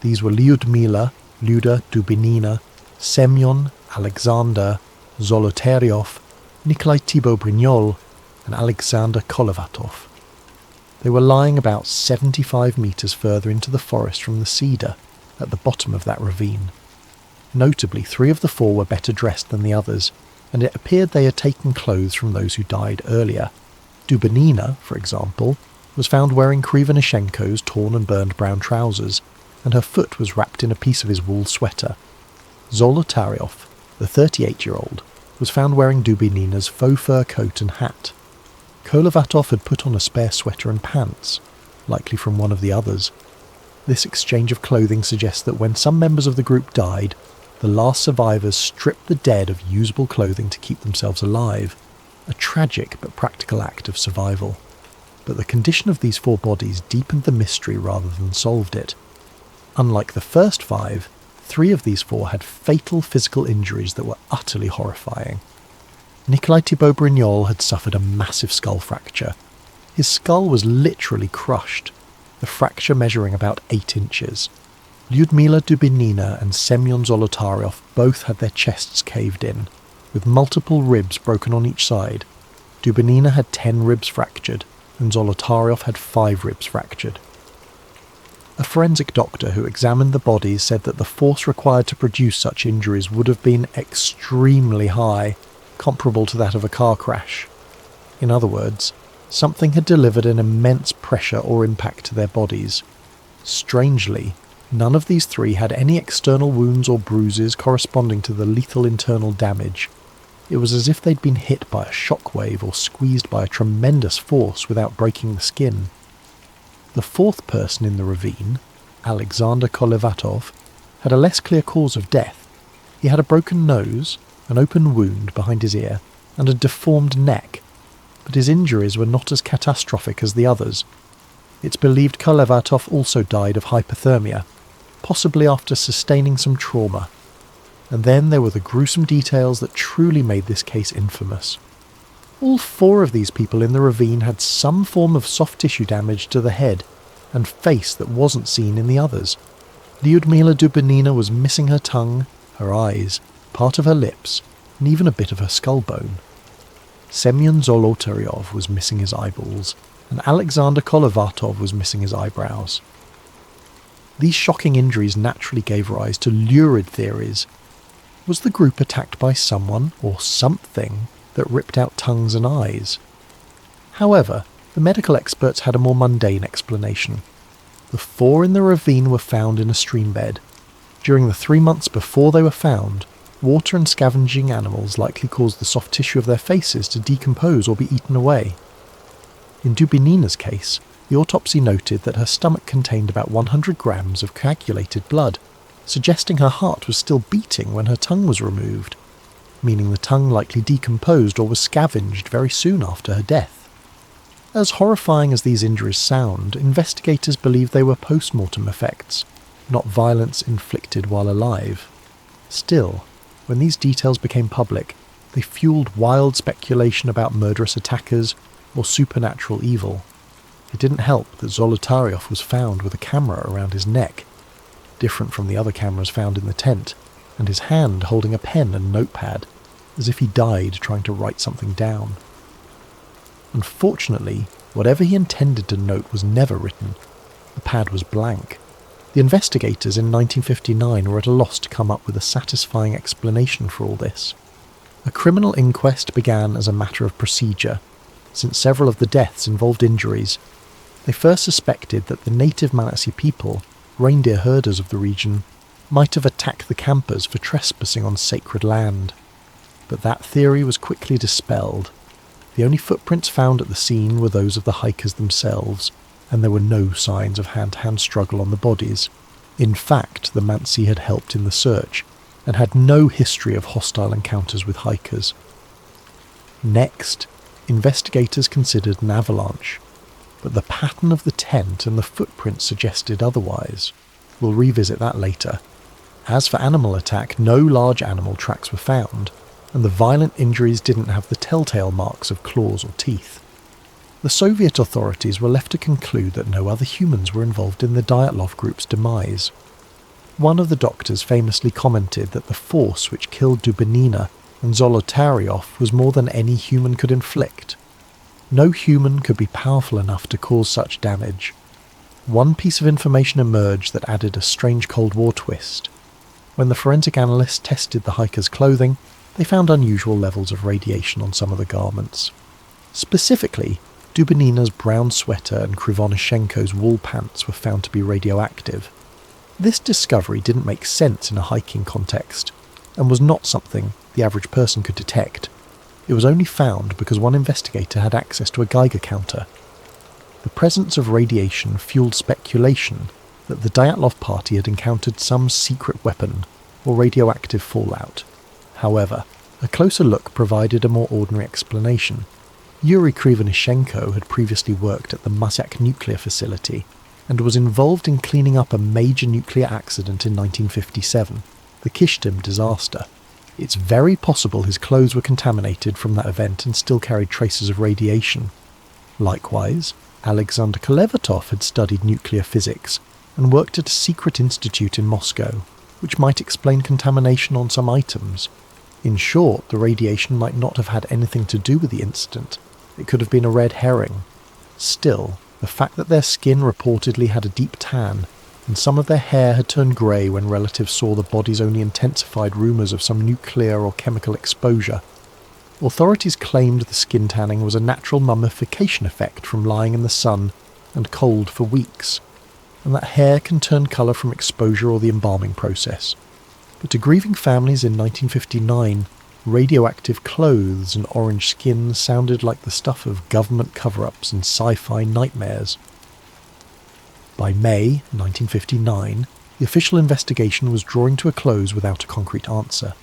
A: These were Lyudmila, Luda Dubinina, Semyon, Alexander, Zolotaryov, Nikolai Thibault-Brignol, and Alexander Kolevatov. They were lying about 75 meters further into the forest from the cedar, at the bottom of that ravine. Notably, 3 of the 4 were better dressed than the others, and it appeared they had taken clothes from those who died earlier. Dubinina, for example, was found wearing Krivonishenko's torn and burned brown trousers, and her foot was wrapped in a piece of his wool sweater. Zolotaryov, the 38-year-old, was found wearing Dubinina's faux fur coat and hat. Kolevatov had put on a spare sweater and pants, likely from one of the others. This exchange of clothing suggests that when some members of the group died, the last survivors stripped the dead of usable clothing to keep themselves alive, a tragic but practical act of survival. But the condition of these 4 bodies deepened the mystery rather than solved it. Unlike the first 5, 3 of these 4 had fatal physical injuries that were utterly horrifying. Nikolai Thibault-Brignol had suffered a massive skull fracture. His skull was literally crushed, the fracture measuring about 8 inches. Lyudmila Dubinina and Semyon Zolotaryov both had their chests caved in, with multiple ribs broken on each side. Dubinina had 10 ribs fractured, and Zolotaryov had 5 ribs fractured. A forensic doctor who examined the bodies said that the force required to produce such injuries would have been extremely high, comparable to that of a car crash. In other words, something had delivered an immense pressure or impact to their bodies. Strangely, none of these 3 had any external wounds or bruises corresponding to the lethal internal damage. It was as if they'd been hit by a shockwave or squeezed by a tremendous force without breaking the skin. The 4th person in the ravine, Alexander Kolevatov, had a less clear cause of death. He had a broken nose, an open wound behind his ear, and a deformed neck, but his injuries were not as catastrophic as the others. It's believed Kolevatov also died of hypothermia, possibly after sustaining some trauma. And then there were the gruesome details that truly made this case infamous. All 4 of these people in the ravine had some form of soft tissue damage to the head and face that wasn't seen in the others. Lyudmila Dubinina was missing her tongue, her eyes, part of her lips, and even a bit of her skull bone. Semyon Zolotaryov was missing his eyeballs, and Alexander Kolevatov was missing his eyebrows. These shocking injuries naturally gave rise to lurid theories. Was the group attacked by someone or something that ripped out tongues and eyes? However, the medical experts had a more mundane explanation. The 4 in the ravine were found in a stream bed. During the 3 months before they were found, water and scavenging animals likely caused the soft tissue of their faces to decompose or be eaten away. In Dubinina's case, the autopsy noted that her stomach contained about 100 grams of coagulated blood, suggesting her heart was still beating when her tongue was removed, meaning the tongue likely decomposed or was scavenged very soon after her death. As horrifying as these injuries sound, investigators believe they were post-mortem effects, not violence inflicted while alive. Still, when these details became public, they fueled wild speculation about murderous attackers or supernatural evil. It didn't help that Zolotaryov was found with a camera around his neck, different from the other cameras found in the tent, and his hand holding a pen and notepad, as if he died trying to write something down. Unfortunately, whatever he intended to note was never written. The pad was blank. The investigators in 1959 were at a loss to come up with a satisfying explanation for all this. A criminal inquest began as a matter of procedure, since several of the deaths involved injuries. They first suspected that the native Malatsi people, reindeer herders of the region, might have attacked the campers for trespassing on sacred land. But that theory was quickly dispelled. The only footprints found at the scene were those of the hikers themselves, and there were no signs of hand-to-hand struggle on the bodies. In fact, the Mansi had helped in the search, and had no history of hostile encounters with hikers. Next, investigators considered an avalanche, but the pattern of the tent and the footprints suggested otherwise. We'll revisit that later. As for animal attack, no large animal tracks were found, and the violent injuries didn't have the telltale marks of claws or teeth. the Soviet authorities were left to conclude that no other humans were involved in the Dyatlov group's demise. One of the doctors famously commented that the force which killed Dubinina and Zolotaryov was more than any human could inflict. No human could be powerful enough to cause such damage. One piece of information emerged that added a strange Cold War twist. When the forensic analysts tested the hikers' clothing, they found unusual levels of radiation on some of the garments. Specifically, Dubinina's brown sweater and Krivonishenko's wool pants were found to be radioactive. This discovery didn't make sense in a hiking context, and was not something the average person could detect. It was only found because one investigator had access to a Geiger counter. The presence of radiation fueled speculation that the Dyatlov party had encountered some secret weapon or radioactive fallout. However, a closer look provided a more ordinary explanation. Yuri Krivonishenko had previously worked at the Muzak nuclear facility and was involved in cleaning up a major nuclear accident in 1957, the Kishtim disaster. It's very possible his clothes were contaminated from that event and still carried traces of radiation. Likewise, Alexander Kolevatov had studied nuclear physics and worked at a secret institute in Moscow, which might explain contamination on some items. In short, the radiation might not have had anything to do with the incident. It could have been a red herring. Still, the fact that their skin reportedly had a deep tan, and some of their hair had turned grey when relatives saw the bodies only intensified rumours of some nuclear or chemical exposure. Authorities claimed the skin tanning was a natural mummification effect from lying in the sun and cold for weeks, and that hair can turn colour from exposure or the embalming process. But to grieving families in 1959, radioactive clothes and orange skin sounded like the stuff of government cover-ups and sci-fi nightmares. By May 1959, the official investigation was drawing to a close without a concrete answer.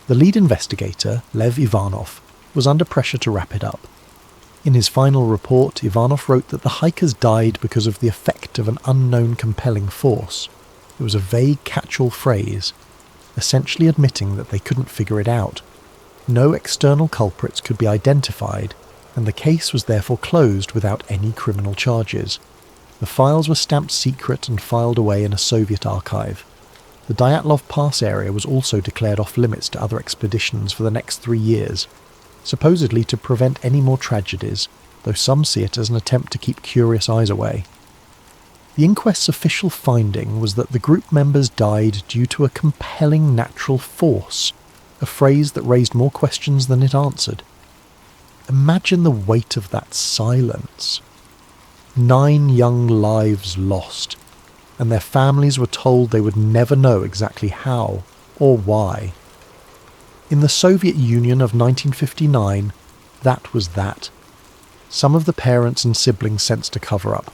A: The lead investigator, Lev Ivanov, was under pressure to wrap it up. In his final report, Ivanov wrote that the hikers died because of the effect of an unknown compelling force. It was a vague catch-all phrase, essentially admitting that they couldn't figure it out. No external culprits could be identified, and the case was therefore closed without any criminal charges. The files were stamped secret and filed away in a Soviet archive. The Dyatlov Pass area was also declared off-limits to other expeditions for the next 3 years, supposedly to prevent any more tragedies, though some see it as an attempt to keep curious eyes away. The inquest's official finding was that the group members died due to a compelling natural force, a phrase that raised more questions than it answered. Imagine the weight of that silence. 9 young lives lost, and their families were told they would never know exactly how or why. In the Soviet Union of 1959, that was that. Some of the parents and siblings sensed a cover-up.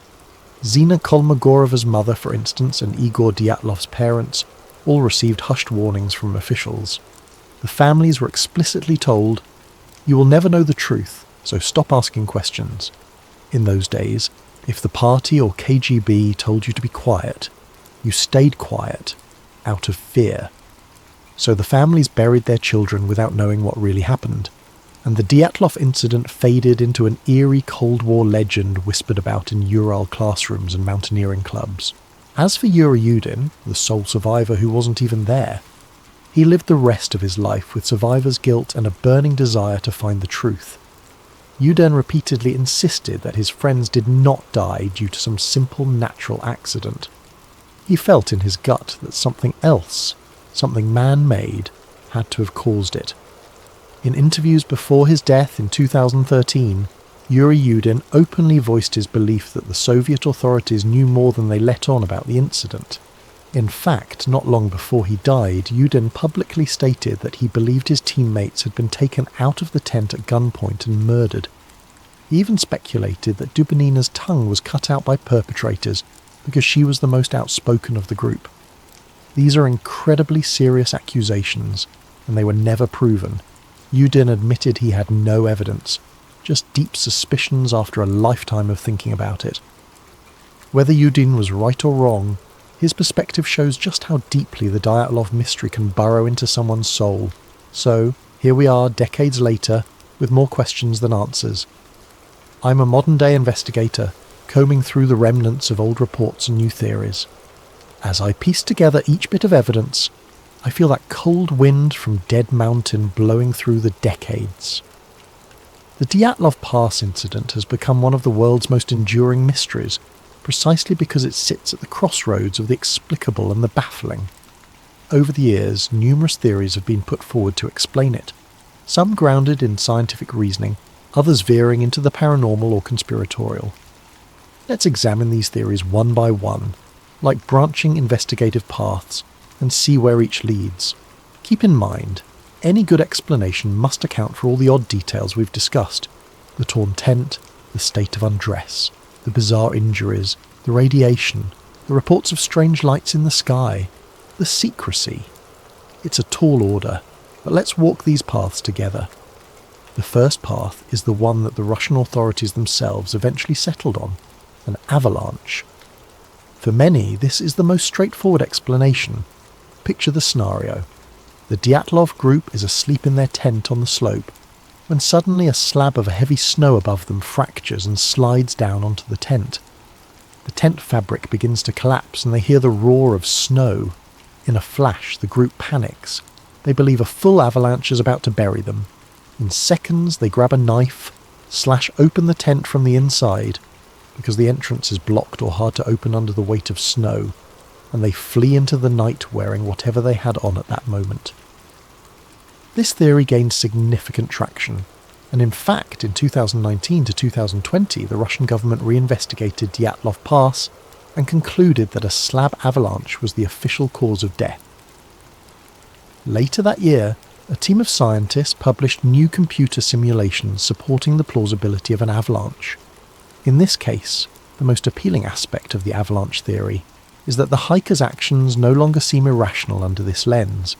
A: Zina Kolmogoreva's mother, for instance, and Igor Dyatlov's parents all received hushed warnings from officials. The families were explicitly told, "You will never know the truth, so stop asking questions." In those days, if the party or KGB told you to be quiet, you stayed quiet, out of fear. So the families buried their children without knowing what really happened, and the Dyatlov incident faded into an eerie Cold War legend whispered about in Ural classrooms and mountaineering clubs. As for Yuri Yudin, the sole survivor who wasn't even there, he lived the rest of his life with survivor's guilt and a burning desire to find the truth. Yudin repeatedly insisted that his friends did not die due to some simple natural accident. He felt in his gut that something else, something man-made, had to have caused it. In interviews before his death in 2013, Yuri Yudin openly voiced his belief that the Soviet authorities knew more than they let on about the incident. In fact, not long before he died, Yudin publicly stated that he believed his teammates had been taken out of the tent at gunpoint and murdered. He even speculated that Dubinina's tongue was cut out by perpetrators because she was the most outspoken of the group. These are incredibly serious accusations, and they were never proven. Yudin admitted he had no evidence, just deep suspicions after a lifetime of thinking about it. Whether Yudin was right or wrong, his perspective shows just how deeply the Dyatlov mystery can burrow into someone's soul. So, here we are decades later, with more questions than answers. I'm a modern-day investigator, combing through the remnants of old reports and new theories. As I piece together each bit of evidence, I feel that cold wind from Dead Mountain blowing through the decades. The Dyatlov Pass incident has become one of the world's most enduring mysteries, precisely because it sits at the crossroads of the explicable and the baffling. Over the years, numerous theories have been put forward to explain it, some grounded in scientific reasoning, others veering into the paranormal or conspiratorial. Let's examine these theories one by one, like branching investigative paths, and see where each leads. Keep in mind, any good explanation must account for all the odd details we've discussed: the torn tent, the state of undress, the bizarre injuries, the radiation, the reports of strange lights in the sky, the secrecy. It's a tall order, but let's walk these paths together. The first path is the one that the Russian authorities themselves eventually settled on: an avalanche. For many, this is the most straightforward explanation. Picture the scenario. The Dyatlov group is asleep in their tent on the slope, when suddenly a slab of heavy snow above them fractures and slides down onto the tent. The tent fabric begins to collapse and they hear the roar of snow. In a flash, the group panics. They believe a full avalanche is about to bury them. In seconds, they grab a knife, slash open the tent from the inside, because the entrance is blocked or hard to open under the weight of snow, and they flee into the night wearing whatever they had on at that moment. This theory gained significant traction, and in fact in 2019 to 2020 the Russian government reinvestigated Dyatlov Pass and concluded that a slab avalanche was the official cause of death. Later that year, a team of scientists published new computer simulations supporting the plausibility of an avalanche. In this case, the most appealing aspect of the avalanche theory is that the hiker's actions no longer seem irrational under this lens.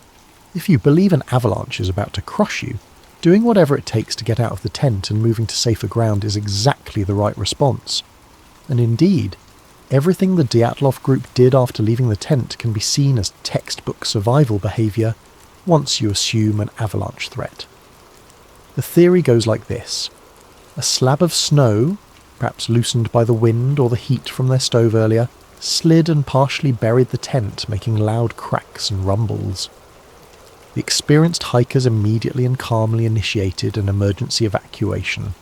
A: If you believe an avalanche is about to crush you, doing whatever it takes to get out of the tent and moving to safer ground is exactly the right response. And indeed, everything the Dyatlov group did after leaving the tent can be seen as textbook survival behaviour once you assume an avalanche threat. The theory goes like this. A slab of snow, perhaps loosened by the wind or the heat from their stove earlier, slid and partially buried the tent, making loud cracks and rumbles. The experienced hikers immediately and calmly initiated an emergency evacuation.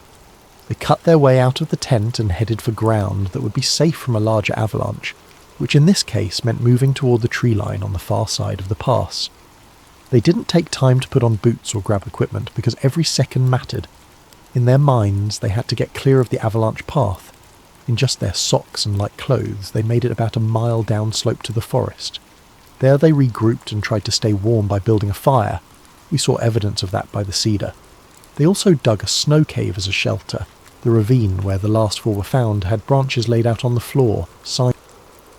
A: They cut their way out of the tent and headed for ground that would be safe from a larger avalanche, which in this case meant moving toward the tree line on the far side of the pass. They didn't take time to put on boots or grab equipment because every second mattered. In their minds, they had to get clear of the avalanche path. In just their socks and light clothes, they made it about a mile downslope to the forest. There they regrouped and tried to stay warm by building a fire. We saw evidence of that by the cedar. They also dug a snow cave as a shelter. The ravine where the last four were found had branches laid out on the floor, signs